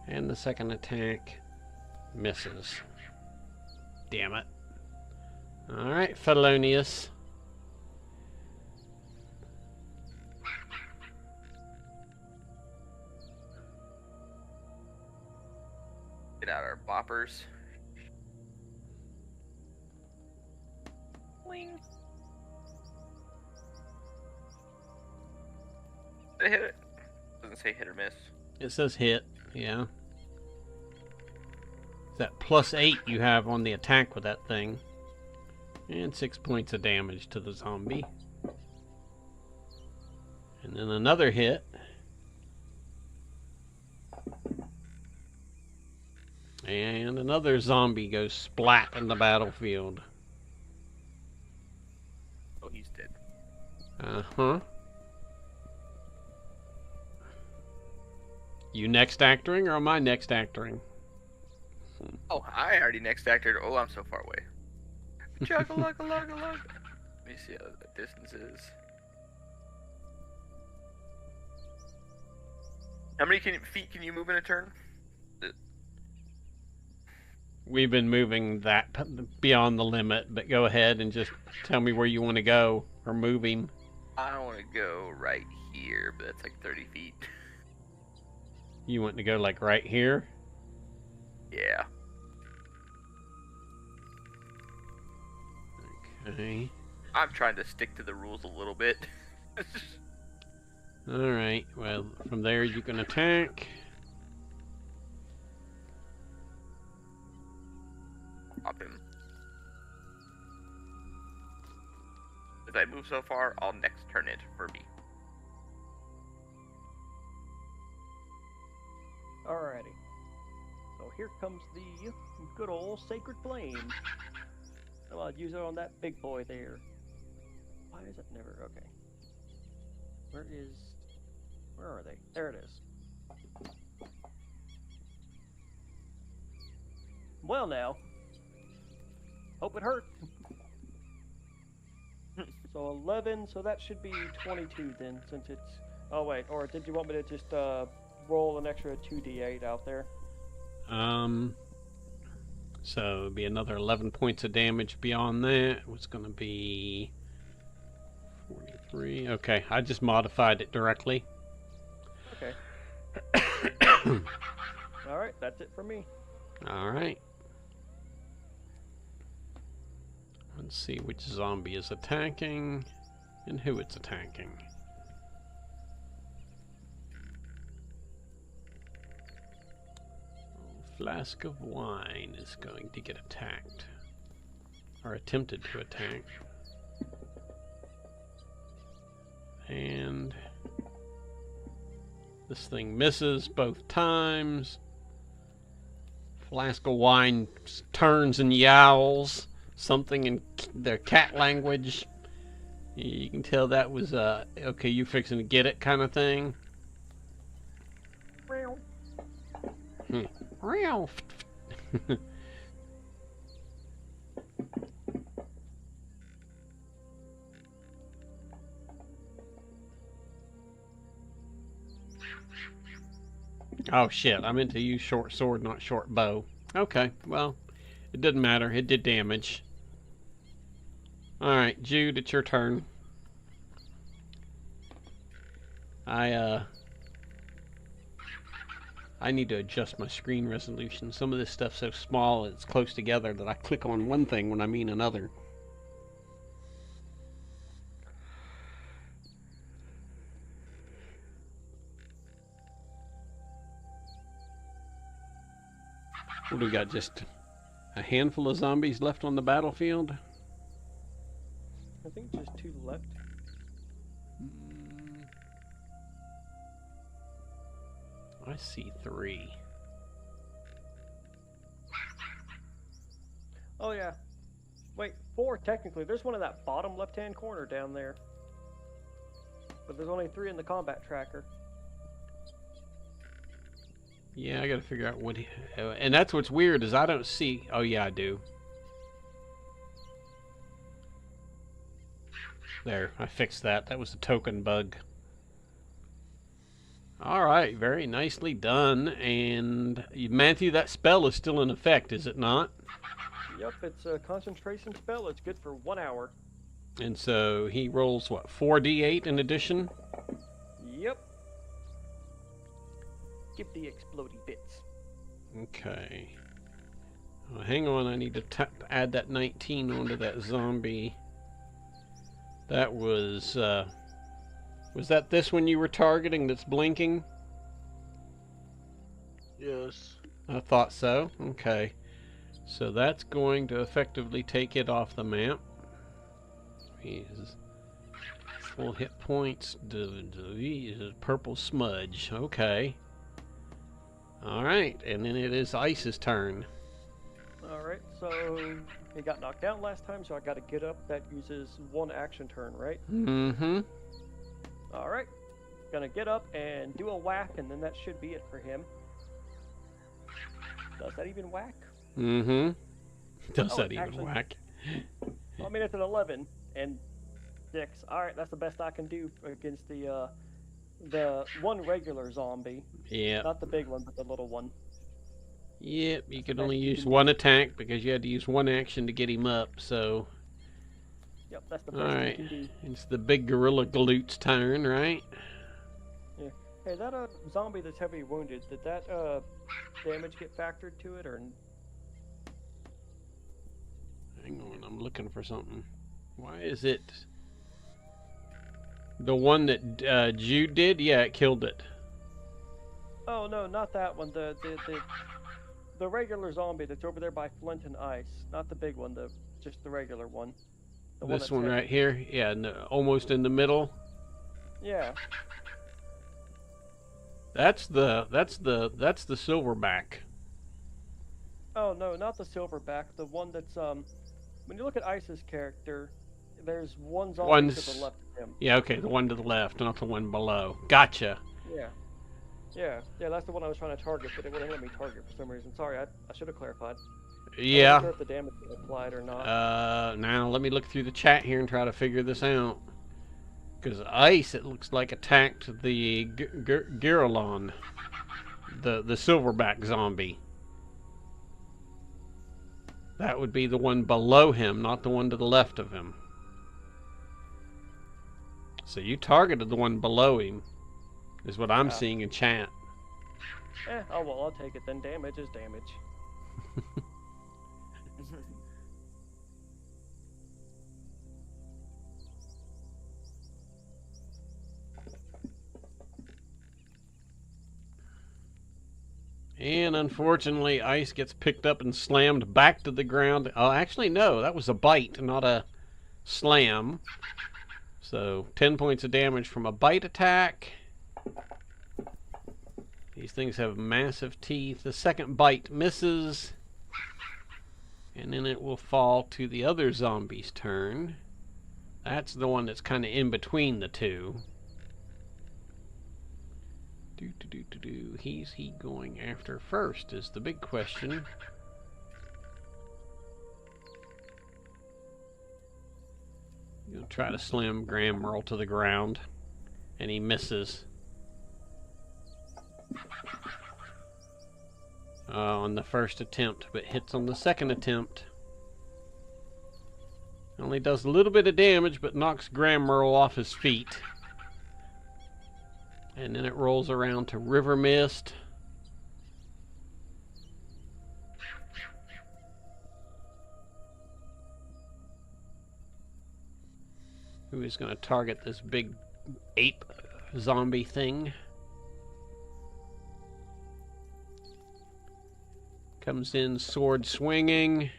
And the second attack misses. Damn it. Alright, Felonious. Get out our boppers. Bling. Did I hit it? Doesn't say hit or miss. It says hit, yeah. That +8 you have on the attack with that thing. And 6 points of damage to the zombie. And then another hit. And another zombie goes splat in the battlefield. Oh, he's dead. Uh-huh. You next actoring or am I next actoring? Oh, I already next acted. Oh, I'm so far away. Chugga-lugga-lugga-lugga. Let me see how the distance is. How many feet can you move in a turn? We've been moving that beyond the limit, but go ahead and just tell me where you want to go or move him. I want to go right here, but that's like 30 feet. You want to go like right here? Yeah. Okay. I'm trying to stick to the rules a little bit. Alright, well, from there you can attack. Pop him. If I move so far, I'll next turn it for me. Alrighty. So here comes the good old Sacred Flame. Oh, I'll use it on that big boy there. Why is it never... Okay. Where are they? There it is. Well now. Hope it hurt. So 11, so that should be 22 then, since it's... Oh wait, or did you want me to just roll an extra 2d8 out there? So it'd be another 11 points of damage beyond that. What's going to be 43? Okay, I just modified it directly. Okay. Alright, that's it for me. Alright. Let's see which zombie is attacking and who it's attacking. Flask of wine is going to get attacked. Or attempted to attack. And this thing misses both times. Flask of wine turns and yowls something in their cat language. You can tell that was okay, you fixing to get it kind of thing. Oh shit, I meant to use short sword, not short bow. Okay, well, it didn't matter. It did damage. Alright, Jude, it's your turn. I need to adjust my screen resolution. Some of this stuff's so small it's close together that I click on one thing when I mean another. What do we got? Just a handful of zombies left on the battlefield? I think just 2 left. I see 3. Oh yeah. Wait, 4 technically. There's one in that bottom left-hand corner down there. But there's only 3 in the combat tracker. Yeah, I gotta figure out what he... and that's what's weird is I don't see... Oh yeah, I do. There, I fixed that. That was a token bug. Alright, very nicely done. And Matthew, that spell is still in effect, is it not? Yep, it's a concentration spell. It's good for 1 hour. And so he rolls, what, 4d8 in addition? Yep. Give the explodey bits. Okay. Oh, hang on, I need to add that 19 onto that zombie. That was that this one you were targeting that's blinking? Yes. I thought so. Okay. So that's going to effectively take it off the map. He's full hit points. Purple smudge. Okay. Alright, and then it is Ice's turn. Alright, so he got knocked out last time, so I gotta get up. That uses 1 action turn, right? Mm-hmm. Alright. gonna get up and do a whack, and then that should be it for him. Does that even whack? Mm-hmm. Does Oh, that even actually- whack? I mean, it's an 11 and 6. All right, that's the best I can do against the one regular zombie. Yeah. Not the big one, but the little one. Yep, you could best only you use can one attack because you had to use one action to get him up, so... Yep, that's the best Alright, you can do. it's the big gorilla glute's turn, right? Hey, that zombie that's heavily wounded, did that damage get factored to it, or? Hang on, I'm looking for something. Why is it... The one that Jude did? Yeah, it killed it. Oh no, not that one. The regular zombie that's over there by Flint and Ice, not the big one. Just the regular one. The This that's one heavy. right here? Yeah, almost in the middle. Yeah. That's the silverback. Oh no, not the silverback. The one that's when you look at Ice's character, there's one zombie to the left of him. Yeah, okay, the one to the left, not the one below. Gotcha. Yeah. Yeah, that's the one I was trying to target, but it wouldn't let me target for some reason. Sorry, I should have clarified. I Yeah. wasn't sure if the damage was applied or not. Now let me look through the chat here and try to figure this out. Because Ice, it looks like, attacked the Giralon, the silverback zombie. That would be the one below him, not the one to the left of him. So you targeted the one below him, is what I'm seeing in chat. Oh well, I'll take it then. Damage is damage. And unfortunately, Ice gets picked up and slammed back to the ground. Oh, actually, no, that was a bite, not a slam. So, 10 points of damage from a bite attack. These things have massive teeth. The second bite misses. And then it will fall to the other zombie's turn. That's the one that's kind of in between the two. He's he going after first is the big question. He'll try to slam Graham Merle to the ground, and he misses. On the first attempt, but hits on the second attempt. Only does a little bit of damage, but knocks Graham Merle off his feet. And then it rolls around to River Mist. Who is going to target this big ape zombie thing? Comes in sword swinging.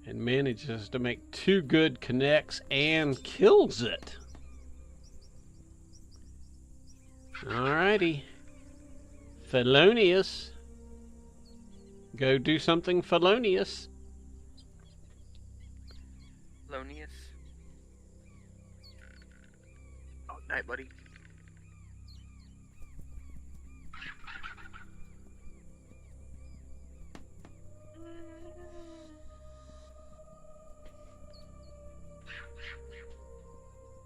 And manages to make 2 good connects and kills it. Alrighty. Felonious. Go do something felonious. Lonius. Oh, night, buddy.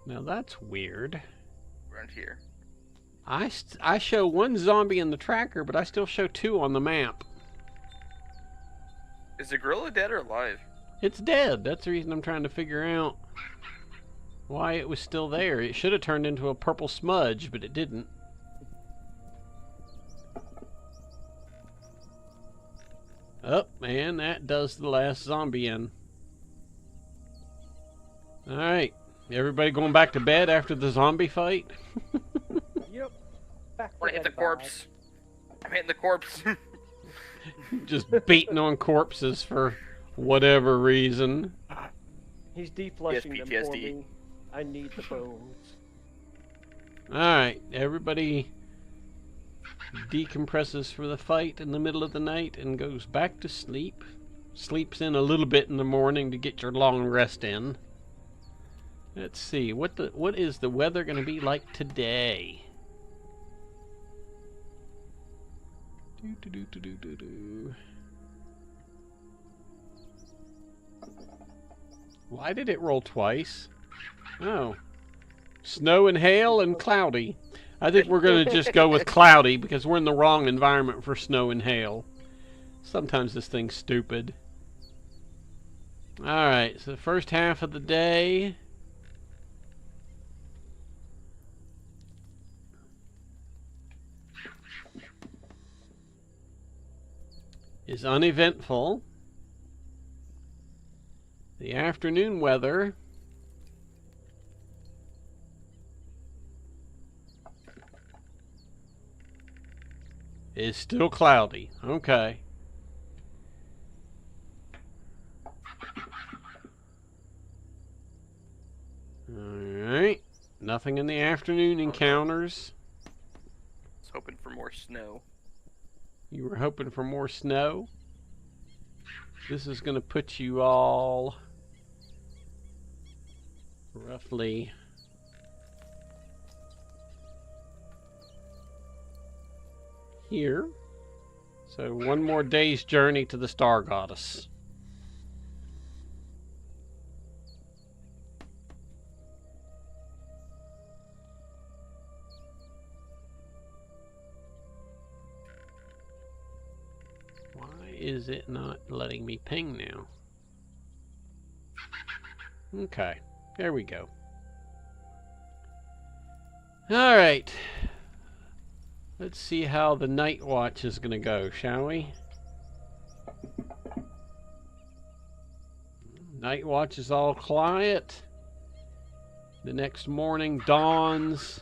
Now that's weird. Around here. I show 1 zombie in the tracker, but I still show 2 on the map. Is the gorilla dead or alive? It's dead. That's the reason I'm trying to figure out why it was still there. It should have turned into a purple smudge, but it didn't. Oh, and that does the last zombie in. Alright. Everybody going back to bed after the zombie fight? Yep. Back I want to hit the bed, corpse. I'm hitting the corpse. Just beating on corpses for whatever reason. bye. He's defleshing them for PTSD. me. I need the bones. Alright, everybody decompresses for the fight in the middle of the night and goes back to sleep. Sleeps in a little bit in the morning to get your long rest in. Let's see, what is the weather going to be like today? Why did it roll twice? Oh. Snow and hail and cloudy. I think we're going to just go with cloudy because we're in the wrong environment for snow and hail. Sometimes this thing's stupid. Alright, so the first half of the day is uneventful. The afternoon weather is still cloudy. Okay. Alright. Nothing in the afternoon encounters. I was hoping for more snow. You were hoping for more snow? This is going to put you all roughly here. So one more day's journey to the Star Goddess. Why is it not letting me ping now? Okay, there we go. Alright. Let's see how the night watch is going to go, shall we? Night watch is all quiet. The next morning dawns.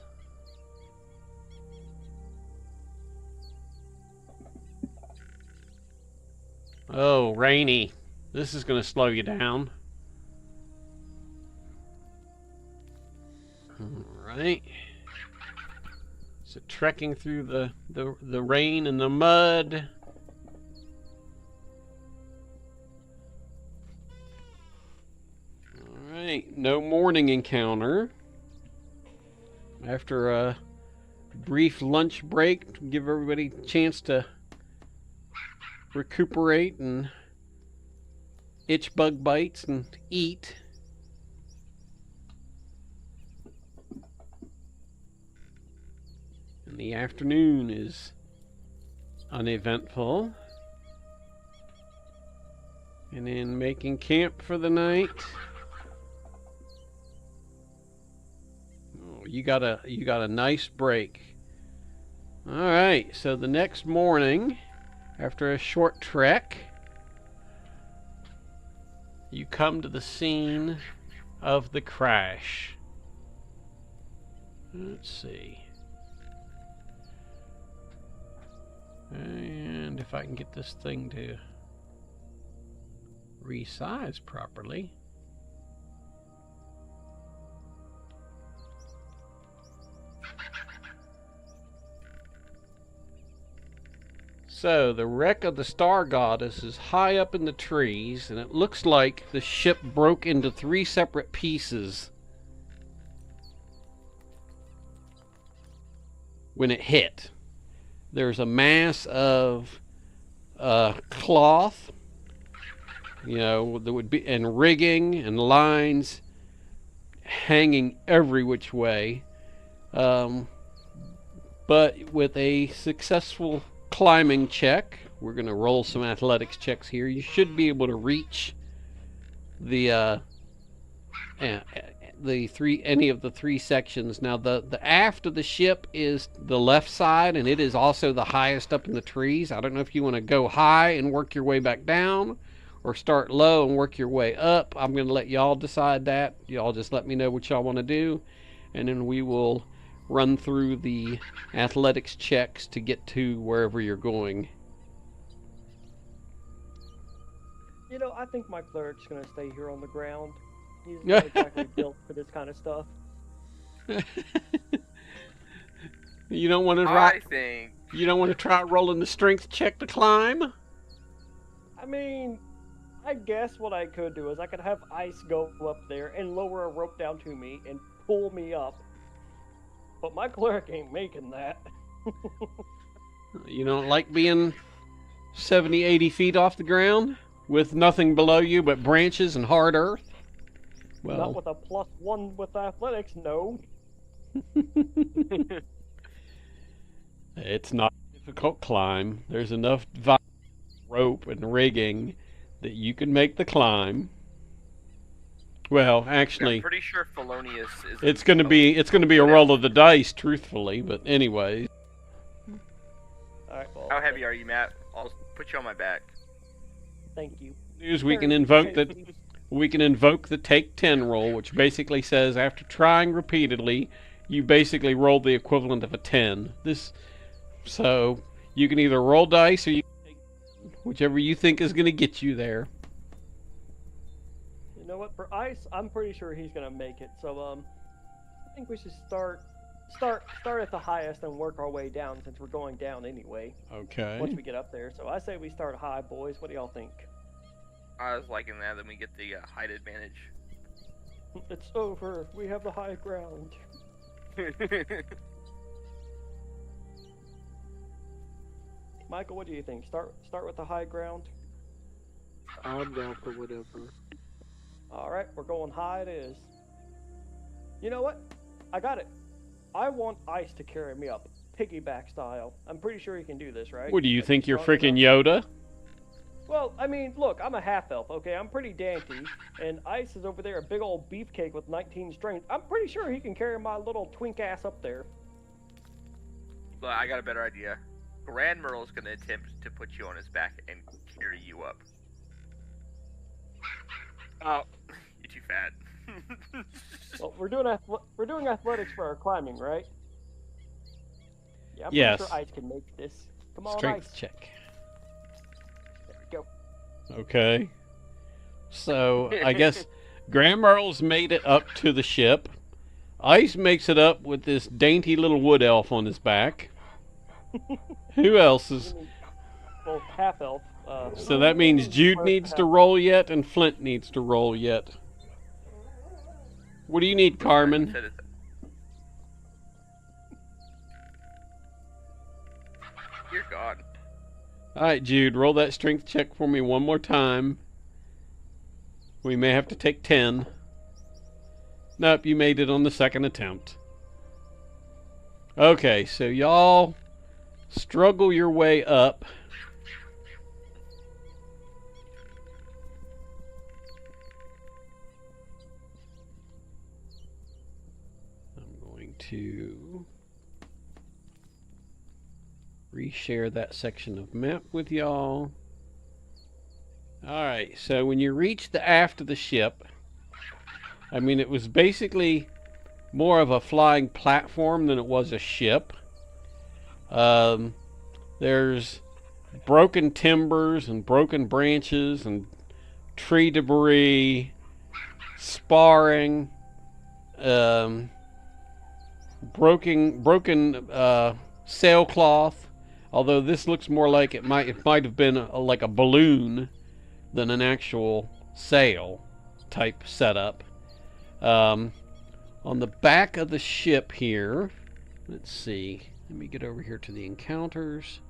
Oh, rainy. This is going to slow you down. Alright. So trekking through the rain and the mud. Alright, no morning encounter. After a brief lunch break, to give everybody a chance to recuperate and itch bug bites and eat. And the afternoon is uneventful. And then making camp for the night. Oh, you got a nice break. All right, so the next morning, after a short trek, you come to the scene of the crash. Let's see. And if I can get this thing to resize properly. So the wreck of the Star Goddess is high up in the trees, and it looks like the ship broke into 3 separate pieces when it hit. There's a mass of cloth, you know, that would be, and rigging and lines hanging every which way. But with a successful climbing check, we're going to roll some athletics checks here. You should be able to reach the any of the 3 sections. Now the aft of the ship is the left side, and it is also the highest up in the trees. I don't know if you want to go high and work your way back down, or start low and work your way up. I'm going to let y'all decide that. Y'all just let me know what y'all want to do, and then we will run through the athletics checks to get to wherever you're going. You know, I think my cleric's going to stay here on the ground. He's not exactly built for this kind of stuff. You don't want to I think You don't want to try rolling the strength check to climb? I mean, I guess what I could do is I could have Ice go up there and lower a rope down to me and pull me up. But my cleric ain't making that. You don't like being 70, 80 feet off the ground with nothing below you but branches and hard earth? Not Well, with a +1 with athletics, no. it's not a difficult climb. There's enough rope and rigging that you can make the climb. Well, actually, I'm pretty sure Felonius is. it's going to be a roll of the dice, truthfully. But anyways, Alright, well. How heavy are you, Matt? I'll put you on my back. Thank you. we can invoke the take 10 roll, which basically says after trying repeatedly, you basically roll the equivalent of a 10. So you can either roll dice or you can take whichever you think is going to get you there. You know what? For Ice, I'm pretty sure he's gonna make it. So I think we should start at the highest and work our way down since we're going down anyway. Okay. Once we get up there. So I say we start high, boys. What do y'all think? I was liking that. Then we get the height advantage. It's over. We have the high ground. Michael, what do you think? Start with the high ground. I'm down for whatever. All right, we're going high. It is. You know what? I got it. I want Ice to carry me up, piggyback style. I'm pretty sure he can do this, right? What do you Like, think, he's you're strong freaking enough? Yoda? Well, I mean, look, I'm a half elf, okay? I'm pretty dainty, and Ice is over there, a big old beefcake with 19 strength. I'm pretty sure he can carry my little twink ass up there. But I got a better idea. Grand Merle's gonna attempt to put you on his back and carry you up. Oh, you're too fat. Well, we're doing athletics for our climbing, right? Yeah, I'm Yes. pretty sure Ice can make this. Come on, Strength Ice. check. There we go. Okay. So, I guess Graham Earl's made it up to the ship. Ice makes it up with this dainty little wood elf on his back. Who else is... Well, half elf. So that means Jude needs to roll yet, and Flint needs to roll yet. What do you need, Carmen? Dear God. Alright, Jude, roll that strength check for me one more time. We may have to take 10. Nope, you made it on the second attempt. Okay, so y'all struggle your way up. I'm going to reshare that section of map with y'all. Alright, so when you reach the aft of the ship, I mean, it was basically more of a flying platform than it was a ship. There's broken timbers and broken branches and tree debris, sparring, broken sailcloth. Although this looks more like it might have been like a balloon than an actual sail type setup. On the back of the ship here, let's see. Let me get over here to the encounters.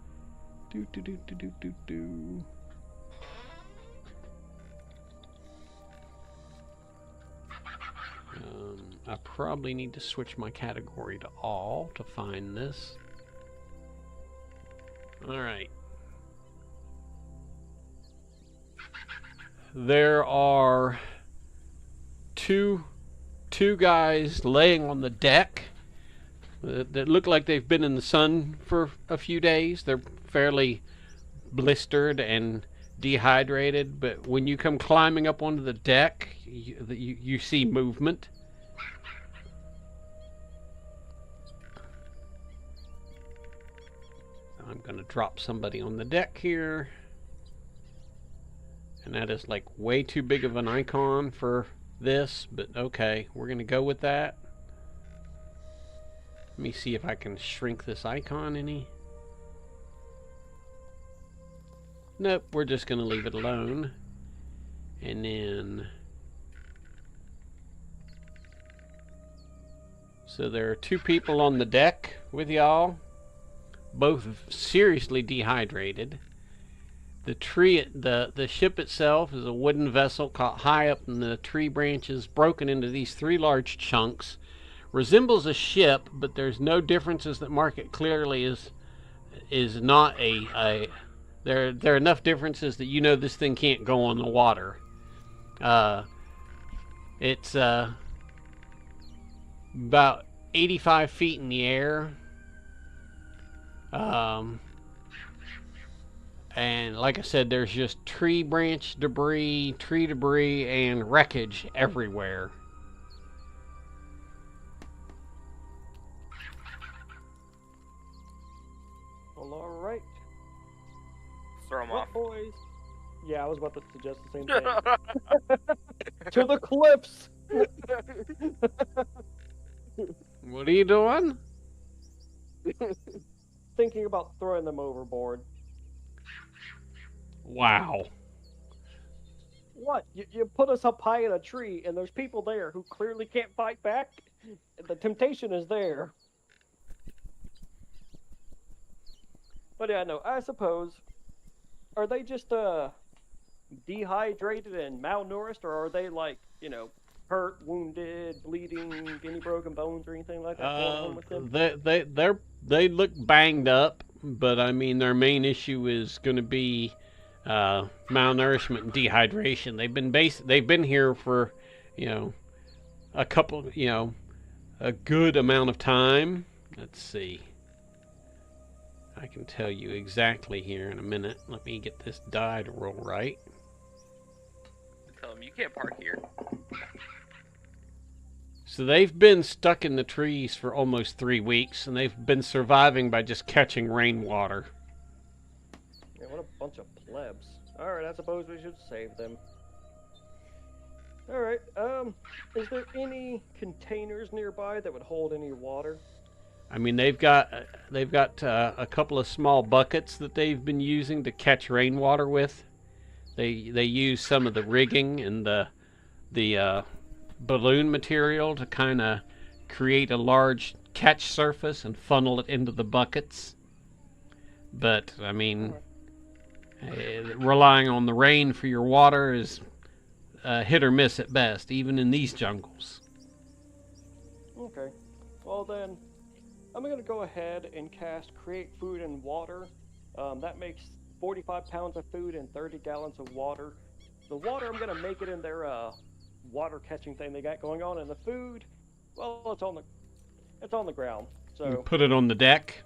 I probably need to switch my category to all to find this. Alright. There are two guys laying on the deck that look like they've been in the sun for a few days. They're fairly blistered and dehydrated, but when you come climbing up onto the deck, you see movement. I'm going to drop somebody on the deck here. And that is like way too big of an icon for this, but okay, we're going to go with that. Let me see if I can shrink this icon any. Nope, we're just going to leave it alone. And then... So there are 2 people on the deck with y'all, both seriously dehydrated. The ship itself is a wooden vessel caught high up in the tree branches, broken into these 3 large chunks. Resembles a ship, but there's no differences that mark it clearly is not a there are enough differences that you know this thing can't go on the water. It's about 85 feet in the air. And like I said, there's just tree debris, and wreckage everywhere. Well, all right. Throw them Well, off. boys. Yeah, I was about to suggest the same thing. To the cliffs. What are you doing? Thinking about throwing them overboard. Wow. What? You put us up high in a tree, and there's people there who clearly can't fight back? The temptation is there. But yeah, no, I suppose. Are they just, dehydrated and malnourished, or are they, like, you know, hurt, wounded, bleeding, any broken bones or anything like that going on with them? They look banged up, but I mean their main issue is going to be malnourishment and dehydration. They've been here for, you know, a good amount of time. Let's see. I can tell you exactly here in a minute. Let me get this die to roll right. Tell them you can't park here. So they've been stuck in the trees for almost 3 weeks, and they've been surviving by just catching rainwater. Yeah, what a bunch of plebs. Alright, I suppose we should save them. Alright, is there any containers nearby that would hold any water? I mean, they've got a couple of small buckets that they've been using to catch rainwater with. They use some of the rigging and the balloon material to kind of create a large catch surface and funnel it into the buckets. But I mean, relying on the rain for your water is hit or miss at best, even in these jungles. Okay, well then, I'm going to go ahead and cast Create Food and Water. That makes 45 pounds of food and 30 gallons of water. The water, I'm going to make it in their water catching thing they got going on, and the food, well, it's on the ground. You So put it on the deck.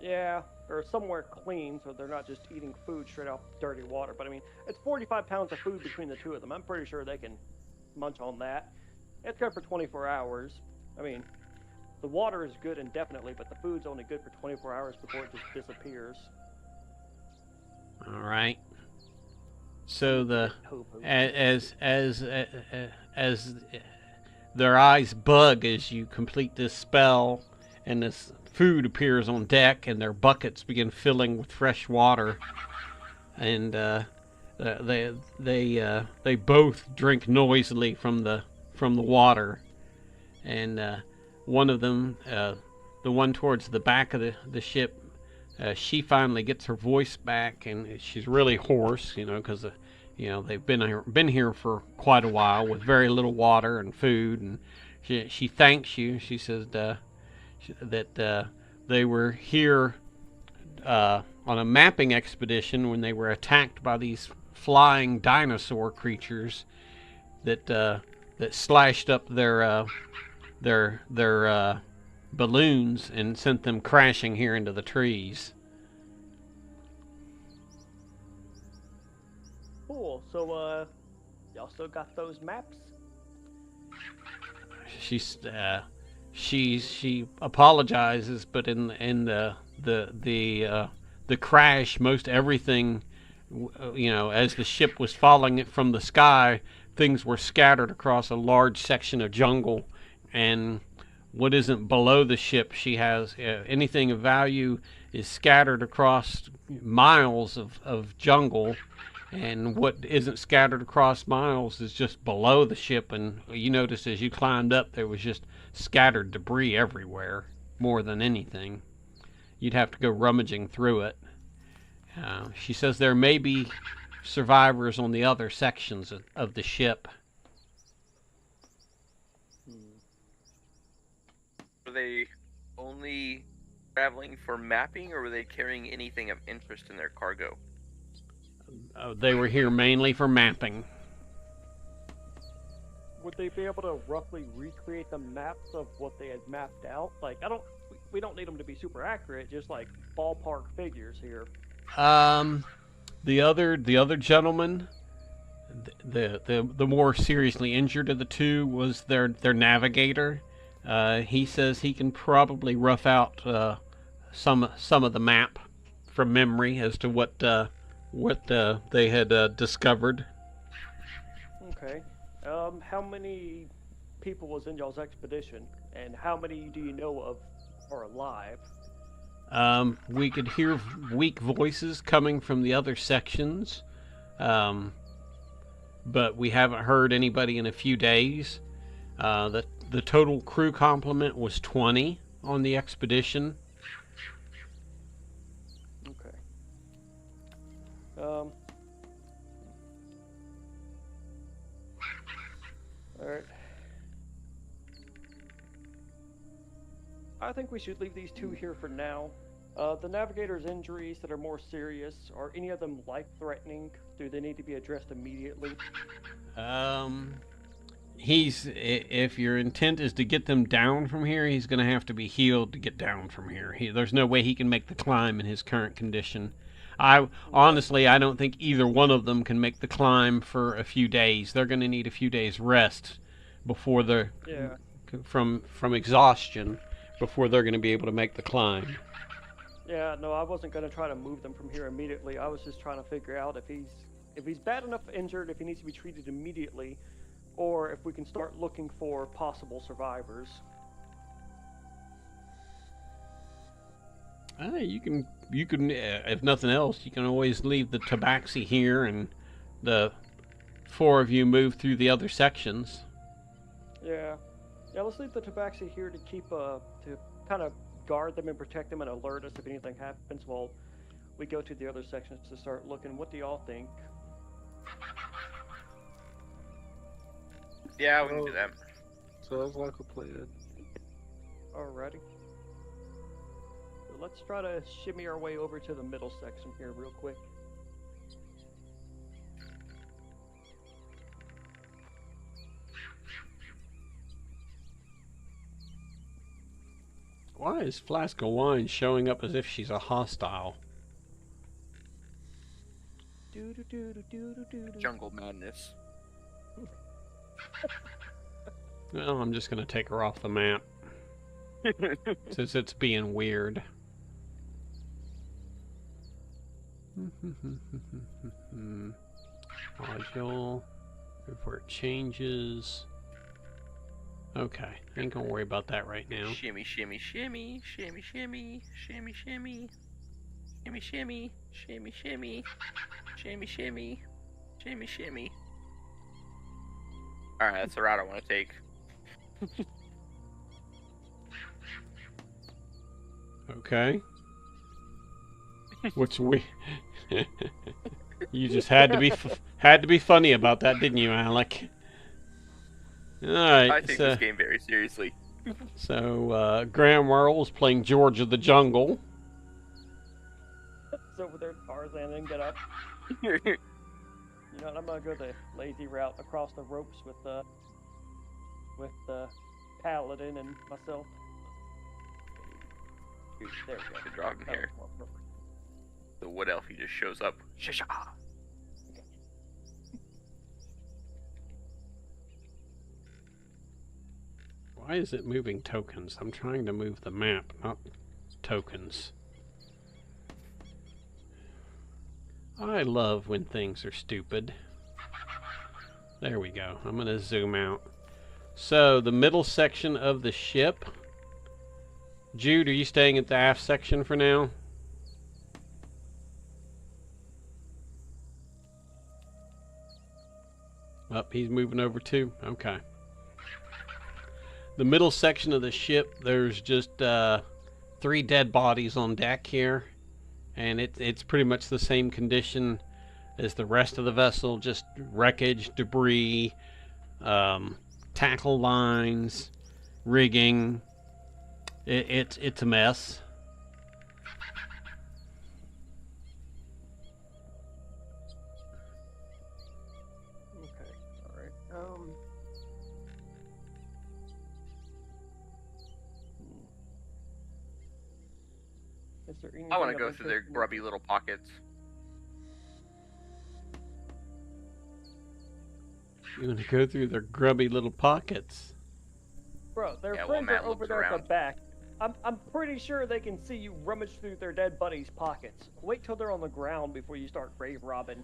yeah, or somewhere clean, so they're not just eating food straight off dirty water. But I mean, it's 45 pounds of food between the 2 of them. I'm pretty sure they can munch on that. It's good for 24 hours. I mean, the water is good indefinitely, but the food's only good for 24 hours before it just disappears. All right. So Hobo. as their eyes bug as you complete this spell, and this food appears on deck, and their buckets begin filling with fresh water, and they both drink noisily from the water, and one of them, the one towards the back of the ship, she finally gets her voice back, and she's really hoarse, because they've been here for quite a while with very little water and food, and she thanks you. She says that they were here on a mapping expedition when they were attacked by these flying dinosaur creatures that slashed up their balloons and sent them crashing here into the trees. Cool. So, y'all still got those maps? She apologizes, but in the crash, most everything, as the ship was falling from the sky, things were scattered across a large section of jungle, and what isn't below the ship. She has anything of value is scattered across miles of jungle, and what isn't scattered across miles is just below the ship. And you notice as you climbed up, there was just scattered debris everywhere, more than anything. You'd have to go rummaging through it. She says there may be survivors on the other sections of the ship. Were they only traveling for mapping, or were they carrying anything of interest in their cargo? They were here mainly for mapping. Would they be able to roughly recreate the maps of what they had mapped out? Like, we don't need them to be super accurate, just like ballpark figures here. The other gentleman, the more seriously injured of the two, was their navigator. He says he can probably rough out some of the map from memory as to what they had discovered. Okay. How many people was in y'all's expedition, and how many do you know of are alive? We could hear weak voices coming from the other sections, but we haven't heard anybody in a few days. The total crew complement was 20 on the expedition. Okay. Alright. I think we should leave these two here for now. The navigator's injuries that are more serious, are any of them life-threatening? Do they need to be addressed immediately? If your intent is to get them down from here, he's going to have to be healed to get down from here. There's no way he can make the climb in his current condition. Honestly, I don't think either one of them can make the climb for a few days. They're going to need a few days rest before they're from exhaustion before they're going to be able to make the climb. Yeah, no, I wasn't going to try to move them from here immediately. I was just trying to figure out if he's bad enough injured, if he needs to be treated immediately, or if we can start looking for possible survivors. You can, if nothing else, you can always leave the tabaxi here, and the four of you move through the other sections. Yeah, let's leave the tabaxi here to keep to kind of guard them and protect them and alert us if anything happens while we go to the other sections to start looking. What do y'all think? Yeah, we can do that. Sounds like a plan. Alrighty. So let's try to shimmy our way over to the middle section here real quick. Why is Flask of Wine showing up as if she's a hostile? Jungle madness. Well, I'm just going to take her off the map. Since it's being weird. Module. Before it changes. Okay, ain't gonna worry about that right now. Shimmy, shimmy, shimmy, shimmy, shimmy, shimmy, shimmy, shimmy, shimmy, shimmy, shimmy, shimmy, shimmy, shimmy, shimmy. All right, that's the route I want to take. Okay. What's we? You just had to be funny about that, didn't you, Alec? All right. I take this game very seriously. So Graham Worrell's playing George of the Jungle. It's over there, Tarzan, and get up. You know what? I'm gonna go the lazy route across the ropes with Paladin and myself. There we go. Good job in here. The wood elf, he just shows up. Shisha. Why is it moving tokens? I'm trying to move the map, not tokens. I love when things are stupid. There we go. I'm going to zoom out. So the middle section of the ship Jude, are you staying at the aft section for now? Oh, he's moving over too. Okay. The middle section of the ship, there's just 3 dead bodies on deck here, and it's pretty much the same condition as the rest of the vessel, just wreckage, debris, tackle lines, rigging. It's a mess. Okay, alright. Is there anything I want to of go through their interest in- grubby little pockets. You want to go through their grubby little pockets? Bro, their Yeah, while friends Matt are over looks there at around. the back. I'm pretty sure they can see you rummage through their dead buddies' pockets. Wait till they're on the ground before you start grave robbing.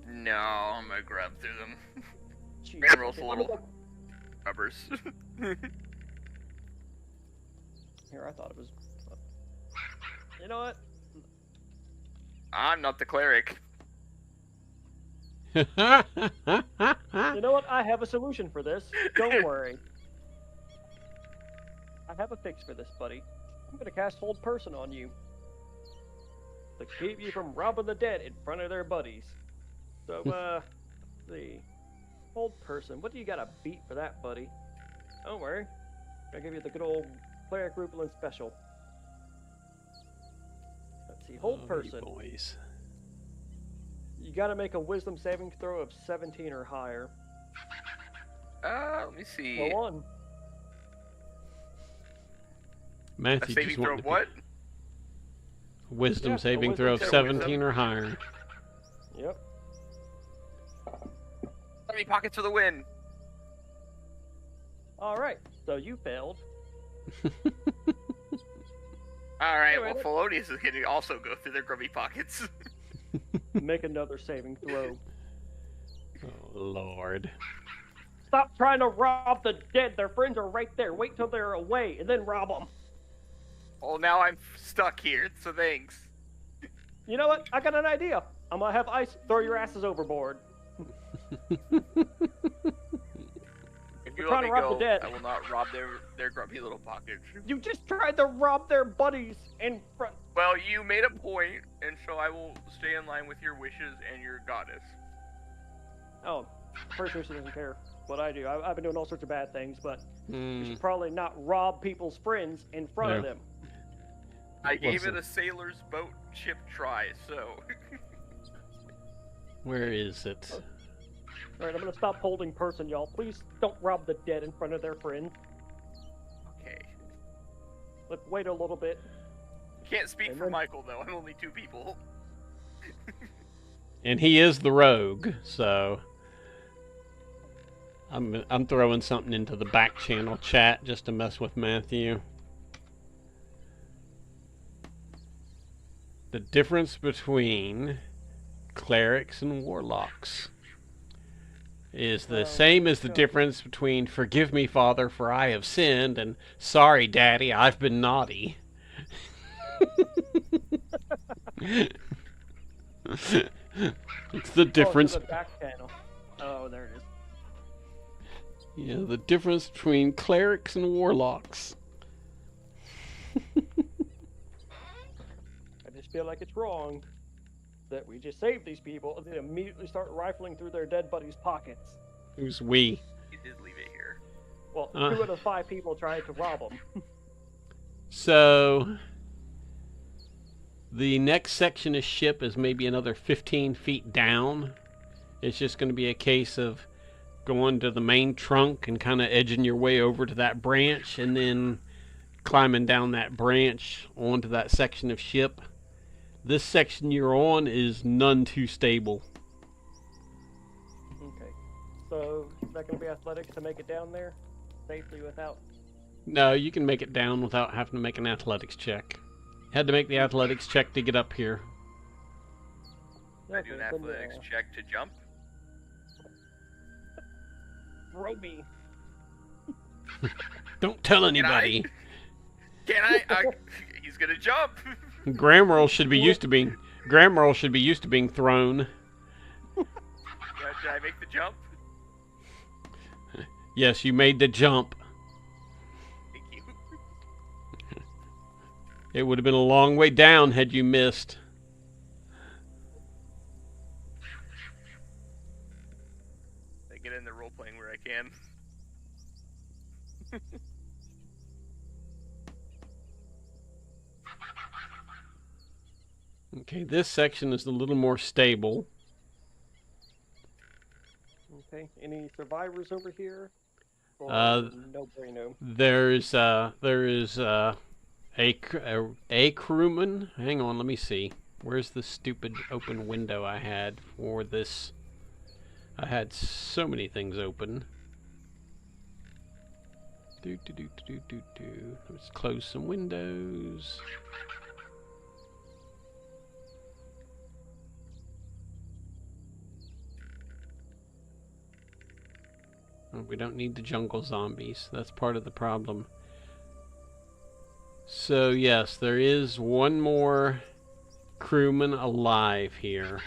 No, I'm gonna grub through them. Jeez. Gonna roll a I'm little gonna- rubbers. Here, I thought it was. You know what? I'm not the cleric. You know what? I have a solution for this. Don't worry. I have a fix for this, buddy. I'm gonna cast Hold Person on you. To keep you from robbing the dead in front of their buddies. So, let's see. Hold Person. What do you got to beat for that, buddy? Don't worry. I'll give you the good old Cleric Rupelin special. Let's see. Hold Person. Boys. You gotta make a Wisdom saving throw of 17 or higher. Let me see. Go on. A Matthew saving just throw wanted of to what? Wisdom Yeah, a saving wisdom throw of saving 17 or higher. Yep. Grubby pockets for the win. Alright. So you failed. Alright, Alright. well, Felonious is gonna also go through their grubby pockets. Make another saving throw. Oh, Lord. Stop trying to rob the dead. Their friends are right there. Wait till they're away and then rob them. Well, now I'm stuck here, so thanks. You know what? I got an idea. I'm gonna have Ice throw your asses overboard. If We're you trying let to me rob the go, dead. I will not rob their grubby little pockets. You just tried to rob their buddies in front. Well, you made a point, and so I will stay in line with your wishes and your goddess. Oh, first person doesn't care what I do. I've been doing all sorts of bad things, but you Hmm. should probably not rob people's friends in front of No. them. I gave Listen. it a sailor's boat ship try, so... Where is it? All right, I'm gonna stop holding person, y'all. Please don't rob the dead in front of their friends. Okay. Let's wait a little bit. Can't speak And for then- Michael, though. I'm only 2 people. And he is the rogue, so I'm throwing something into the back channel chat just to mess with Matthew. The difference between clerics and warlocks is the Well, same as the sure. difference between "Forgive me, Father, for I have sinned" and "Sorry, Daddy, I've been naughty." It's the difference. Oh, to the back channel. Oh, there it is. Yeah, the difference between clerics and warlocks. I just feel like it's wrong that we just save these people and then immediately start rifling through their dead buddies' pockets. Who's we? You did leave it here. Well, 2 Uh. out of 5 people tried to rob them. So, the next section of ship is maybe another 15 feet down. It's just going to be a case of going to the main trunk and kind of edging your way over to that branch and then climbing down that branch onto that section of ship. This section you're on is none too stable. Okay. So, is that going to be athletics to make it down there safely without... No, you can make it down without having to make an athletics check. Had to make the athletics check to get up here. I do an then, athletics check to jump. throw me. Don't tell Can anybody. Can I? He's gonna jump. Gramroll should be used to being thrown. Did I make the jump? Yes, you made the jump. Thank you. It would have been a long way down had you missed. I get in the role playing where I can. Okay, this section is a little more stable. Okay. Any survivors over here? Or no bueno. There is a crewman. Hang on, let me see. Where's the stupid open window I had for this? I had so many things open. Let's close some windows. We don't need the jungle zombies. That's part of the problem. So yes, there is one more crewman alive here.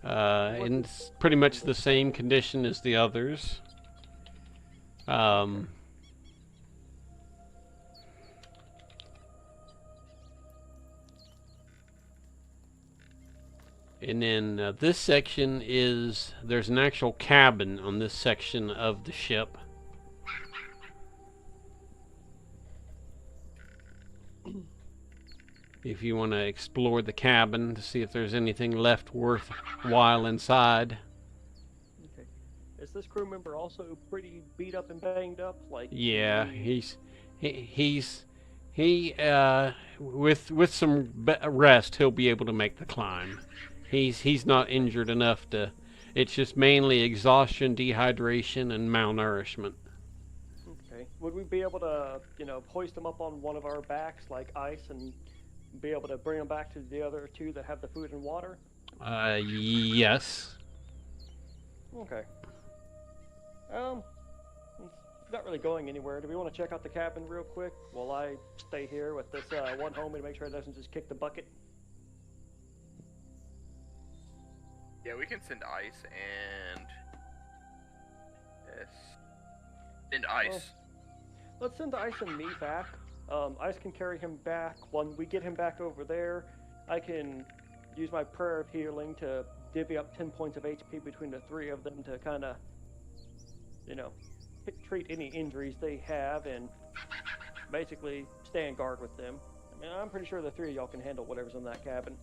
Okay. In pretty much the same condition as the others. And then this section is, there's an actual cabin on this section of the ship. If you want to explore the cabin to see if there's anything left worthwhile inside. Okay. Is this crew member also pretty beat up and banged up? Like Yeah, with some rest, he'll be able to make the climb. He's not injured enough to. It's just mainly exhaustion, dehydration, and malnourishment. Okay. Would we be able to, hoist him up on one of our backs like ice and be able to bring him back to the other two that have the food and water? Yes. Okay. It's not really going anywhere. Do we want to check out the cabin real quick while I stay here with this one homie to make sure it doesn't just kick the bucket? Yeah, we can send ice and send ice. Well, let's send Ice and me back. Ice can carry him back. When we get him back over there, I can use my prayer of healing to divvy up 10 points of HP between the three of them to kind of, treat any injuries they have and basically stay in guard with them. I mean, I'm pretty sure the three of y'all can handle whatever's in that cabin.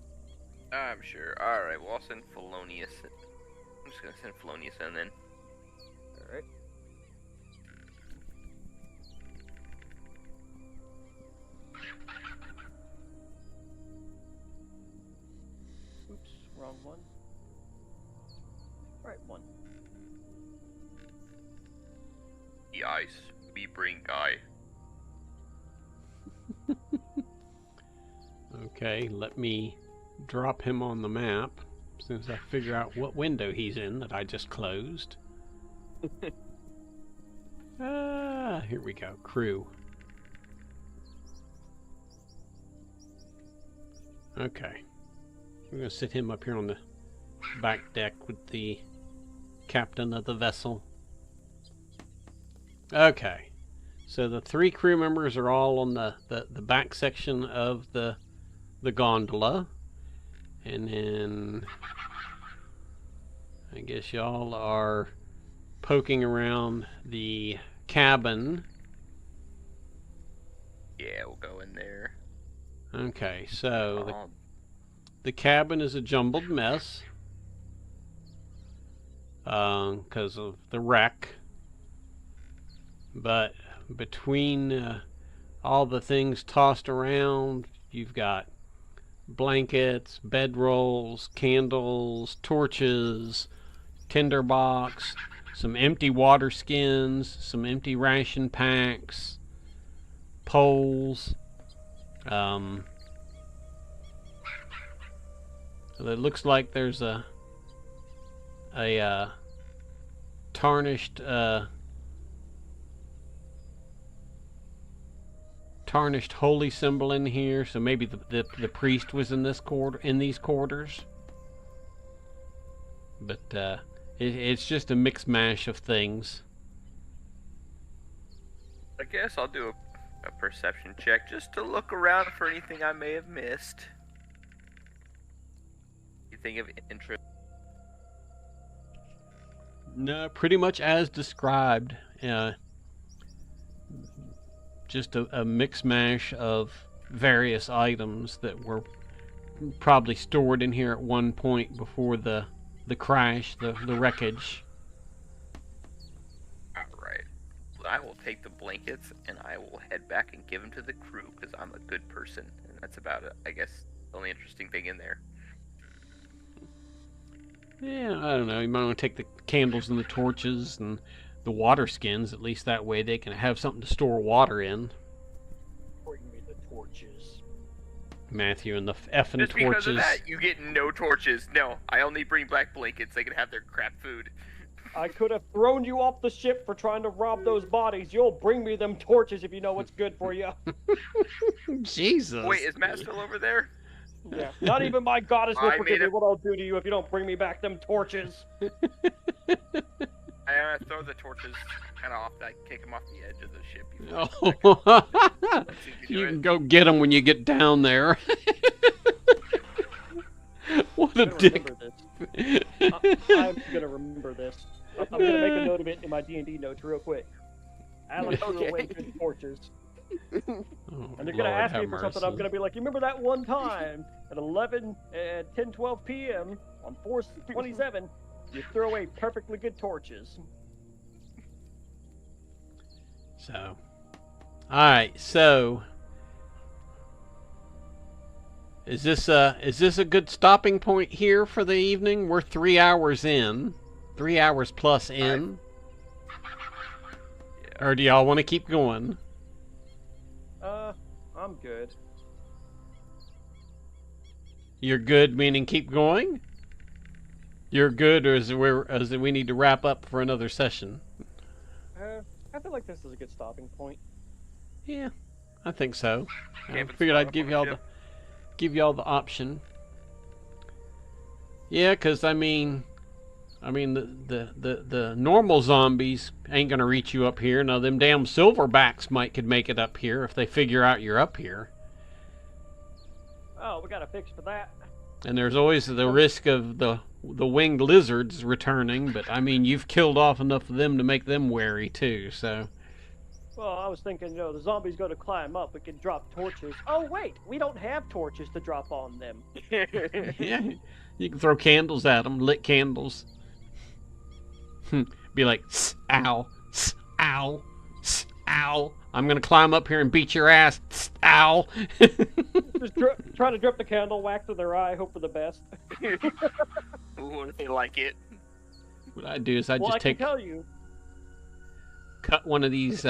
I'm sure. Alright, well, I'll send Felonious. I'm just gonna send Felonious in then. Alright. Oops, wrong one. Right one. The ice, we bring guy. Okay, let me drop him on the map as soon as I figure out what window he's in that I just closed. Here we go. Crew. Okay. We're going to sit him up here on the back deck with the captain of the vessel. Okay. So the three crew members are all on the back section of the gondola. And then I guess y'all are poking around the cabin. Yeah, we'll go in there. Okay, so the cabin is a jumbled mess because of the wreck. But between all the things tossed around, you've got blankets, bedrolls, candles, torches, tinderbox, some empty water skins, some empty ration packs, poles. So it looks like there's a tarnished tarnished holy symbol in here, so maybe the priest was in these quarters. But it's just a mixed mash of things. I guess I'll do a perception check just to look around for anything I may have missed. Anything of interest? No, pretty much as described. Just a mix mash of various items that were probably stored in here at one point before the crash, the wreckage. Alright. Well, I will take the blankets and I will head back and give them to the crew because I'm a good person. And that's about it. I guess the only interesting thing in there. Yeah, I don't know. You might want to take the candles and the torches and the water skins. At least that way they can have something to store water in. Bring me the torches. Matthew and the effing Just because of torches. that, you get no torches. No, I only bring black blankets. They can have their crap food. I could have thrown you off the ship for trying to rob those bodies. You'll bring me them torches if you know what's good for you. Jesus. Wait, is Matt still over there? Yeah. Not even my goddess will I forgive made me it. what I'll do to you if you don't bring me back them torches. I throw the torches kind of off. I kick them off the edge of the ship. Oh. Let's see if you You do can it. go get them when you get down there. What a I'm gonna dick. remember this. I'm gonna remember this. I'm gonna make a note of it in my D&D notes real quick. Alex threw Okay. away good torches. Oh, And they're gonna Lord ask me have for something. I'm mercy. gonna be like, you remember that one time at 10:12 p.m. on 4/27, you threw away perfectly good torches. So, alright, so is this a good stopping point here for the evening? We're 3 hours in. 3 hours plus in. Or do y'all want to keep going? I'm good. You're good, meaning keep going? You're good, or is it we need to wrap up for another session? I feel like this is a good stopping point. Yeah, I think so. I Camping figured spot I'd up give on y'all the the option. Yeah, 'cause I mean the normal zombies ain't gonna reach you up here. Now them damn silverbacks could make it up here if they figure out you're up here. Oh, we got a fix for that. And there's always the risk of the winged lizards returning, but I mean you've killed off enough of them to make them wary too. So Well, I was thinking, the zombies go to climb up. We can drop torches. Oh wait, we don't have torches to drop on them. yeah, you can throw candles at them, lit candles. Be like, ow, ow, ow. I'm gonna climb up here and beat your ass, ow. Just try to drip the candle wax in their eye. Hope for the best. Ooh, if they like it. What I do is I Well, just I can take tell you. cut one of these.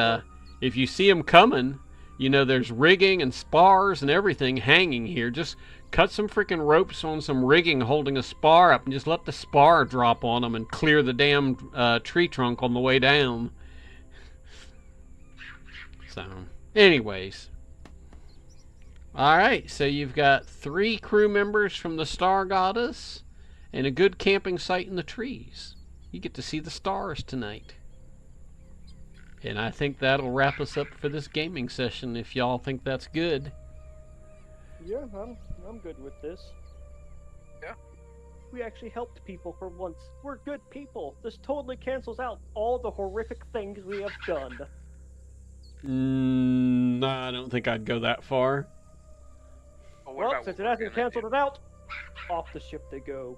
If you see them coming, there's rigging and spars and everything hanging here. Just cut some freaking ropes on some rigging holding a spar up and just let the spar drop on them and clear the damn tree trunk on the way down. So, anyways. Alright, so you've got 3 crew members from the Star Goddess and a good camping site in the trees. You get to see the stars tonight. And I think that'll wrap us up for this gaming session if y'all think that's good. Yeah, I'm good with this. Yeah. We actually helped people for once. We're good people. This totally cancels out all the horrific things we have done. No, I don't think I'd go that far. Oh, what Well, about since what it we're hasn't gonna canceled do? it out, off the ship they go.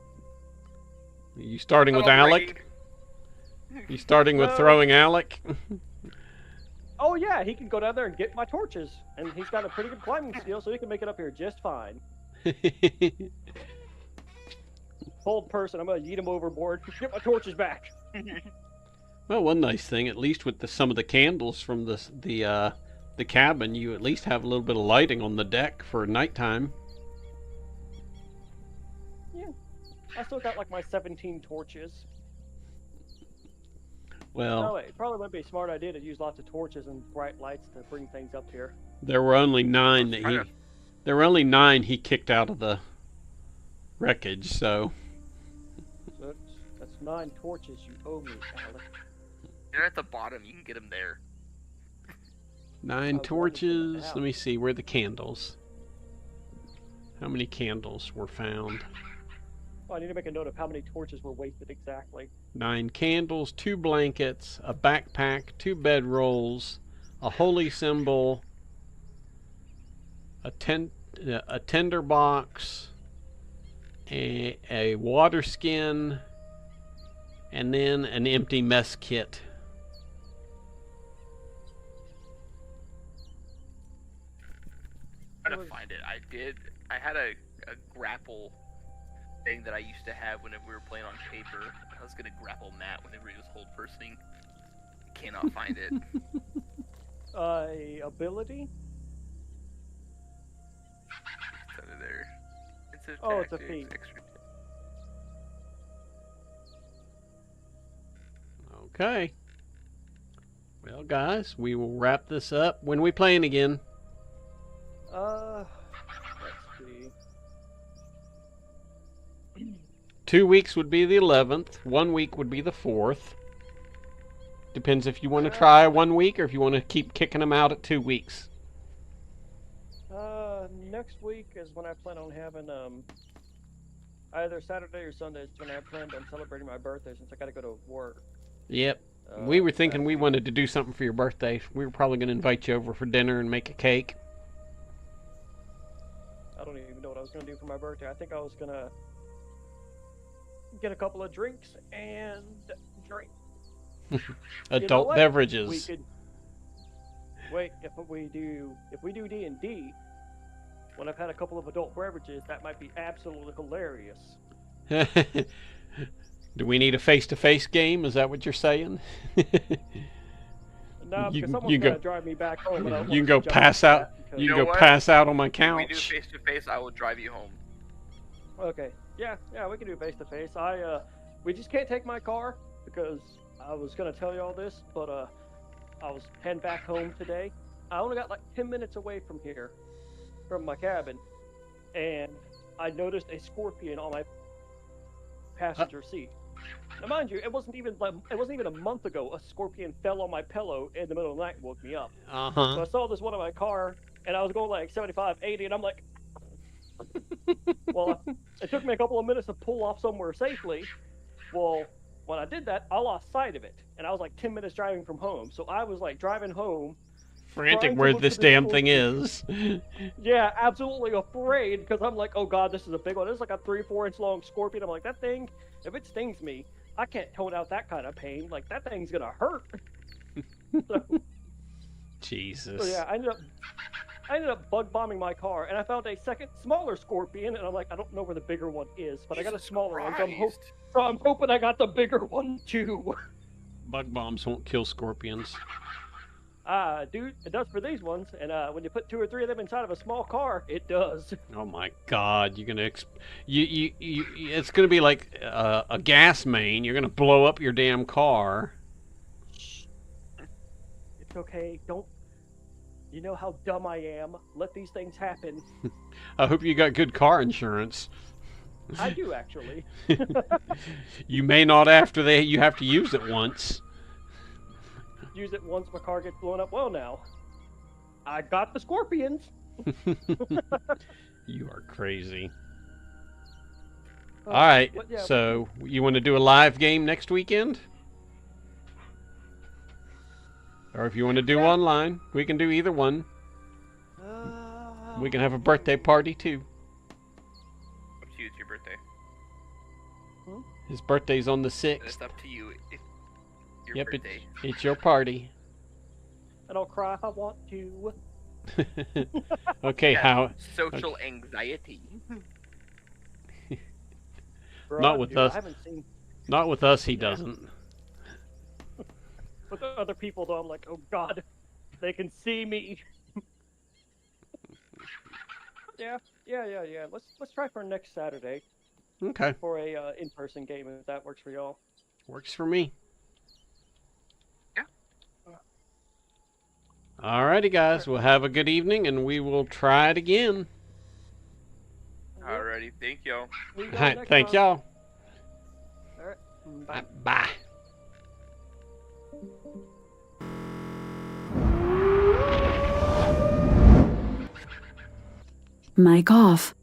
You starting with Oh, Alec? You starting with No. throwing Alec? Oh yeah, he can go down there and get my torches, and he's got a pretty good climbing skill, so he can make it up here just fine. Bold person, I'm gonna yeet him overboard. Get my torches back. Well, one nice thing, at least with some of the candles from the cabin, you at least have a little bit of lighting on the deck for nighttime. I still got like my 17 torches. Well, No, it probably wouldn't be a smart idea to use lots of torches and bright lights to bring things up here. There were only 9 that trying he. There were only 9 he kicked out of the wreckage. So So that's 9 torches you owe me, Alec. They're at the bottom. You can get them there. 9 was wanting to get them torches. out. Let me see. Where are the candles? How many candles were found? Oh, I need to make a note of how many torches were wasted exactly. 9 candles, 2 blankets, a backpack, 2 bedrolls, a holy symbol, a tinder box, a water skin, and then an empty mess kit. I'm trying to find it. I had a grapple thing that I used to have whenever we were playing on paper. I was gonna grapple Matt whenever he was hold personing. Cannot find it. Ability? It's under there. It's a Oh, it's a tactics, feat. extra. Okay. Well, guys, we will wrap this up. When are we playing again? Let's see. 2 weeks would be the 11th. 1 week would be the 4th. Depends if you want to try 1 week or if you want to keep kicking them out at 2 weeks. Next week is when I plan on having, either Saturday or Sunday is when I planned on celebrating my birthday since I gotta go to work. Yep. We were thinking that we week. wanted to do something for your birthday. We were probably going to invite you over for dinner and make a cake. I don't even know what I was gonna do for my birthday. I think I was gonna get a couple of drinks and drink. Adult what? beverages. We could wait if we do D&D. When I've had a couple of adult beverages, that might be absolutely hilarious. Do we need a face-to-face game? Is that what you're saying? No, You- because someone's you gonna go- drive me back home. And I don't You can want go to jump pass into out. that because- You know can go what? pass out on my If we do couch. face to face, I will drive you home. Okay, yeah, we can do face to face. We just can't take my car because I was gonna tell you all this, but I was heading back home today. I only got like 10 minutes away from here, from my cabin, and I noticed a scorpion on my passenger seat. Now, mind you, it wasn't even a month ago. A scorpion fell on my pillow in the middle of the night and woke me up. So Uh-huh. I saw this one in my car, and I was going like 75, 80, and I'm like, well, it took me a couple of minutes to pull off somewhere safely. Well, when I did that, I lost sight of it, and I was like 10 minutes driving from home. So I was like driving home, Frantic trying to where look this for this damn thing scorpion. is. Yeah, absolutely afraid because I'm like, oh god, this is a big one. This is like a 3-4 inch long scorpion. I'm like, that thing, if it stings me, I can't tone out that kind of pain. Like that thing's gonna hurt. Jesus. So yeah, I ended up bug bombing my car, and I found a second smaller scorpion, and I'm like, I don't know where the bigger one is, but I got a Jesus smaller one, Christ. so I'm hoping I got the bigger one too. Bug bombs won't kill scorpions. Dude, it does for these ones, and when you put 2 or 3 of them inside of a small car, it does. Oh my God! You're gonna it's gonna be like a gas main. You're gonna blow up your damn car. It's okay, don't. You know how dumb I am. Let these things happen. I hope you got good car insurance. I do actually. You may not after you have to use it once. Use it once my car gets blown up. Well, now I got the scorpions. You are crazy. Uh, All right, but yeah, so you want to do a live game next weekend? Or if you want to do online, we can do either one. We can have a birthday party too. Up to you. It's your birthday. His birthday's on the It's 6th. up to you. Your Yep, birthday. it's your party. And I'll cry if I want to. Okay, Yeah, how? Social anxiety. Not with dude, us. I haven't seen. Not with us, he doesn't. With other people, though, I'm like, oh god, they can see me. Yeah. Let's try for next Saturday Okay, for a in-person game if that works for y'all. works for me. Yeah. Alrighty, guys. Well, have a good evening, and we will try it again. Alrighty, thank y'all. See you guys Alright, next thank time. y'all. All right. Bye. Bye. Mic off.